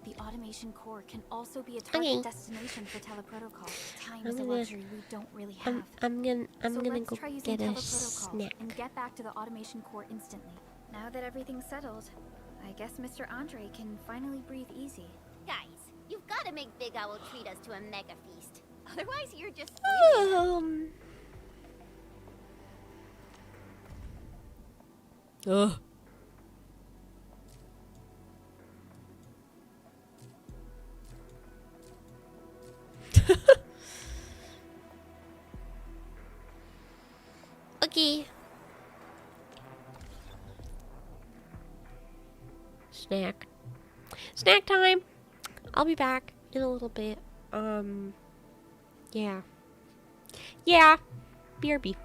[SPEAKER 2] the automation core can also be a target destination for teleprotocol. Time is a luxury we don't really have.
[SPEAKER 1] I'm gonna
[SPEAKER 2] let's
[SPEAKER 1] go
[SPEAKER 2] try using
[SPEAKER 1] get a
[SPEAKER 2] teleprotocol
[SPEAKER 1] snack.
[SPEAKER 2] and get back to the automation core instantly. Now that everything's settled, I guess Mr. Andre can finally breathe easy.
[SPEAKER 4] Guys, you've got to make Big Owl treat us to a mega feast. Otherwise, you're just spoiling it.
[SPEAKER 1] Ugh. Okay. snack. Snack time! I'll be back in a little bit. Yeah. Yeah. BRB.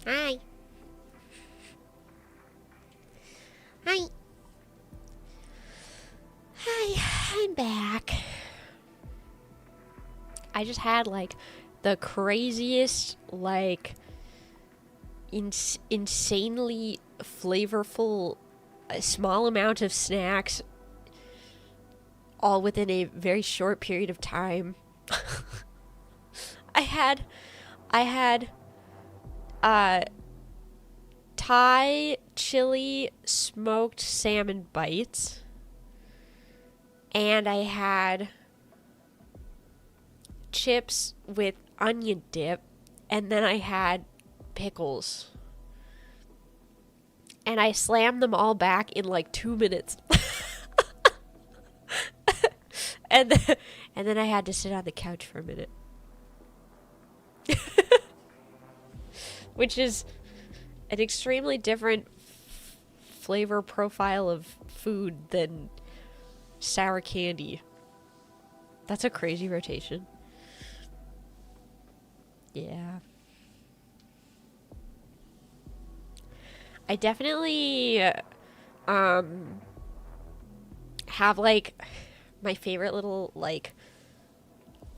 [SPEAKER 1] Hi. Hi. Hi, I'm back. I just had like the craziest, like insanely flavorful small amount of snacks all within a very short period of time. I had Thai chili smoked salmon bites, and I had chips with onion dip, and then I had pickles. And I slammed them all back in like 2 minutes. and then I had to sit on the couch for a minute. Which is an extremely different flavor profile of food than sour candy. That's a crazy rotation. Yeah. I definitely have like my favorite little like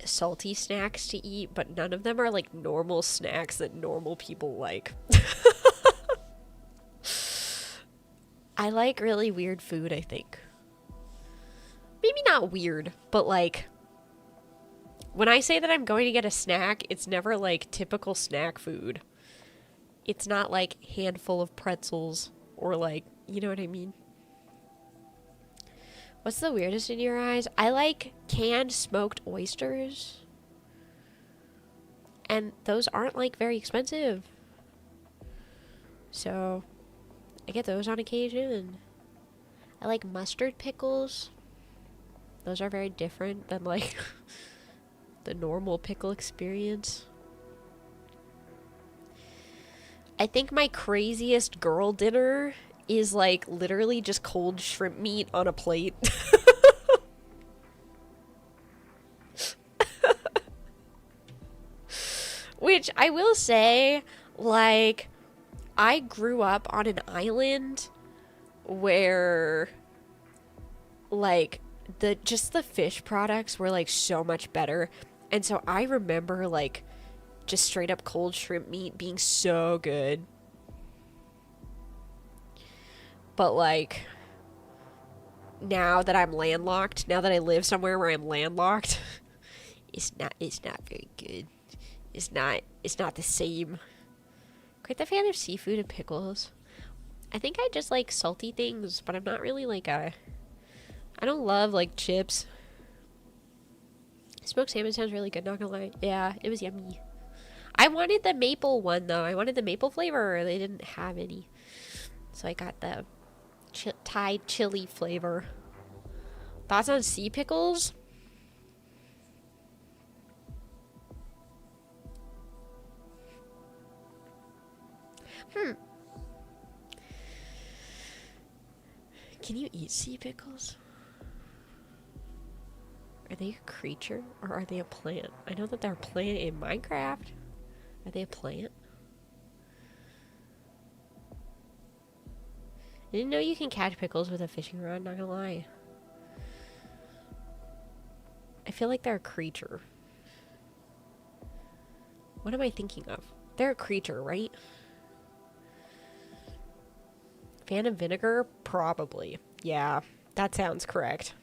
[SPEAKER 1] salty snacks to eat, but none of them are like normal snacks that normal people like. I like really weird food, I think. Maybe not weird, but like when I say that I'm going to get a snack, it's never like typical snack food. It's not like handful of pretzels or like, you know what I mean? What's the weirdest in your eyes? I like canned smoked oysters. And those aren't like very expensive. So I get those on occasion. I like mustard pickles. Those are very different than like the normal pickle experience. I think my craziest girl dinner is like literally just cold shrimp meat on a plate. Which I will say, like, I grew up on an island where like the fish products were like so much better. And so I remember like just straight up cold shrimp meat being so good. But like now that I'm landlocked, now that I live somewhere where I'm landlocked, it's not very good. It's not the same. Quite the fan of seafood and pickles. I think I just like salty things, but I'm not really like I don't love like chips. Smoked salmon sounds really good, not gonna lie. Yeah, it was yummy. I wanted the maple one, though. I wanted the maple flavor. They didn't have any. So I got the Thai chili flavor. Thoughts on sea pickles? Can you eat sea pickles? Are they a creature or are they a plant? I know that they're a plant in Minecraft. Are they a plant? I didn't know you can catch pickles with a fishing rod, not gonna lie. I feel like they're a creature. What am I thinking of? They're a creature, right? Fan of vinegar? Probably. Yeah, that sounds correct.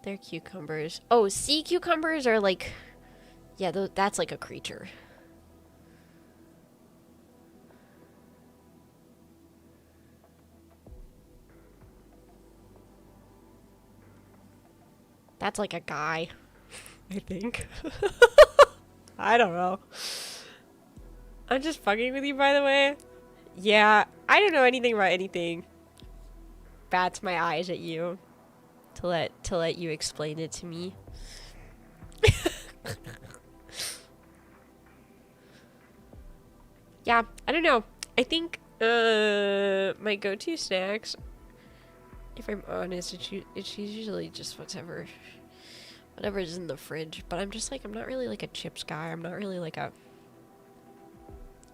[SPEAKER 1] They're cucumbers. Oh, sea cucumbers are like... Yeah, that's like a creature. That's like a guy, I think. I don't know. I'm just fucking with you, by the way. Yeah, I don't know anything about anything. Bats my eyes at you to let you explain it to me. Yeah, I don't know. I think my go-to snacks, if I'm honest, it's usually just whatever whatever's in the fridge. But I'm just like, I'm not really like a chips guy. I'm not really like a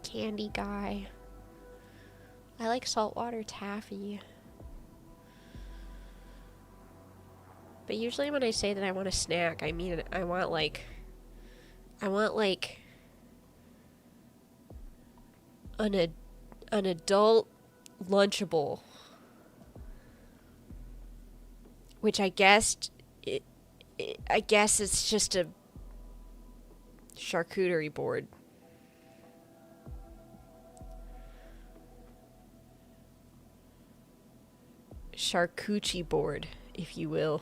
[SPEAKER 1] candy guy. I like saltwater taffy. But usually when I say that I want a snack, I mean I want like an adult Lunchable, which I guess it's just a charcuterie board. Charcuterie board, if you will.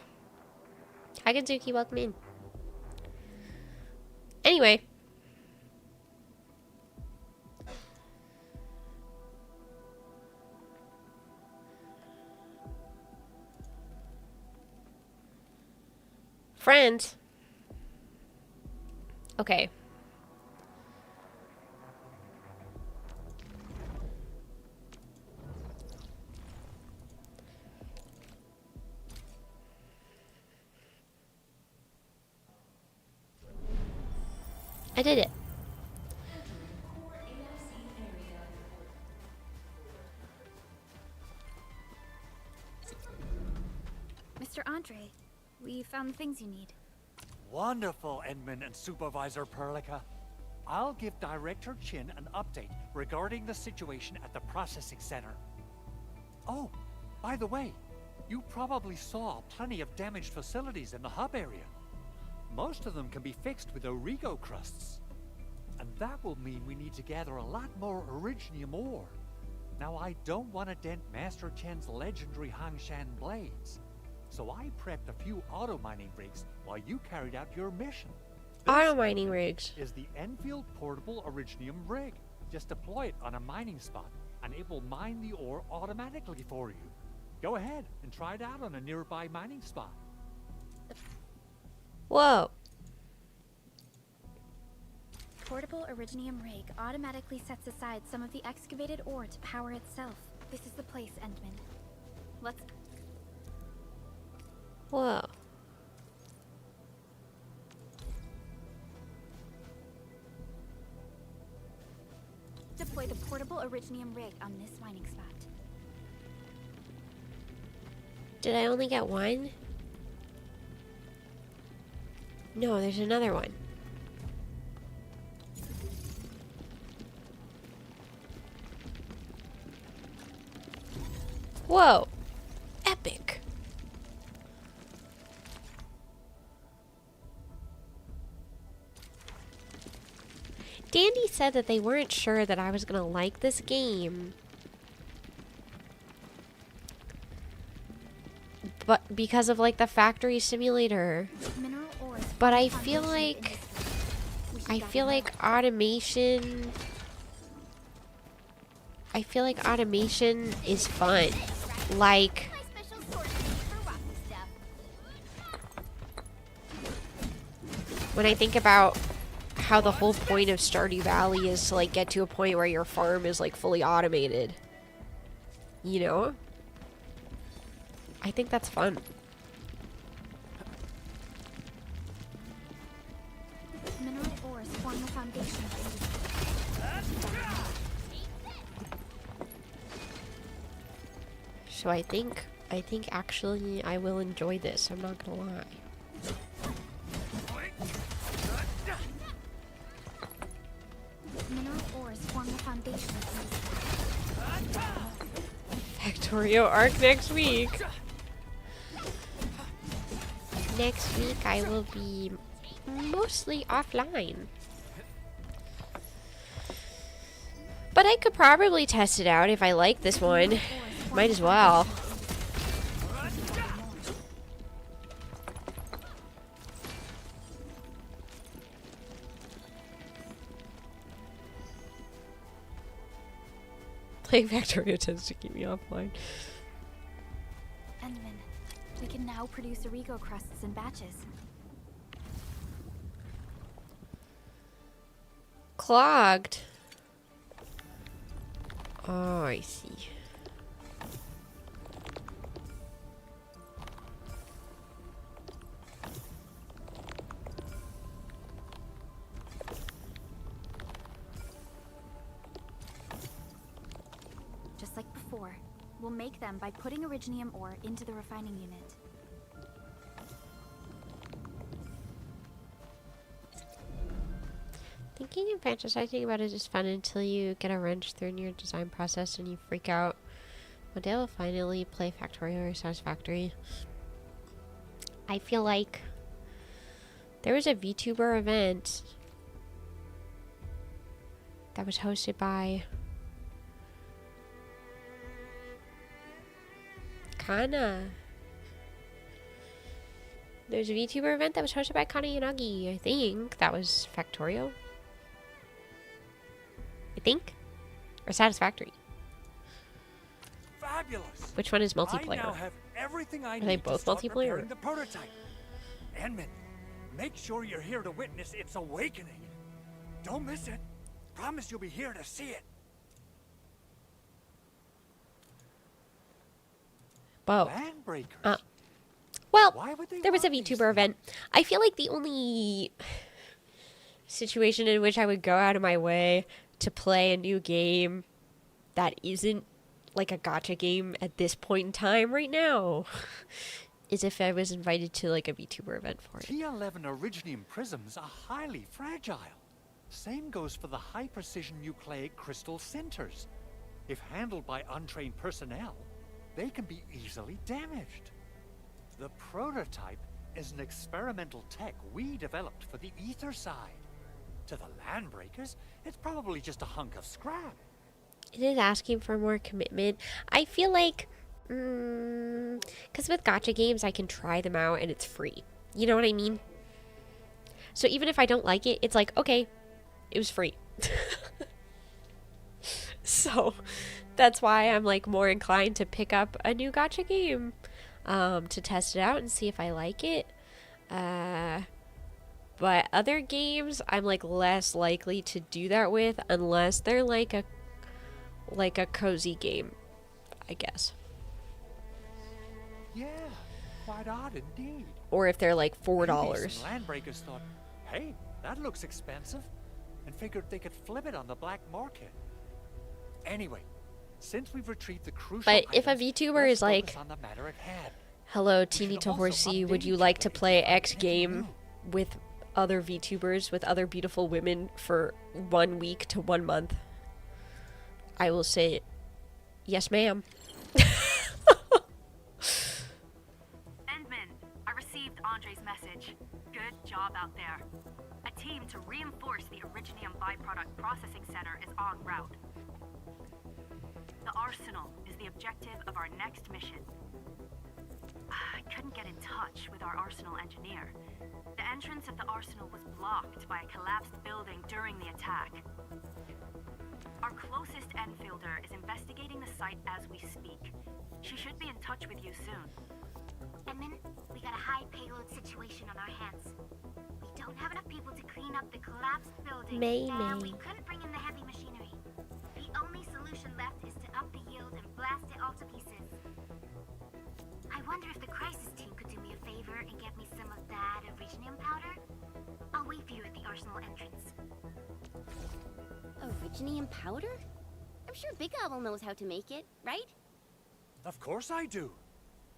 [SPEAKER 1] Hi, Genzuki, welcome in. Anyway. Friends. Okay. I did it.
[SPEAKER 2] Mr. Andre, we found the things you need.
[SPEAKER 8] Wonderful, Edmund and Supervisor Perlica. I'll give Director Chin an update regarding the situation at the processing center. Oh, by the way, you probably saw plenty of damaged facilities in the hub area. Most of them can be fixed with Origo crusts. And that will mean we need to gather a lot more Originium ore. Now, I don't want to dent Master Chen's legendary Hangshan blades, so I prepped a few auto mining rigs while you carried out your mission.
[SPEAKER 1] Auto mining rigs
[SPEAKER 8] is the Enfield Portable Originium rig. Just deploy it on a mining spot, and it will mine the ore automatically for you. Go ahead and try it out on a nearby mining spot.
[SPEAKER 1] Whoa.
[SPEAKER 2] Portable Originium rig automatically sets aside some of the excavated ore to power itself. This is the place, Endman. Let's...
[SPEAKER 1] Whoa.
[SPEAKER 2] Deploy the portable Originium rig on this mining spot.
[SPEAKER 1] Did I only get one? No, there's another one. Whoa. Epic. Dandy said that they weren't sure that I was gonna like this game, but because of like the factory simulator. But I feel like automation is fun. Like when I think about how the whole point of Stardew Valley is to like get to a point where your farm is like fully automated. You know? I think that's fun.
[SPEAKER 2] Mineral ores form the foundation.
[SPEAKER 1] So I think actually I will enjoy this. I'm not gonna lie.
[SPEAKER 2] Mineral ores form the foundation.
[SPEAKER 1] Factorio arc next week. Next week I will be mostly offline. But I could probably test it out if I like this one. Might as well. Playing Factorio tends to keep me offline.
[SPEAKER 2] Endman, we can now produce Origo crusts in batches.
[SPEAKER 1] Clogged. Oh, I see.
[SPEAKER 2] We'll make them by putting originium ore into the refining unit.
[SPEAKER 1] Thinking and fantasizing about it is fun until you get a wrench through in your design process and you freak out. One day I'll finally play Factorio or Satisfactory. I feel like there was a VTuber event that was hosted by Kana. There's a VTuber event that was hosted by Kana Yanagi. I think that was Factorio. I think. Or Satisfactory.
[SPEAKER 8] Fabulous.
[SPEAKER 1] Which one is multiplayer?
[SPEAKER 8] I now have everything I
[SPEAKER 1] Are they
[SPEAKER 8] need
[SPEAKER 1] both
[SPEAKER 8] to start
[SPEAKER 1] multiplayer?
[SPEAKER 8] preparing the prototype. Enman, make sure you're here to witness its awakening. Don't miss it. Promise you'll be here to see it.
[SPEAKER 1] Whoa.
[SPEAKER 8] Landbreakers.
[SPEAKER 1] Well,
[SPEAKER 8] Why would they
[SPEAKER 1] there was a
[SPEAKER 8] want these
[SPEAKER 1] VTuber event. I feel like the only situation in which I would go out of my way to play a new game that isn't like a gacha game at this point in time right now is if I was invited to like a VTuber event for it.
[SPEAKER 8] T11 originium prisms are highly fragile. Same goes for the high-precision nucleic crystal centers. If handled by untrained personnel, they can be easily damaged. The prototype is an experimental tech we developed for the ether side. To the landbreakers, it's probably just a hunk of scrap.
[SPEAKER 1] It is asking for more commitment. I feel like, because with gacha games, I can try them out and it's free. You know what I mean? So even if I don't like it, it's like, okay, it was free. So that's why I'm like more inclined to pick up a new gacha game to test it out and see if I like it. But other games, I'm like less likely to do that with unless they're like a cozy game, I guess.
[SPEAKER 8] Yeah, quite odd indeed.
[SPEAKER 1] Or if they're like $4.
[SPEAKER 8] Maybe some landbreakers thought, hey, that looks expensive, and figured they could flip it on the black market. Anyway, since we've retrieved the crucial
[SPEAKER 1] But if a
[SPEAKER 8] items,
[SPEAKER 1] VTuber is
[SPEAKER 8] let's
[SPEAKER 1] like,
[SPEAKER 8] focus on the matter at hand.
[SPEAKER 1] hello,
[SPEAKER 8] We
[SPEAKER 1] Teeny
[SPEAKER 8] should
[SPEAKER 1] to
[SPEAKER 8] also
[SPEAKER 1] Horsey, would
[SPEAKER 8] update
[SPEAKER 1] you
[SPEAKER 8] each
[SPEAKER 1] like
[SPEAKER 8] other
[SPEAKER 1] to
[SPEAKER 8] if
[SPEAKER 1] play
[SPEAKER 8] there's
[SPEAKER 1] X
[SPEAKER 8] anything
[SPEAKER 1] game
[SPEAKER 8] new.
[SPEAKER 1] with other VTubers, with other beautiful women for 1 week to 1 month? I will say, yes, ma'am.
[SPEAKER 9] Endman, I received Andre's message. Good job out there. A team to reinforce the Originium byproduct processing center is en route. The arsenal is the objective of our next mission. I couldn't get in touch with our arsenal engineer. The entrance of the arsenal was blocked by a collapsed building during the attack. Our closest Enfielder is investigating the site as we speak. She should be in touch with you soon.
[SPEAKER 4] Edmund, we got a high payload situation on our hands. We don't have enough people to clean up the collapsed building, and we couldn't bring in the heavy machinery. The only solution left is to up the yield and blast it all to pieces. I wonder if the crisis team could do me a favor and get me some of that originium powder? I'll wait for you at the arsenal entrance.
[SPEAKER 12] Originium powder? I'm sure Big Owl knows how to make it, right?
[SPEAKER 8] Of course I do.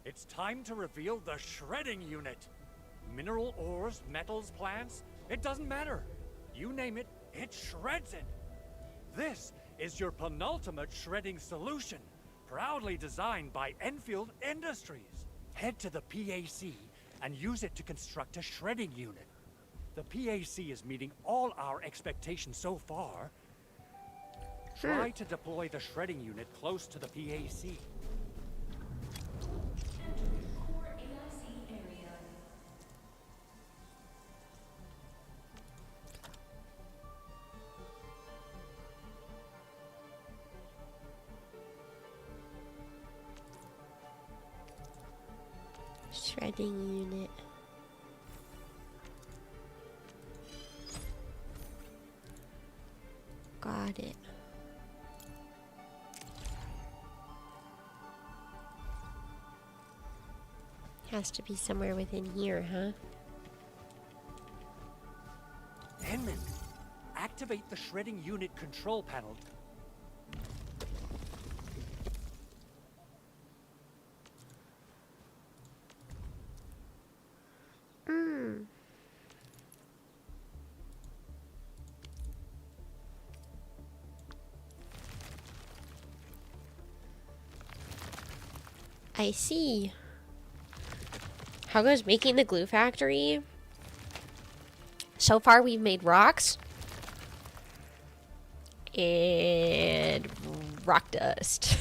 [SPEAKER 8] It's time to reveal the shredding unit. Mineral ores, metals, plants, it doesn't matter. You name it, it shreds it. This is your penultimate shredding solution, proudly designed by Enfield Industries. Head to the PAC and use it to construct a shredding unit. The PAC is meeting all our expectations so far. Try to deploy the shredding unit close to the PAC.
[SPEAKER 1] Shredding unit. Got it. Has to be somewhere within here, huh?
[SPEAKER 8] Enman, activate the shredding unit control panel.
[SPEAKER 1] I see. How goes making the glue factory? So far we've made rocks. And rock dust.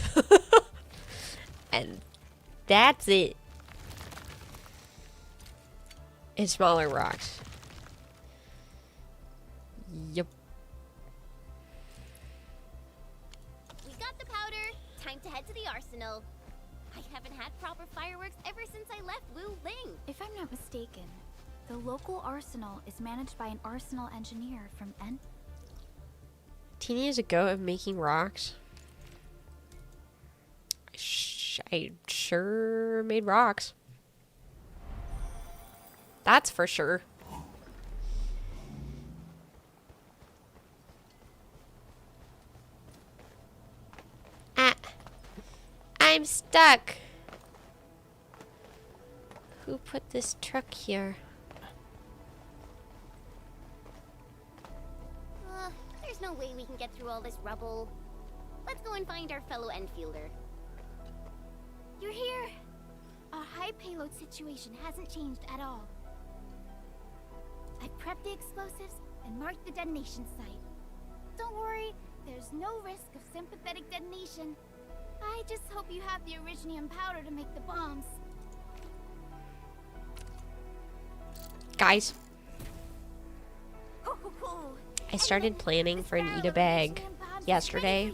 [SPEAKER 1] And that's it. And smaller rocks. Yep.
[SPEAKER 4] We got the powder. Time to head to the arsenal. I haven't had proper fireworks ever since I left Wu Ling.
[SPEAKER 2] If I'm not mistaken, the local arsenal is managed by an arsenal engineer from
[SPEAKER 1] Teeny has a go at making rocks. I sure made rocks. That's for sure. I'm stuck. Who put this truck here?
[SPEAKER 4] There's no way we can get through all this rubble. Let's go and find our fellow Enfielder.
[SPEAKER 2] You're here! Our high payload situation hasn't changed at all. I prepped the explosives and marked the detonation site. Don't worry, there's no risk of sympathetic detonation. I just hope you have the originium powder to make the bombs.
[SPEAKER 1] Guys, I started planning for an eat a bag yesterday.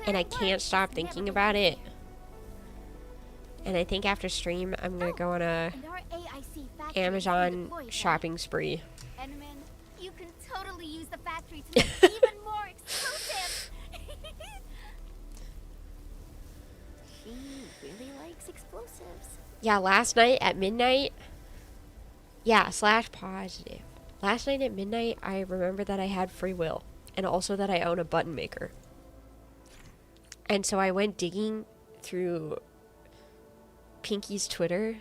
[SPEAKER 1] And I can't stop thinking about it. And I think after stream, I'm gonna go on a Amazon shopping spree.
[SPEAKER 2] Enderman, you can totally use the factory to make even more explosives.
[SPEAKER 4] She really likes explosives.
[SPEAKER 1] Yeah, last night at midnight. Yeah, / positive. Last night at midnight, I remember that I had free will. And also that I own a button maker. And so I went digging through Pinky's Twitter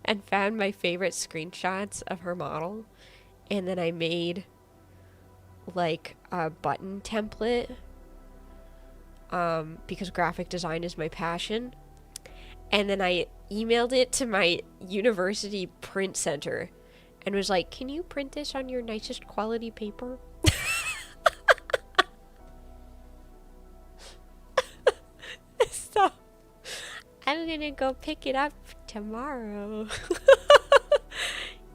[SPEAKER 1] and found my favorite screenshots of her model. And then I made like a button template because graphic design is my passion. And then I emailed it to my university print center and was like, can you print this on your nicest quality paper? So I'm gonna go pick it up tomorrow.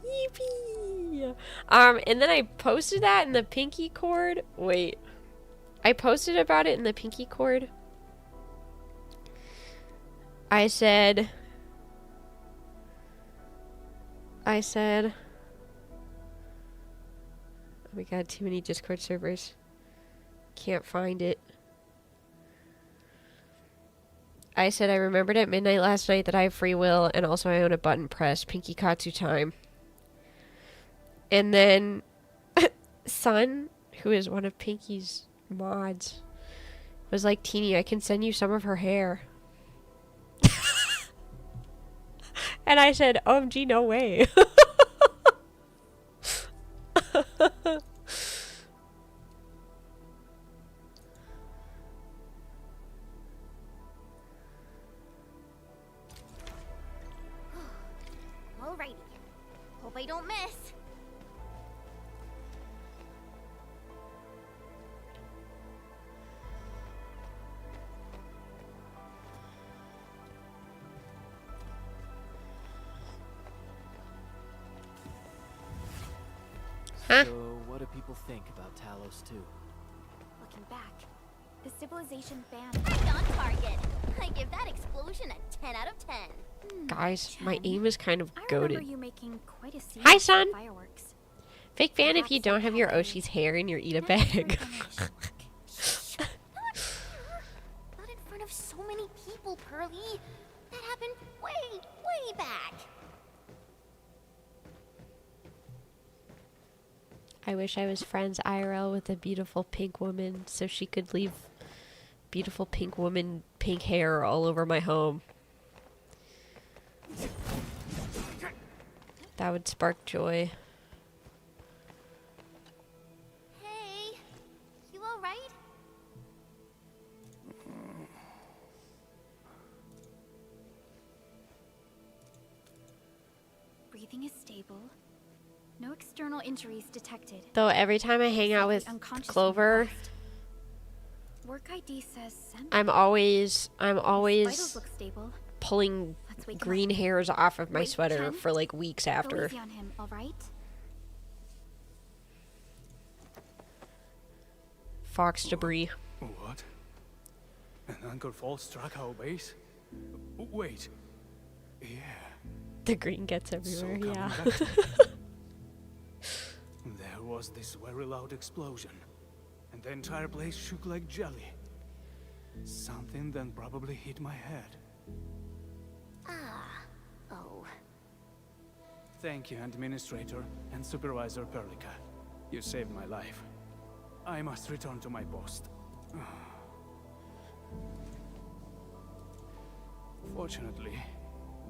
[SPEAKER 1] Yippee! And then I posted that in the Pinky Cord. Wait. I posted about it in the Pinky Cord. I said, oh my god, too many Discord servers. Can't find it. I said I remembered at midnight last night that I have free will and also I own a button press. Pinky Katsu time. And then Sun, who is one of Pinky's mods, was like, Teeny, I can send you some of her hair. And I said, OMG, no way.
[SPEAKER 4] Alrighty. Hope I don't miss.
[SPEAKER 5] So, what do people think about Talos 2?
[SPEAKER 2] Looking back, the civilization banned.
[SPEAKER 4] Right on target. I give that explosion a 10 out of 10.
[SPEAKER 1] Guys, my aim is kind of
[SPEAKER 2] I remember
[SPEAKER 1] goated.
[SPEAKER 2] you making quite a scene
[SPEAKER 1] Hi,
[SPEAKER 2] with
[SPEAKER 1] son.
[SPEAKER 2] fireworks.
[SPEAKER 1] Fake fan if you don't have your Oshi's hair in your eat a bag.
[SPEAKER 4] Not in front of so many people, Pearly. That happened way, way back.
[SPEAKER 1] I wish I was friends IRL with a beautiful pink woman so she could leave beautiful pink woman pink hair all over my home. That would spark joy.
[SPEAKER 4] Hey, you alright?
[SPEAKER 2] No external injuries detected.
[SPEAKER 1] Though every time I hang out with Clover,
[SPEAKER 2] Work ID says
[SPEAKER 1] I'm always
[SPEAKER 2] vitals look stable.
[SPEAKER 1] pulling
[SPEAKER 2] Let's wake him
[SPEAKER 1] green
[SPEAKER 2] up.
[SPEAKER 1] hairs off of my
[SPEAKER 2] Wait,
[SPEAKER 1] sweater
[SPEAKER 2] Ken?
[SPEAKER 1] for like weeks
[SPEAKER 2] Go
[SPEAKER 1] after.
[SPEAKER 2] easy on him, all right?
[SPEAKER 1] Fox debris.
[SPEAKER 3] What? An Anchor Fall struck our base? Wait. Yeah.
[SPEAKER 1] The green gets everywhere,
[SPEAKER 3] coming
[SPEAKER 1] yeah.
[SPEAKER 3] back to me. There was this very loud explosion, and the entire place shook like jelly. Something then probably hit my head.
[SPEAKER 4] Oh.
[SPEAKER 3] Thank you, Administrator and Supervisor Perlica. You saved my life. I must return to my post. Fortunately,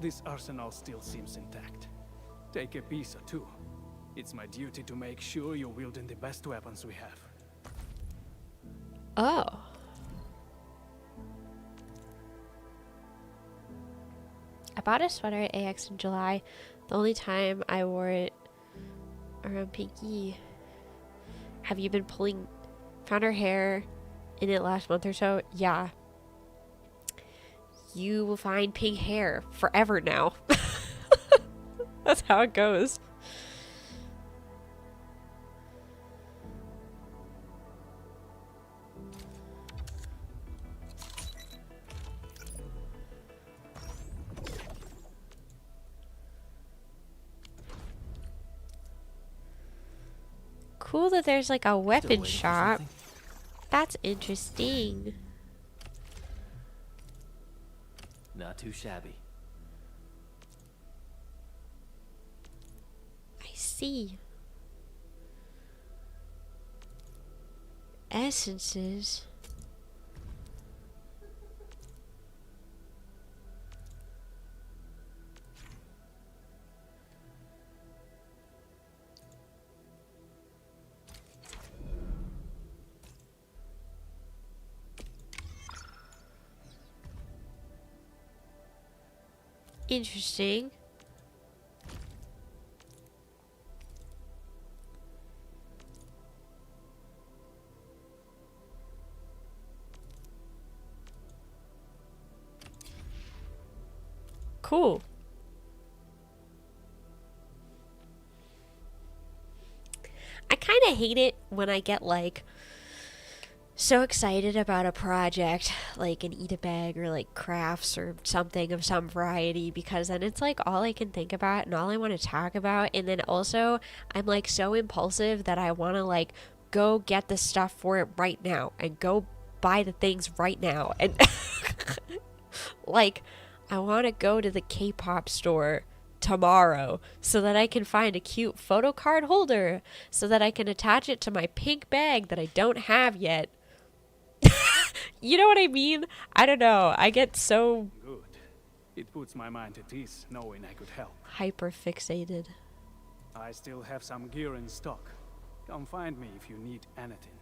[SPEAKER 3] this arsenal still seems intact. Take a piece or two. It's my duty to make sure you're wielding the best weapons we have.
[SPEAKER 1] Oh. I bought a sweater at AX in July. The only time I wore it around Pinky. Have you been found her hair in it last month or so? Yeah. You will find pink hair forever now. That's how it goes. Cool that there's like a weapon shop. That's interesting.
[SPEAKER 5] Not too shabby.
[SPEAKER 1] I see. Essences. Interesting. Cool. I kind of hate it when I get like so excited about a project like an eat a bag or like crafts or something of some variety, because then it's like all I can think about and all I want to talk about, and then also I'm like so impulsive that I want to like go get the stuff for it right now and go buy the things right now, and like I want to go to the K-pop store tomorrow so that I can find a cute photo card holder so that I can attach it to my pink bag that I don't have yet. You know what I mean? I don't know. I get so
[SPEAKER 3] Good. It puts my mind at ease knowing I could help.
[SPEAKER 1] hyper fixated.
[SPEAKER 3] I still have some gear in stock. Come find me if you need anything.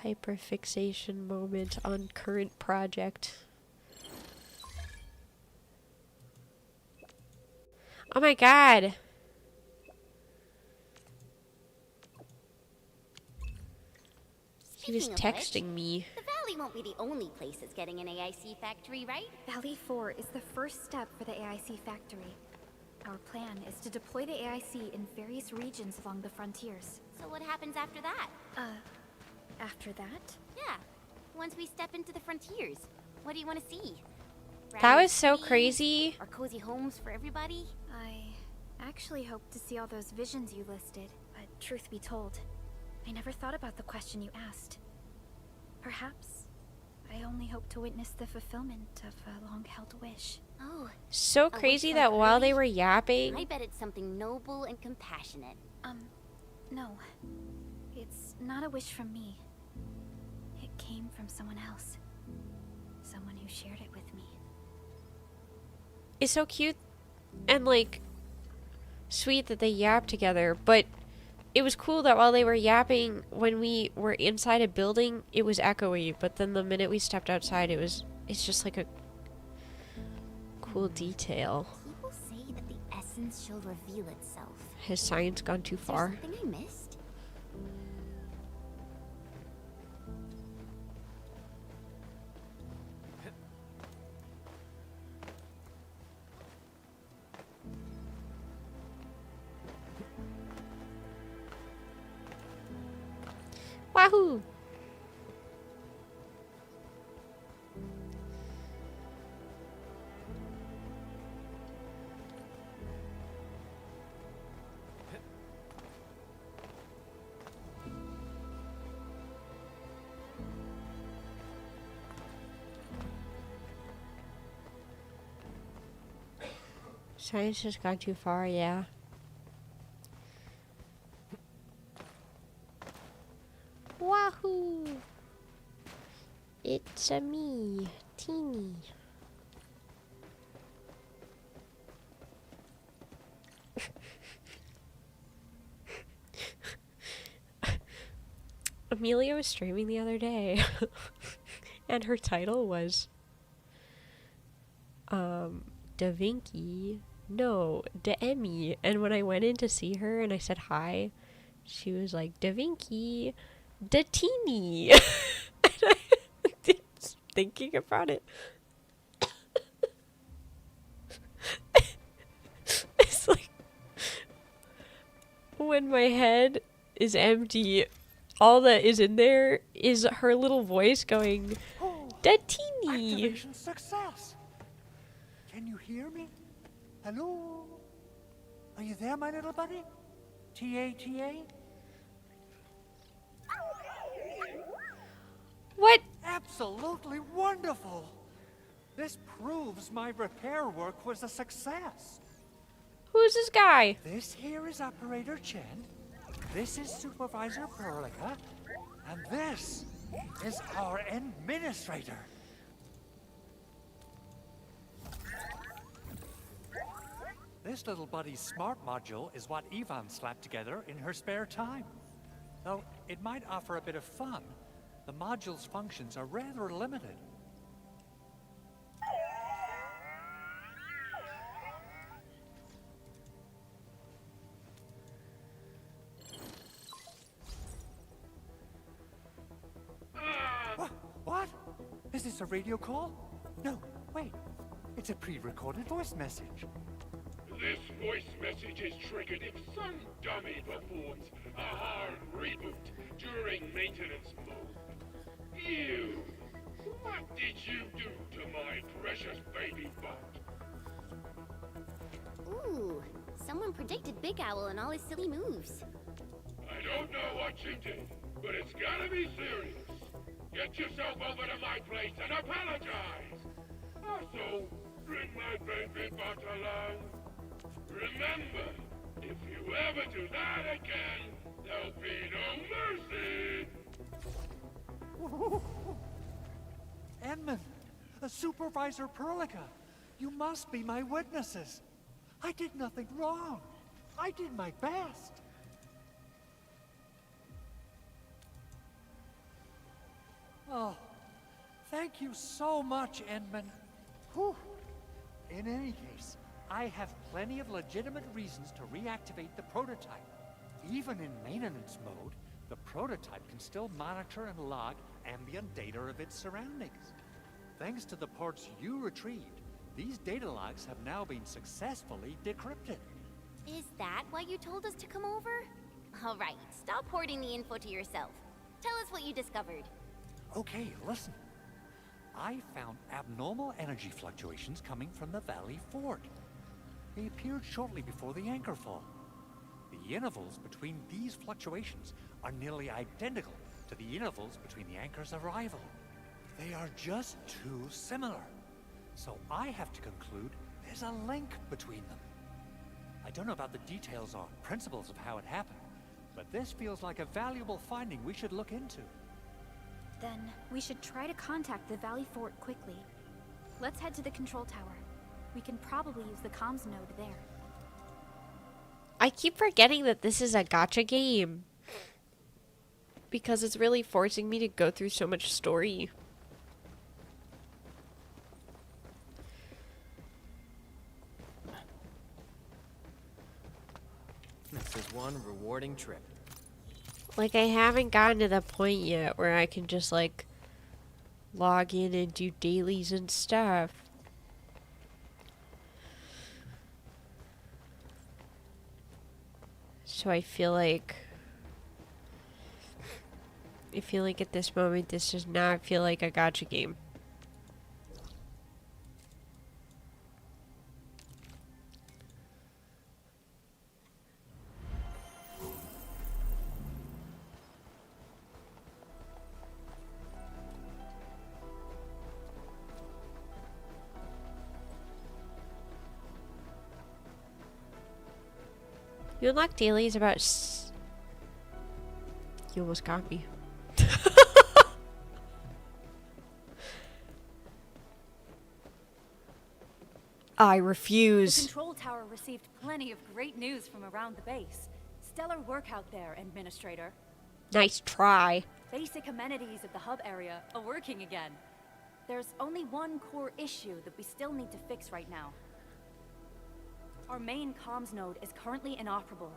[SPEAKER 1] Hyper fixation moment on current project. Oh my god. He was
[SPEAKER 4] Speaking of which,
[SPEAKER 1] texting me.
[SPEAKER 4] The Valley won't be the only place that's getting an AIC factory, right?
[SPEAKER 2] Valley 4 is the first step for the AIC factory. Our plan is to deploy the AIC in various regions along the frontiers.
[SPEAKER 4] So what happens after that?
[SPEAKER 2] After that?
[SPEAKER 4] Yeah. Once we step into the frontiers, what do you want to see?
[SPEAKER 1] That was
[SPEAKER 4] Rad
[SPEAKER 1] so
[SPEAKER 4] cities?
[SPEAKER 1] crazy.
[SPEAKER 4] Or cozy homes for everybody?
[SPEAKER 2] I actually hoped to see all those visions you listed, but truth be told, I never thought about the question you asked. Perhaps I only hope to witness the fulfillment of a long-held wish.
[SPEAKER 4] Oh,
[SPEAKER 1] So
[SPEAKER 4] a
[SPEAKER 1] crazy
[SPEAKER 4] wish
[SPEAKER 1] that
[SPEAKER 4] like
[SPEAKER 1] while
[SPEAKER 4] hers?
[SPEAKER 1] they were yapping,
[SPEAKER 4] I bet it's something noble and compassionate.
[SPEAKER 2] No. It's not a wish from me. It came from someone else. Someone who shared it with me.
[SPEAKER 1] it's so cute and like sweet that they yap together, but it was cool that while they were yapping, when we were inside a building, it was echoey, but then the minute we stepped outside, it's just like a cool detail.
[SPEAKER 4] People say that the essence shall reveal itself.
[SPEAKER 1] Has science gone too
[SPEAKER 4] Is there
[SPEAKER 1] far?
[SPEAKER 4] something I missed?
[SPEAKER 1] Wahoo! Science has gone too far, yeah. Wahoo! It's a me, Teeny. Amelia was streaming the other day, and her title was, Da Vinci, no, Da Emmy. And when I went in to see her and I said hi, she was like, Da Vinci, Da Teeny. And I was thinking about it. It's like, when my head is empty, all that is in there is her little voice going, Da Teeny.
[SPEAKER 8] Activation success. Can you hear me? Hello? Are you there, my little buddy? T-A-T-A?
[SPEAKER 1] What?
[SPEAKER 8] Absolutely wonderful! This proves my repair work was a success.
[SPEAKER 1] Who's this guy?
[SPEAKER 8] This here is Operator Chen. This is Supervisor Perlica. And this is our Administrator. This little buddy's smart module is what Yvonne slapped together in her spare time. Though it might offer a bit of fun, the module's functions are rather limited. What? Is this a radio call? No, wait. It's a pre-recorded voice message.
[SPEAKER 3] This voice message is triggered if some dummy performs a hard reboot during maintenance mode. You! What did you do to my precious baby butt?
[SPEAKER 4] Ooh, someone predicted Big Owl and all his silly moves.
[SPEAKER 3] I don't know what you did, but it's gotta be serious. Get yourself over to my place and apologize. Also, bring my baby butt along. Remember, if you ever do that again, there'll be no mercy.
[SPEAKER 8] Edmund, Supervisor Perlica, you must be my witnesses. I did nothing wrong. I did my best. Oh, thank you so much, Edmund. Whew. In any case, I have plenty of legitimate reasons to reactivate the prototype. Even in maintenance mode, the prototype can still monitor and log ambient data of its surroundings. Thanks to the ports you retrieved, these data logs have now been successfully decrypted.
[SPEAKER 4] Is that why you told us to come over? All right, stop hoarding the info to yourself. Tell us what you discovered.
[SPEAKER 8] Okay, listen. I found abnormal energy fluctuations coming from the Valley Fort. They appeared shortly before the anchor fall. The intervals between these fluctuations are nearly identical to the intervals between the anchor's arrival. They are just too similar. So I have to conclude there's a link between them. I don't know about the details or principles of how it happened, but this feels like a valuable finding we should look into.
[SPEAKER 2] Then we should try to contact the Valley Fort quickly. Let's head to the control tower. We can probably use the comms node there.
[SPEAKER 1] I keep forgetting that this is a gacha game. Because it's really forcing me to go through so much story.
[SPEAKER 5] This is one rewarding trip.
[SPEAKER 1] Like, I haven't gotten to the point yet where I can just, like, log in and do dailies and stuff. So I feel like at this moment this does not feel like a gacha game. You unlock dailies about you almost got me. I refuse.
[SPEAKER 9] The control tower received plenty of great news from around the base. Stellar work out there, Administrator.
[SPEAKER 1] Nice try.
[SPEAKER 9] Basic amenities of the hub area are working again. There's only one core issue that we still need to fix right now. Our main comms node is currently inoperable.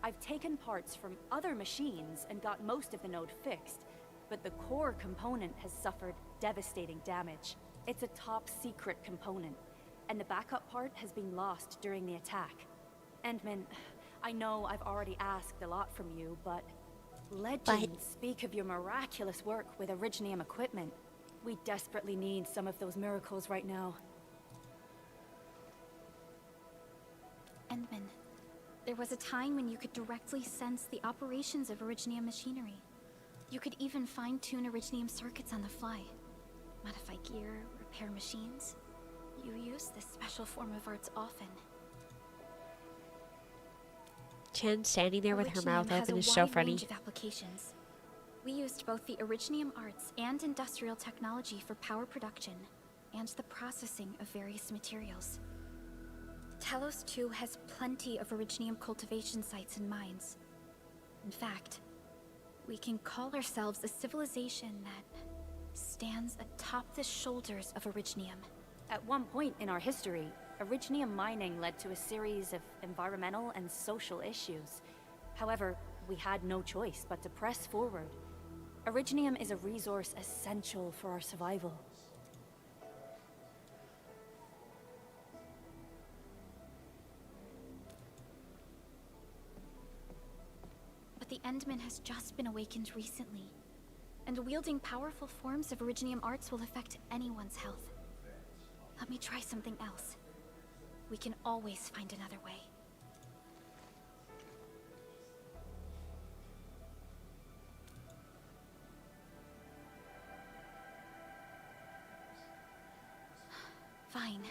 [SPEAKER 9] I've taken parts from other machines and got most of the node fixed, but the core component has suffered devastating damage. It's a top secret component, and the backup part has been lost during the attack. Endman, I know I've already asked a lot from you, but legends speak of your miraculous work with Originium equipment. We desperately need some of those miracles right now.
[SPEAKER 2] Endman, there was a time when you could directly sense the operations of Originium machinery. You could even fine-tune Originium circuits on the fly, modify gear, repair machines. You use this special form of arts often.
[SPEAKER 1] Chen standing there with her mouth
[SPEAKER 2] Originium
[SPEAKER 1] open is
[SPEAKER 2] has a
[SPEAKER 1] so
[SPEAKER 2] wide
[SPEAKER 1] funny.
[SPEAKER 2] range of applications. We used both the Originium arts and industrial technology for power production and the processing of various materials. Talos 2 has plenty of Originium cultivation sites and mines. In fact, we can call ourselves a civilization that stands atop the shoulders of Originium.
[SPEAKER 9] At one point in our history, Originium mining led to a series of environmental and social issues. However, we had no choice but to press forward. Originium is a resource essential for our survival.
[SPEAKER 2] But the Endman has just been awakened recently, and wielding powerful forms of Originium arts will affect anyone's health. Let me try something else. We can always find another way. Fine.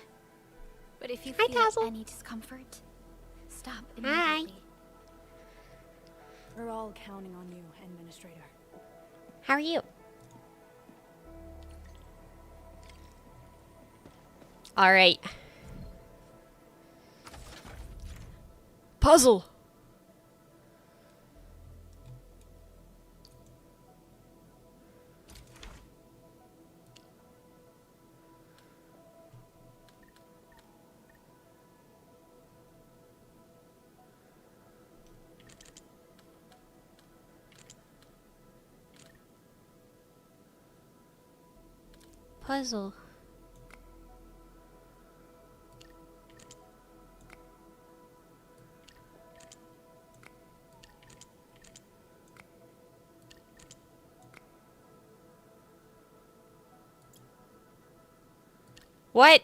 [SPEAKER 2] But if you
[SPEAKER 1] Hi,
[SPEAKER 2] feel
[SPEAKER 1] Tassel.
[SPEAKER 2] any discomfort, stop immediately.
[SPEAKER 9] We're all counting on you, Administrator.
[SPEAKER 1] How are you? All right. Puzzle. Puzzle. What?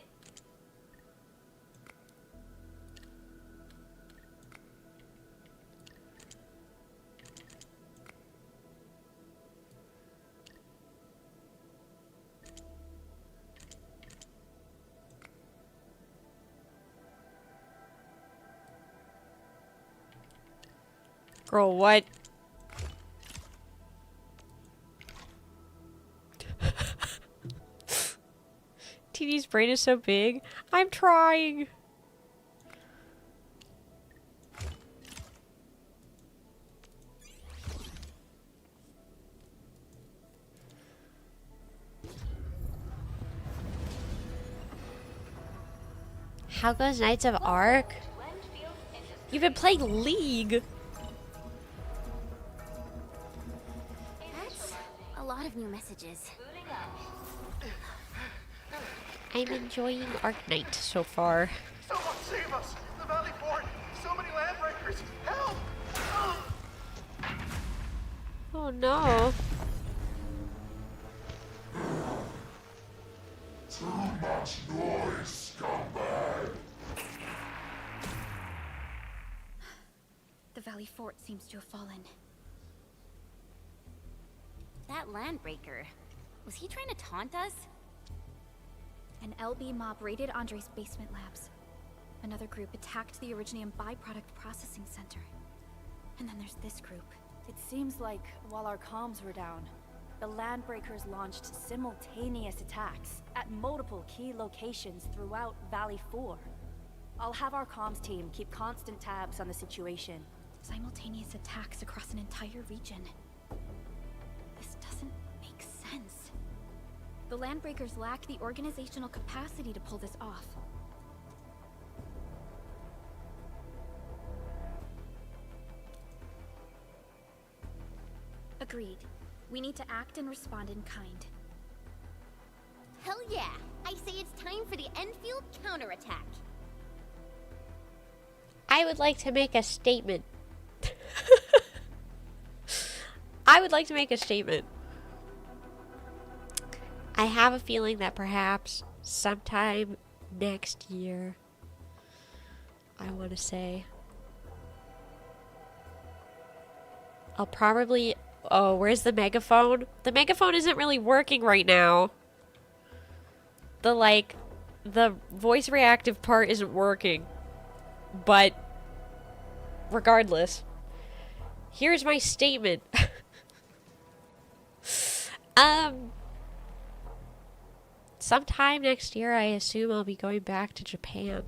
[SPEAKER 1] Girl, what? Teeny's brain is so big. I'm trying. How goes Knights of Ark? You've been playing League.
[SPEAKER 4] That's a lot of new messages.
[SPEAKER 1] I'm enjoying Arknight so far.
[SPEAKER 3] Someone save us! The Valley Fort! So many landbreakers! Help!
[SPEAKER 1] Oh no.
[SPEAKER 3] Too much noise, scumbag!
[SPEAKER 2] The Valley Fort seems to have fallen.
[SPEAKER 4] That landbreaker. Was he trying to taunt us?
[SPEAKER 2] An LB mob raided Andre's basement labs. Another group attacked the Originium byproduct processing center. And then there's this group.
[SPEAKER 13] It seems like while our comms were down, the Landbreakers launched simultaneous attacks at multiple key locations throughout Valley 4. I'll have our comms team keep constant tabs on the situation.
[SPEAKER 2] Simultaneous attacks across an entire region. This doesn't make sense. The Landbreakers lack the organizational capacity to pull this off. Agreed. We need to act and respond in kind.
[SPEAKER 4] Hell yeah! I say it's time for the Enfield counterattack.
[SPEAKER 1] I would like to make a statement. I would like to make a statement. I have a feeling that perhaps sometime next year, I want to say, I'll probably... Oh, where's the megaphone? The megaphone isn't really working right now. The voice reactive part isn't working. But, regardless, here's my statement. Sometime next year, I assume I'll be going back to Japan.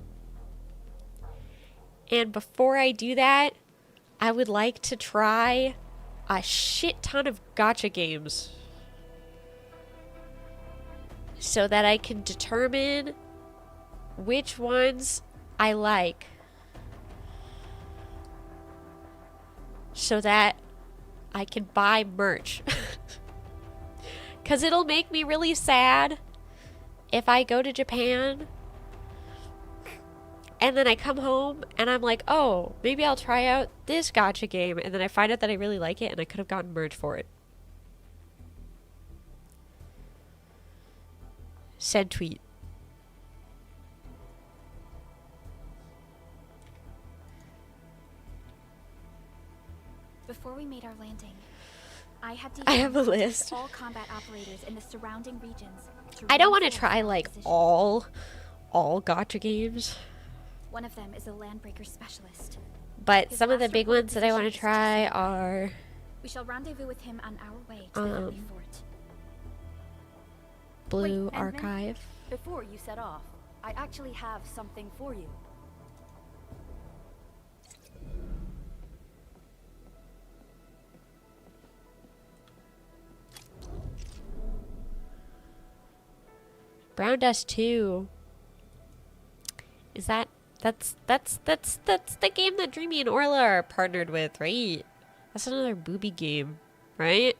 [SPEAKER 1] And before I do that, I would like to try a shit ton of gacha games so that I can determine which ones I like, so that I can buy merch. 'Cause it'll make me really sad if I go to Japan and then I come home and I'm like, oh, maybe I'll try out this gacha game, and then I find out that I really like it and I could have gotten merch for it. Send tweet.
[SPEAKER 2] Before we made our landing, I
[SPEAKER 1] I have a list.
[SPEAKER 2] all combat operators in the surrounding regions.
[SPEAKER 1] I don't want to try like all gacha games,
[SPEAKER 2] One of them is a Landbreaker specialist.
[SPEAKER 1] but
[SPEAKER 2] His
[SPEAKER 1] some of the
[SPEAKER 2] last
[SPEAKER 1] big
[SPEAKER 2] reported
[SPEAKER 1] ones that I want to
[SPEAKER 2] position is
[SPEAKER 1] try
[SPEAKER 2] just
[SPEAKER 1] are
[SPEAKER 2] We shall rendezvous with him on our way to the Valley Fort.
[SPEAKER 1] Blue
[SPEAKER 13] Wait, Edmund?
[SPEAKER 1] Archive.
[SPEAKER 13] Before you set off, I actually have something for you.
[SPEAKER 1] Brown Dust 2. Is that's the game that Dreamy and Orla are partnered with, right? That's another booby game, right?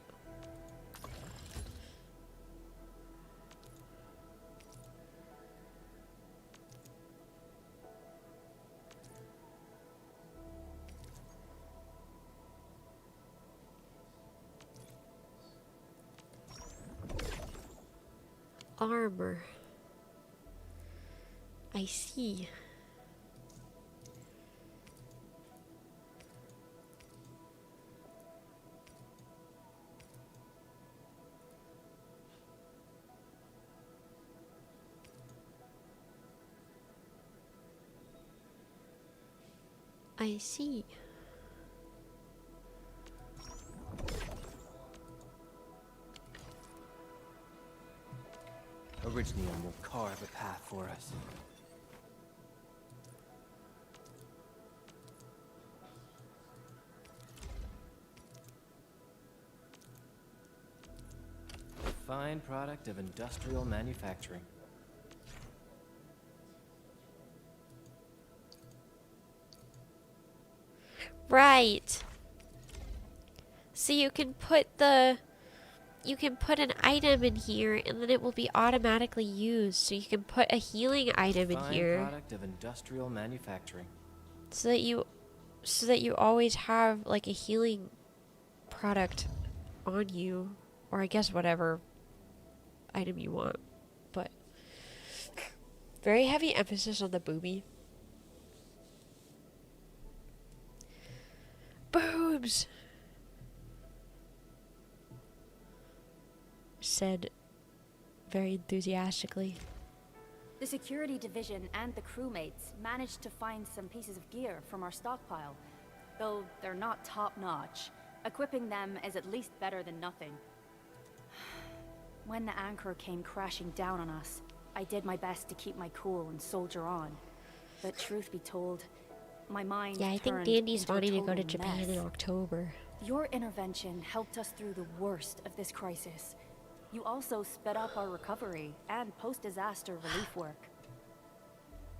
[SPEAKER 1] Armor. I see. I see.
[SPEAKER 5] Originium will carve a path for us. A fine product of industrial manufacturing.
[SPEAKER 1] Right. So you can put an item in here and then it will be automatically used. So you can put a healing item in
[SPEAKER 5] Fine
[SPEAKER 1] here.
[SPEAKER 5] Product of industrial manufacturing.
[SPEAKER 1] So that you always have like a healing product on you, or I guess whatever item you want. But very heavy emphasis on the booby. Boobs, said very enthusiastically.
[SPEAKER 13] The security division and the crewmates managed to find some pieces of gear from our stockpile. Though they're not top-notch, equipping them is at least better than nothing. When the anchor came crashing down on us, I did my best to keep my cool and soldier on. But truth be told, my mind
[SPEAKER 1] Yeah, I think
[SPEAKER 13] turned
[SPEAKER 1] Dandy's
[SPEAKER 13] into a
[SPEAKER 1] wanting to go to
[SPEAKER 13] total
[SPEAKER 1] Japan
[SPEAKER 13] mess.
[SPEAKER 1] in October.
[SPEAKER 13] Your intervention helped us through the worst of this crisis. You also sped up our recovery and post-disaster relief work.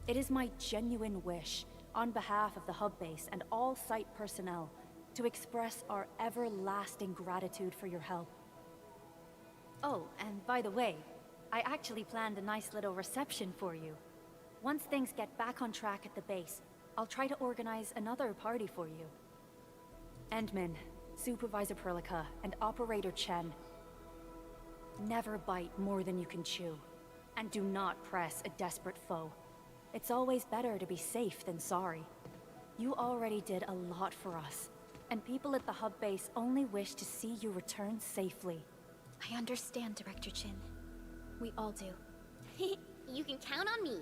[SPEAKER 13] It is my genuine wish, on behalf of the hub base and all site personnel, to express our everlasting gratitude for your help. Oh, and by the way, I actually planned a nice little reception for you. Once things get back on track at the base, I'll try to organize another party for you. Endman, Supervisor Perlica, and Operator Chen. Never bite more than you can chew. And do not press a desperate foe. It's always better to be safe than sorry. You already did a lot for us, and people at the hub base only wish to see you return safely.
[SPEAKER 2] I understand, Director Chin. We all do.
[SPEAKER 4] You can count on me.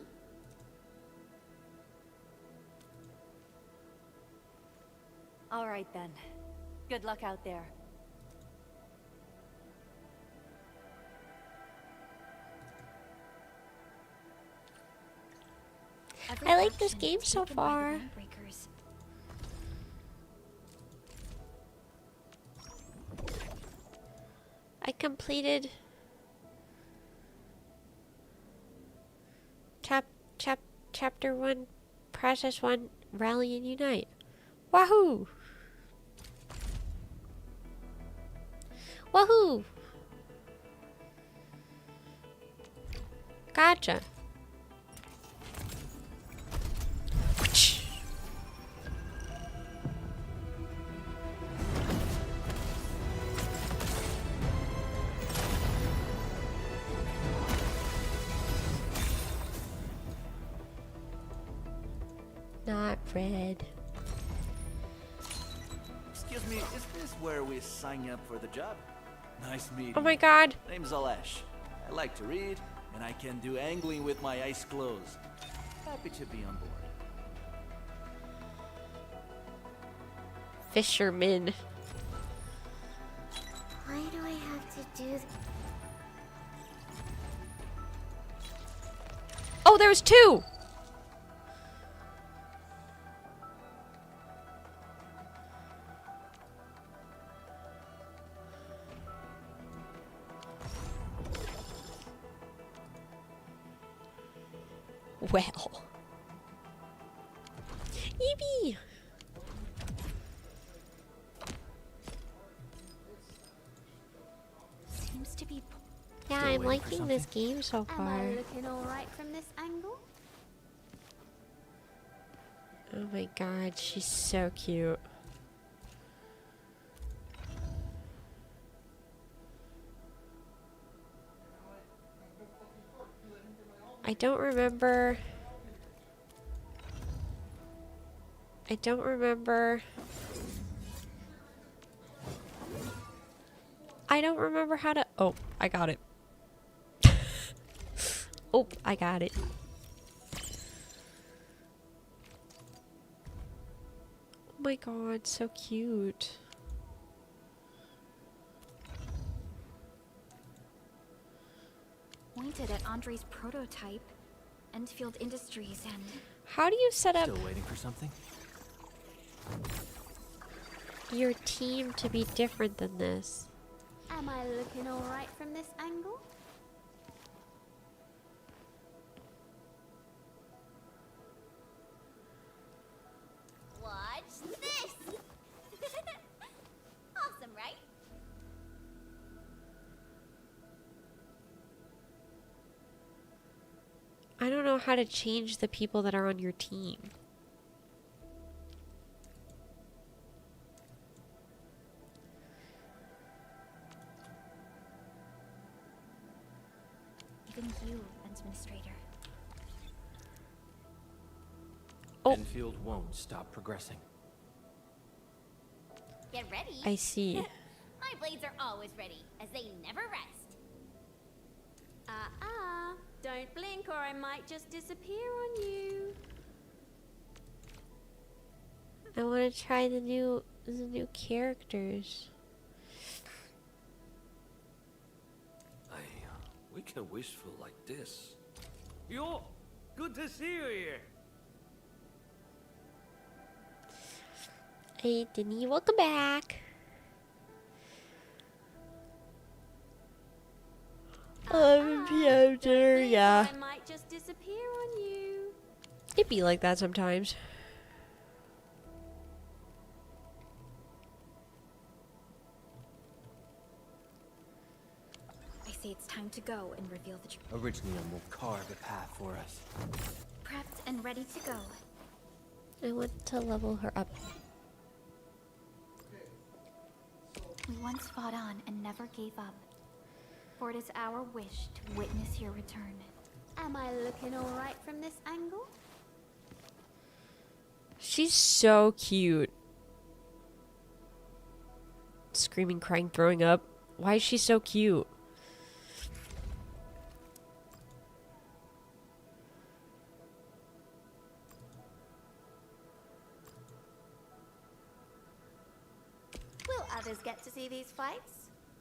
[SPEAKER 13] All right then. Good luck out there.
[SPEAKER 1] I like this game so far. I completed chapter 1, process 1, rally and unite. Wahoo! Wahoo! Gotcha. Not red.
[SPEAKER 14] Excuse me, is this where we sign up for the job? Nice meeting.
[SPEAKER 1] Oh my god.
[SPEAKER 14] Name's Alesh. I like to read, and I can do angling with my eyes closed. Happy to be on board.
[SPEAKER 1] Fisherman.
[SPEAKER 4] Why do I have to do
[SPEAKER 1] Oh, there was 2! Well. Yippee!
[SPEAKER 2] Seems to be.
[SPEAKER 1] Yeah, I'm liking this game so
[SPEAKER 4] Am
[SPEAKER 1] far.
[SPEAKER 4] I looking alright from this angle?
[SPEAKER 1] Oh my god, she's so cute. I don't remember how to. Oh, I got it. Oh, I got it. Oh my god, so cute.
[SPEAKER 2] Pointed at Andre's prototype, Endfield Industries, and
[SPEAKER 1] How do you set up
[SPEAKER 5] Still waiting for something?
[SPEAKER 1] your team to be different than this?
[SPEAKER 4] Am I looking alright from this angle? Watch this!
[SPEAKER 1] know how to change the people that are on your team.
[SPEAKER 2] Even you, Administrator.
[SPEAKER 1] Oh.
[SPEAKER 5] Enfield won't stop progressing.
[SPEAKER 4] Get ready.
[SPEAKER 1] I see.
[SPEAKER 4] My blades are always ready, as they never rest.
[SPEAKER 12] Don't blink or I might just disappear on you.
[SPEAKER 1] I want to try the new characters.
[SPEAKER 14] We can wishful like this. Yo, good to see you here.
[SPEAKER 1] Hey, Denny, welcome back. Peter, yeah.
[SPEAKER 12] I might just disappear on you.
[SPEAKER 1] It'd be like that sometimes.
[SPEAKER 2] I say it's time to go and reveal the truth.
[SPEAKER 5] Originium will carve a path for us.
[SPEAKER 2] Prepped and ready to go.
[SPEAKER 1] I want to level her up.
[SPEAKER 2] We once fought on and never gave up. For it is our wish to witness your return.
[SPEAKER 12] Am I looking alright from this angle?
[SPEAKER 1] She's so cute. Screaming, crying, throwing up. Why is she so cute?
[SPEAKER 12] Will others get to see these fights?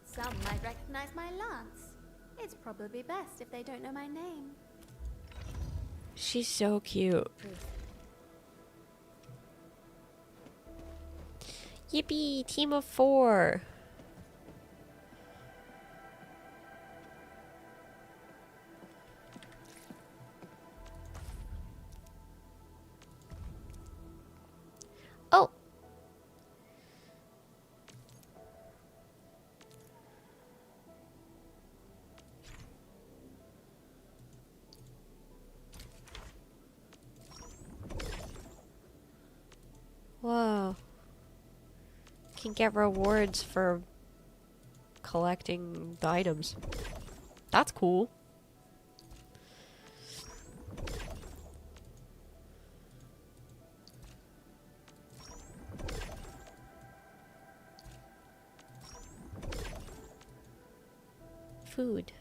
[SPEAKER 12] Some might recognize my lance. It's probably best if they don't know my name.
[SPEAKER 1] She's so cute. Yippee! Team of 4. Oh! Whoa. Can get rewards for collecting the items. That's cool. Food.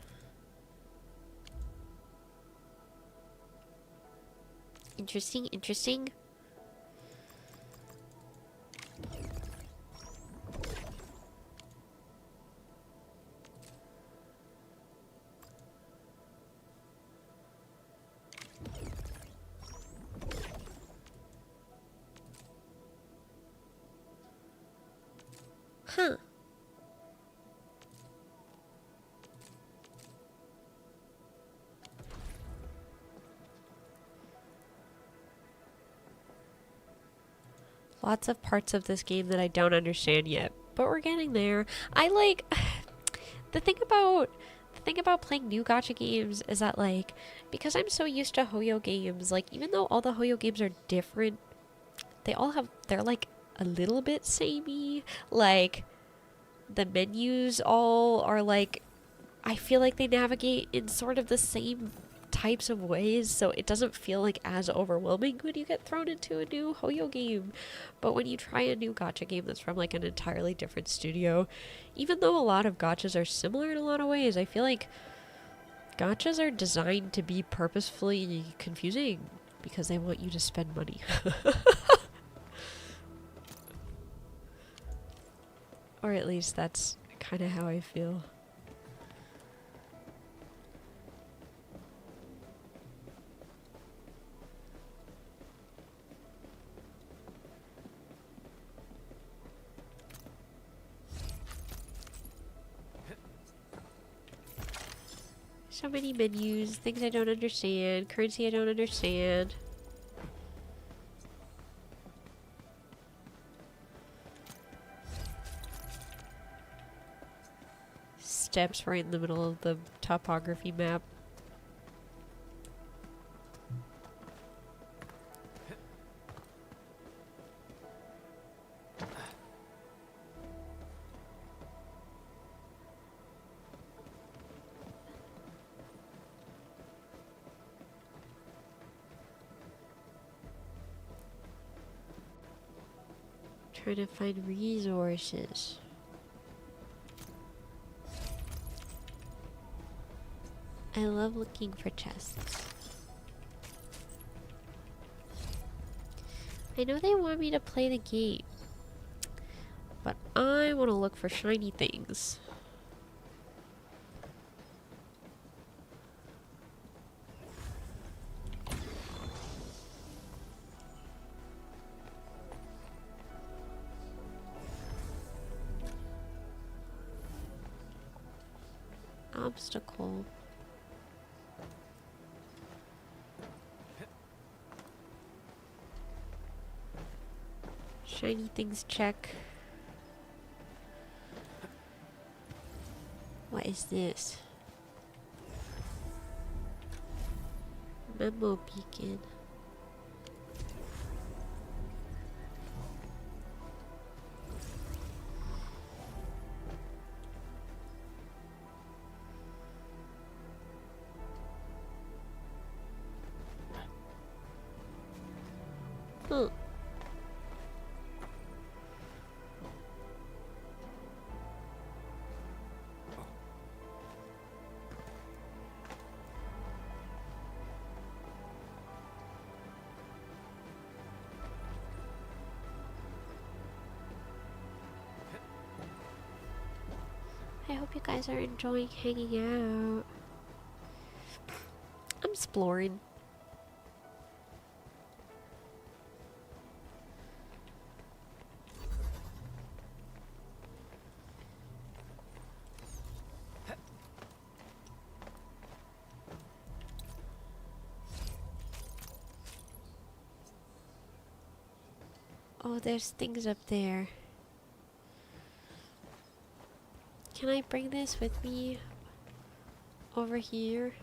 [SPEAKER 1] Interesting, interesting. Huh. Lots of parts of this game that I don't understand yet, but we're getting there. I like the thing about playing new gacha games is that, like, because I'm so used to Hoyo games, like, even though all the Hoyo games are different, they're like a little bit samey. Like, the menus all are like, I feel like they navigate in sort of the same types of ways, so it doesn't feel like as overwhelming when you get thrown into a new Hoyo game. But when you try a new gacha game that's from like an entirely different studio, even though a lot of gachas are similar in a lot of ways, I feel like gachas are designed to be purposefully confusing because they want you to spend money. Or at least that's kind of how I feel. So many menus, things I don't understand, currency I don't understand. Steps right in the middle of the topography map. trying to find resources. I love looking for chests. I know they want me to play the game, but I want to look for shiny things. Obstacle. Shiny things check. What is this? Memo beacon. Huh. I hope you guys are enjoying hanging out. I'm exploring. Oh, there's things up there. Can I bring this with me over here?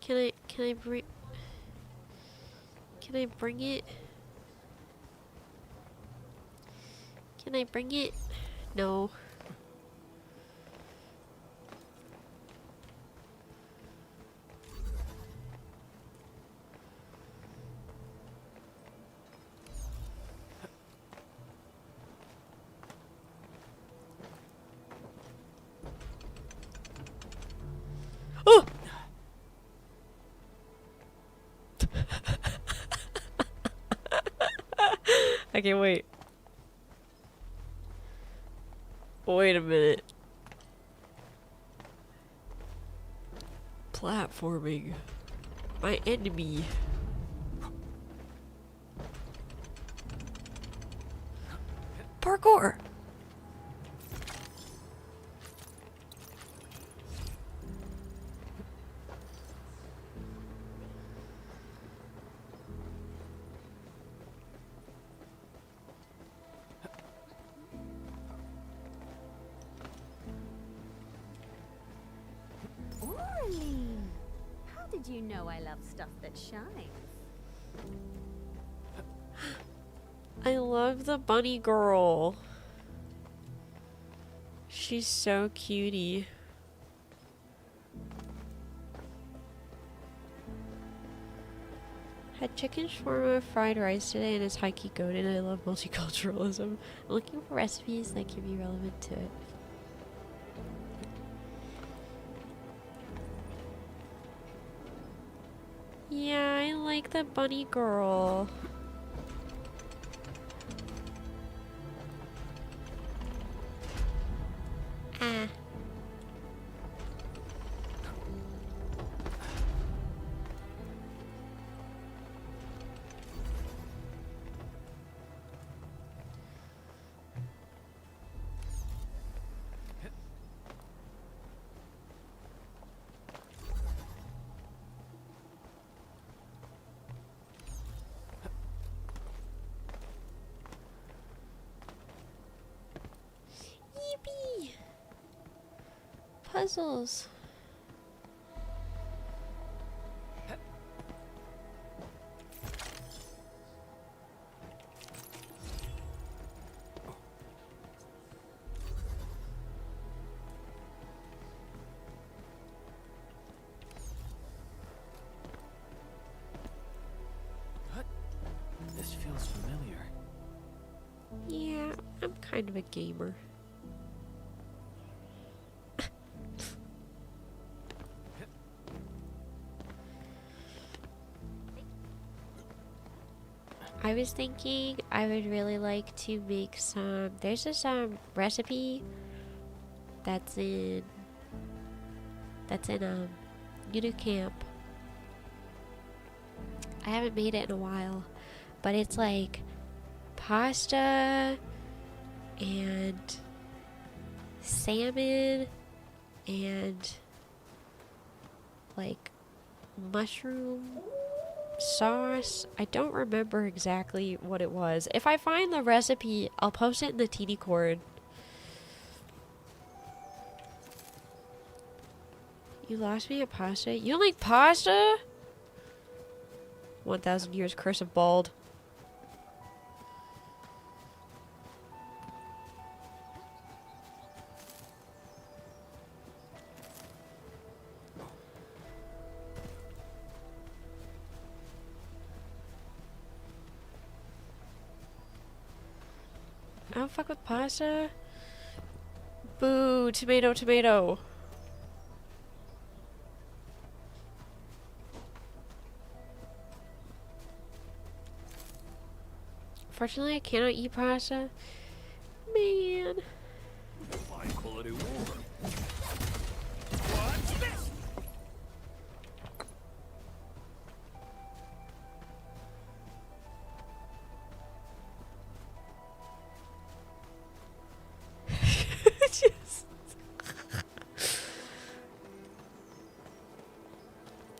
[SPEAKER 1] Can I bring it? Can I bring it? No. Oh! Okay, wait. Wait a minute. Platforming. My enemy. Parkour!
[SPEAKER 15] Orlean! How did you know I love stuff that shines?
[SPEAKER 1] I love the bunny girl. She's so cutie. Had chicken shawarma fried rice today and it's high key goat and I love multiculturalism. I'm looking for recipes that can be relevant to it. Yeah, I like the bunny girl. Ah. Yippee! Puzzles.
[SPEAKER 14] This feels familiar.
[SPEAKER 1] kind of a gamer. I was thinking I would really like to make some. There's this recipe that's in unicamp. I haven't made it in a while, but it's like pasta and salmon and like mushroom sauce. I don't remember exactly what it was. If I find the recipe, I'll post it in the teeny cord. You lost me at pasta? You don't like pasta? 1,000 years curse of bald. I don't fuck with pasta. Boo, tomato, tomato. Fortunately, I cannot eat pasta. Man.
[SPEAKER 3] High quality war. What's this?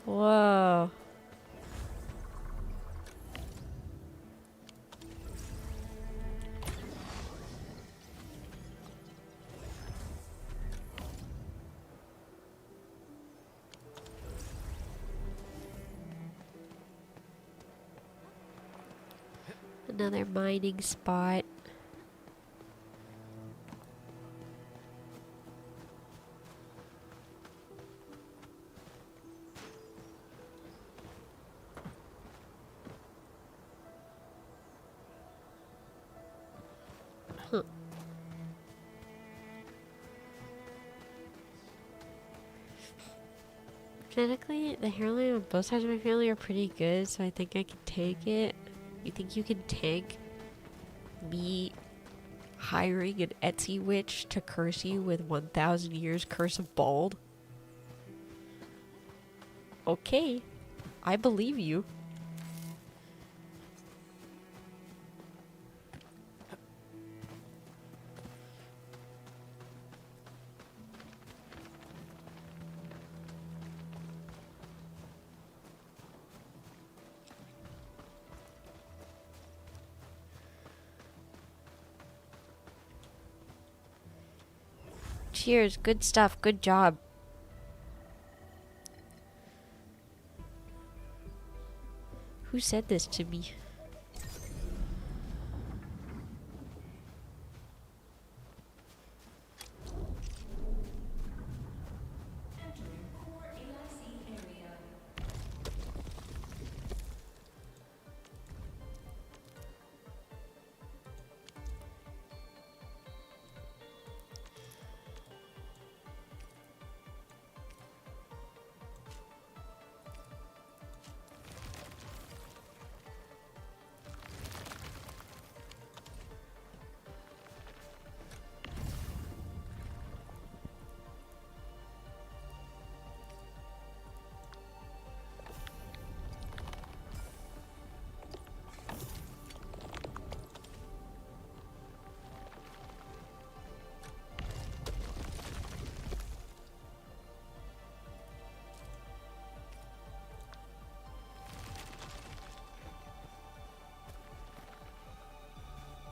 [SPEAKER 1] Whoa. Another mining spot. Huh. Genetically, the hairline on both sides of my family are pretty good, so I think I can take it. You think you can tank me hiring an Etsy witch to curse you with 1,000 years curse of bald? Okay, I believe you. Cheers, good stuff, good job. Who said this to me?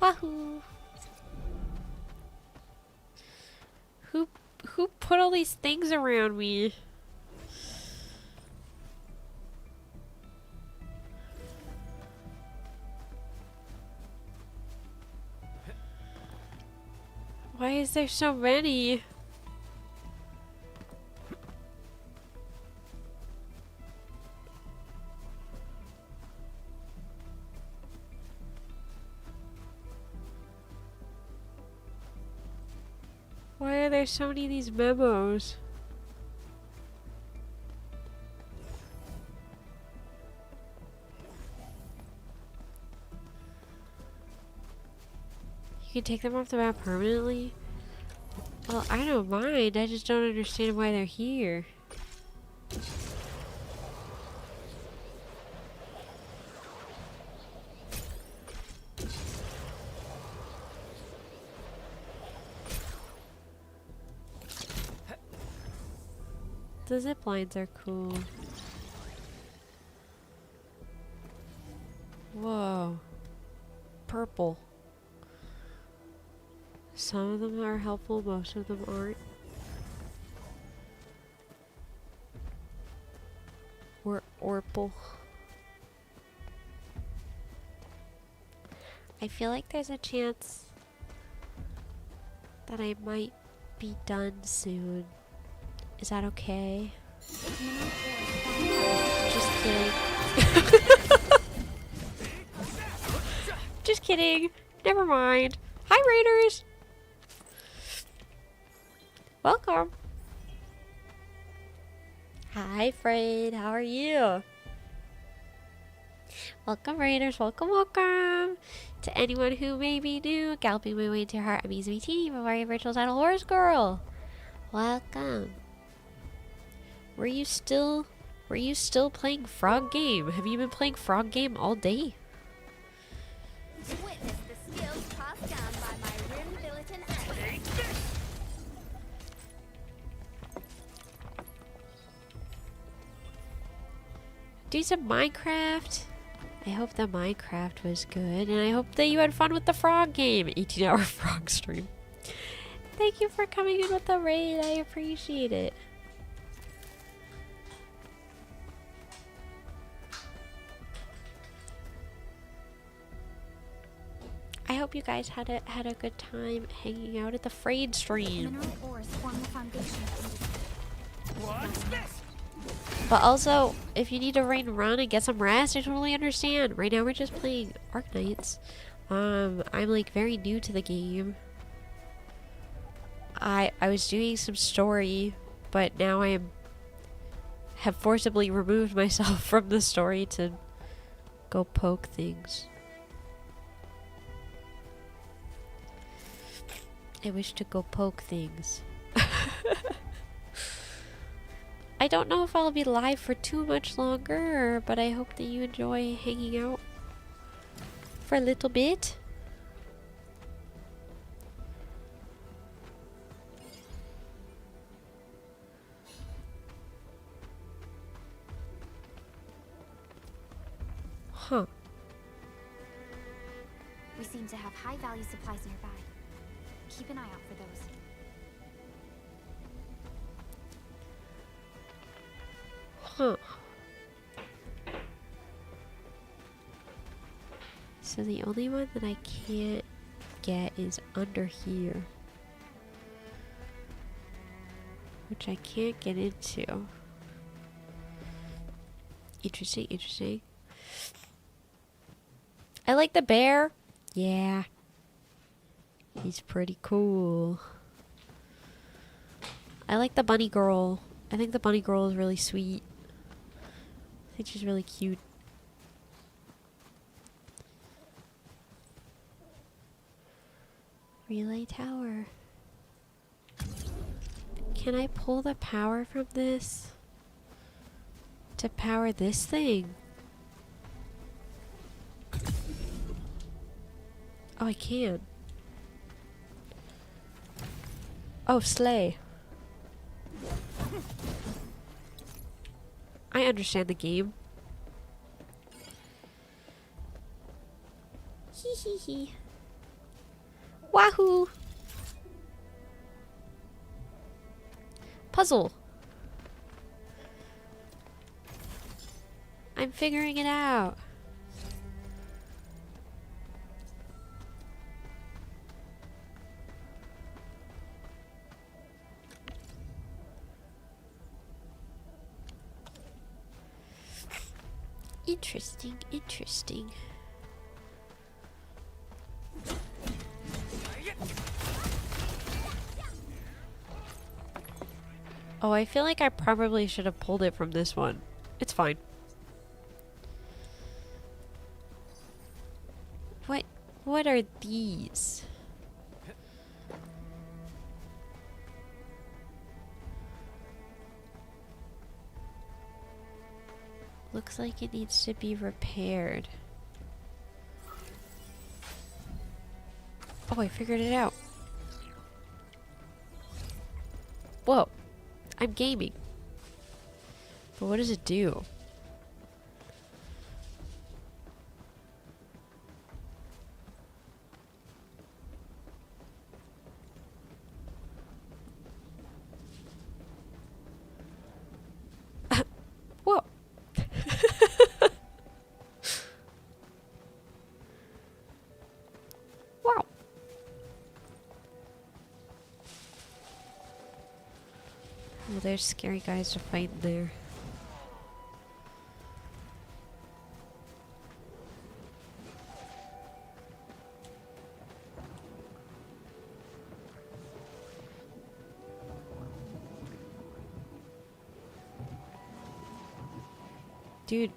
[SPEAKER 1] Wahoo! Who put all these things around me? Why is there so many? Why are there so many of these memos? You can take them off the map permanently? Well, I don't mind. I just don't understand why they're here. The zip lines are cool. Whoa. Purple. Some of them are helpful, most of them aren't. Or Orpal. I feel like there's a chance that I might be done soon. Is that okay? Just kidding. Just kidding. Never mind. Hi, Raiders! Welcome. Hi, Fred. How are you? Welcome, Raiders. Welcome, welcome. To anyone who may be new, galloping my way into your heart, I'm IZUMI TEENY, VIVARIA virtual title horse girl. Welcome. Were you still playing Frog Game? Have you been playing Frog Game all day?
[SPEAKER 12] Witness the skills passed down by my room militant ancestors.
[SPEAKER 1] Do some Minecraft. I hope the Minecraft was good, and I hope that you had fun with the Frog Game. 18-hour frog stream. Thank you for coming in with the raid. I appreciate it. I hope you guys had a good time hanging out at the Frayed stream.
[SPEAKER 2] Mineral ores form the foundation of
[SPEAKER 3] What's this?
[SPEAKER 1] But also, if you need to raid and run and get some rest, I totally understand. Right now we're just playing Arknights. I'm like very new to the game. I was doing some story, but now have forcibly removed myself from the story to go poke things. I wish to go poke things. I don't know if I'll be live for too much longer, but I hope that you enjoy hanging out for a little bit. Huh.
[SPEAKER 2] We seem to have high-value supplies nearby. Keep an eye out for those.
[SPEAKER 1] Huh. So the only one that I can't get is under here, which I can't get into. Interesting, interesting. I like the bear. Yeah. He's pretty cool. I like the bunny girl. I think the bunny girl is really sweet. I think she's really cute. Relay tower. Can I pull the power from this to power this thing? Oh, I can. Oh, slay. I understand the game. Hee hee hee. Wahoo! Puzzle. I'm figuring it out. Interesting, interesting. Oh, I feel like I probably should have pulled it from this one. It's fine. What are these? Looks like it needs to be repaired. Oh, I figured it out. Whoa. I'm gaming. But what does it do? Whoa. Wow. Oh, there's scary guys to fight in there. Dude.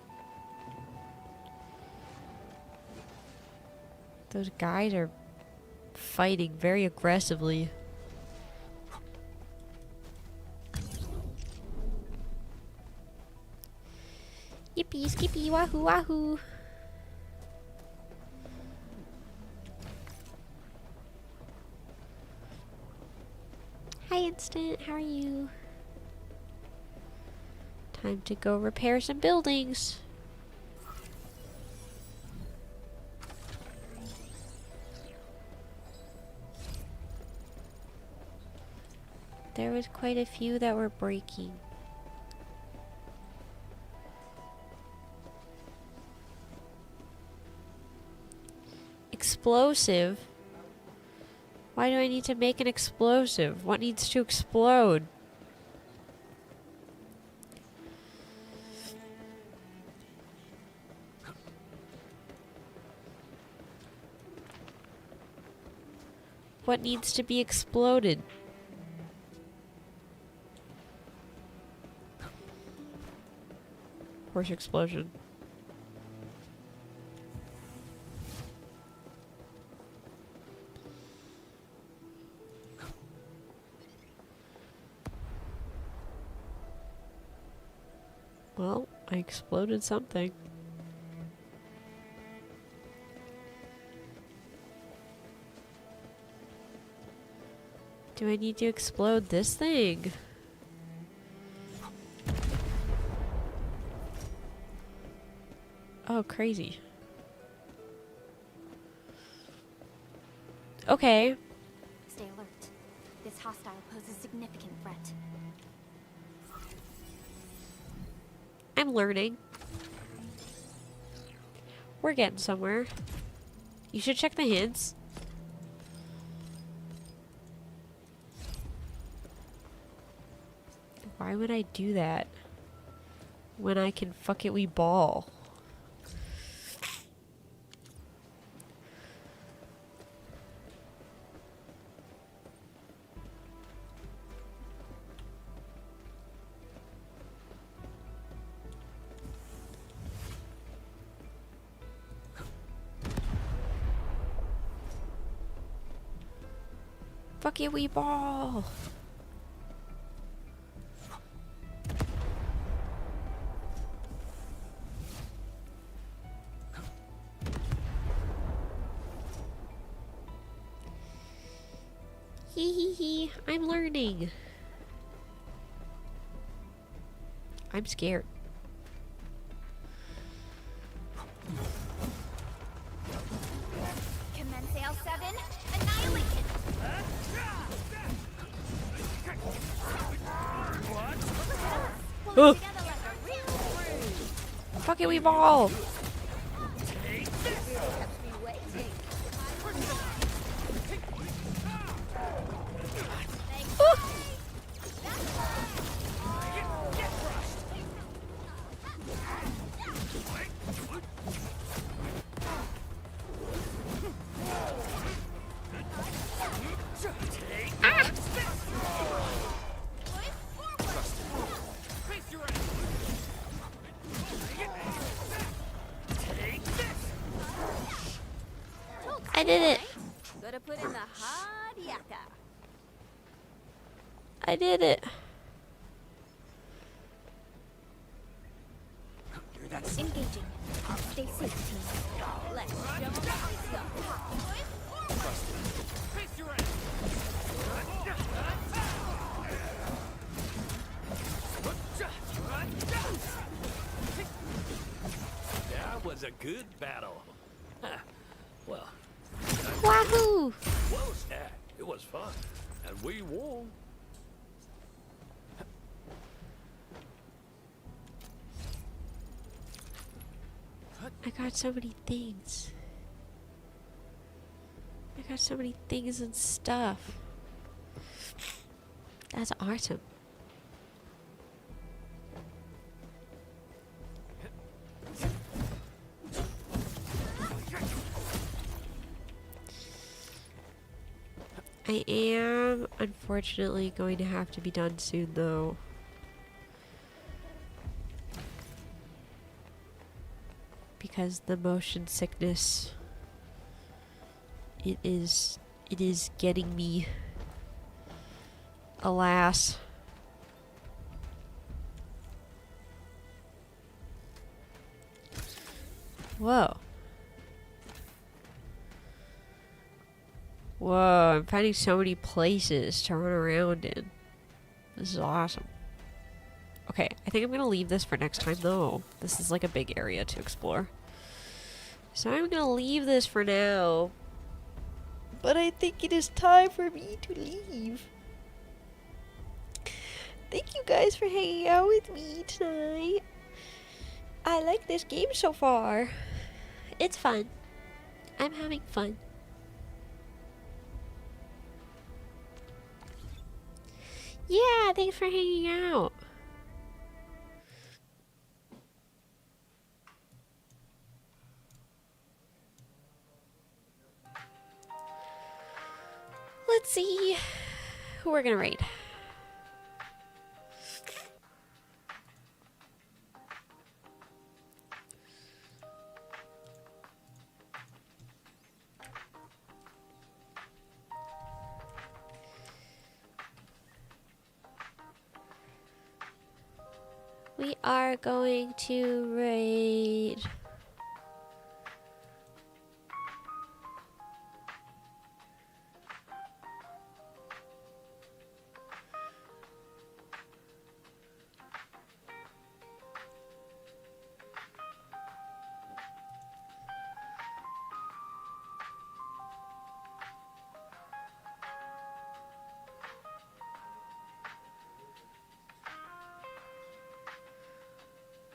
[SPEAKER 1] Those guys are fighting very aggressively. Yippee, skippy, wahoo, wahoo. Hi, Instant. How are you? Time to go repair some buildings. There was quite a few that were breaking. Explosive? Why do I need to make an explosive? What needs to explode? What needs to be exploded? Horse explosion. Well, I exploded something. Do I need to explode this thing? Oh, crazy. Okay.
[SPEAKER 2] Stay alert. This hostile poses significant threat.
[SPEAKER 1] I'm learning. We're getting somewhere. You should check the hints. Why would I do that when I can fuck it we ball? Fuck it we ball. Hee hee hee, I'm learning. I'm scared.
[SPEAKER 2] Commence AL7, annihilation!
[SPEAKER 1] Oh. Fuck it we ball. did it.
[SPEAKER 12] Gotta put in the hard yakka.
[SPEAKER 1] I did it.
[SPEAKER 2] Engaging. Stay safe, team.
[SPEAKER 12] Let's show 'em what we got.
[SPEAKER 3] Face your ass!
[SPEAKER 16] That was a good battle. Huh. Well,
[SPEAKER 1] Wahoo!
[SPEAKER 16] close. Yeah, it was fun. And we won.
[SPEAKER 1] I got so many things. I got so many things and stuff. That's awesome. I am unfortunately going to have to be done soon though. Because the motion sickness, it is getting me, alas. Whoa. Whoa, I'm finding so many places to run around in. This is awesome. Okay, I think I'm gonna leave this for next time though. This is like a big area to explore. So I'm gonna leave this for now. But I think it is time for me to leave. Thank you guys for hanging out with me tonight. I like this game so far. It's fun. I'm having fun. Yeah, thanks for hanging out. Let's see who we're gonna raid. We are going to raid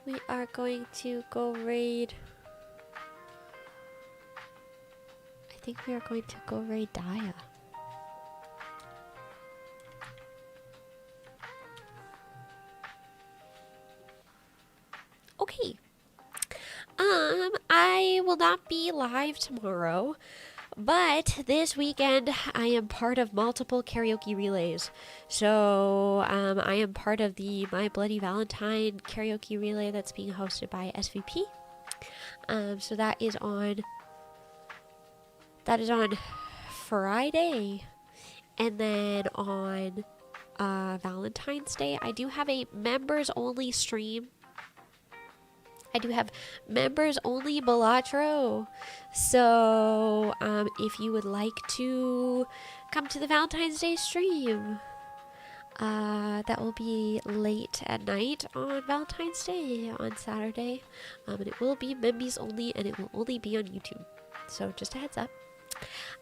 [SPEAKER 1] We are going to go raid. I think we are going to go raid Daya. Okay. I will not be live tomorrow, but this weekend I am part of multiple karaoke relays. So I am part of the My Bloody Valentine karaoke relay that's being hosted by SVP. So that is on Friday, and then on Valentine's Day I do have a members only stream. I do have members only Balatro. So, if you would like to come to the Valentine's Day stream, that will be late at night on Valentine's Day on Saturday. And it will be members only, and it will only be on YouTube. So, just a heads up.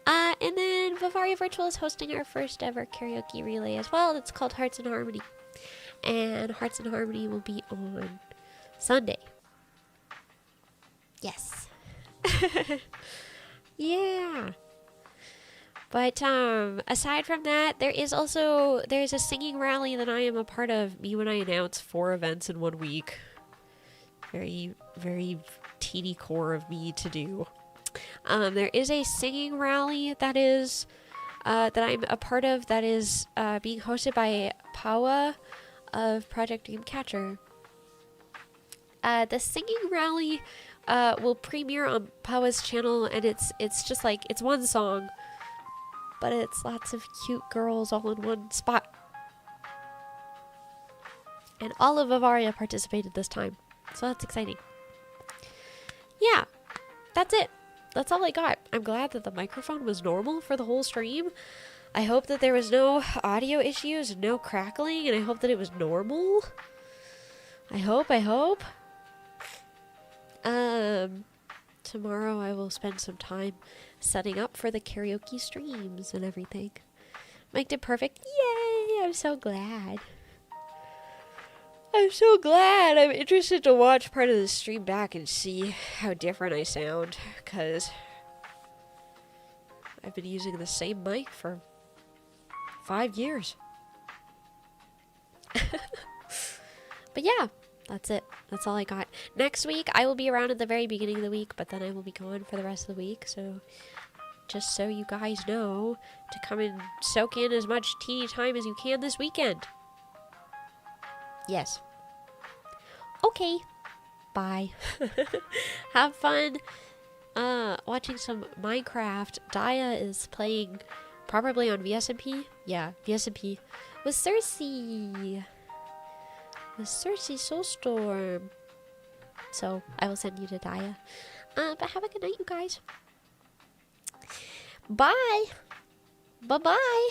[SPEAKER 1] And then VIVARIA Virtual is hosting our first ever karaoke relay as well. It's called Hearts in Harmony. And Hearts in Harmony will be on Sunday. Yes. Yeah. But aside from that, there's a singing rally that I am a part of. Me when I announce 4 events in 1 week. Very, very teeny core of me to do. There is a singing rally that is that I'm a part of that is being hosted by Pawa of Project Dreamcatcher. The singing rally will premiere on Pawa's channel, and it's just like, it's one song, but it's lots of cute girls all in one spot. And all of VIVARIA participated this time, so that's exciting. Yeah, that's it. That's all I got. I'm glad that the microphone was normal for the whole stream. I hope that there was no audio issues, no crackling, and I hope that it was normal. I hope. Tomorrow I will spend some time setting up for the karaoke streams and everything. Mike did perfect. Yay! I'm so glad. I'm so glad. I'm interested to watch part of the stream back and see how different I sound, because I've been using the same mic for 5 years. But yeah, that's it. That's all I got. Next week, I will be around at the very beginning of the week, but then I will be gone for the rest of the week, so just so you guys know, to come and soak in as much teeny time as you can this weekend. Yes. Okay. Bye. Have fun watching some Minecraft. Daya is playing probably on VSMP. Yeah, VSMP. With Cersei. With Cersei Soulstorm. So, I will send you to Daya. But have a good night, you guys. Bye. Bye-bye.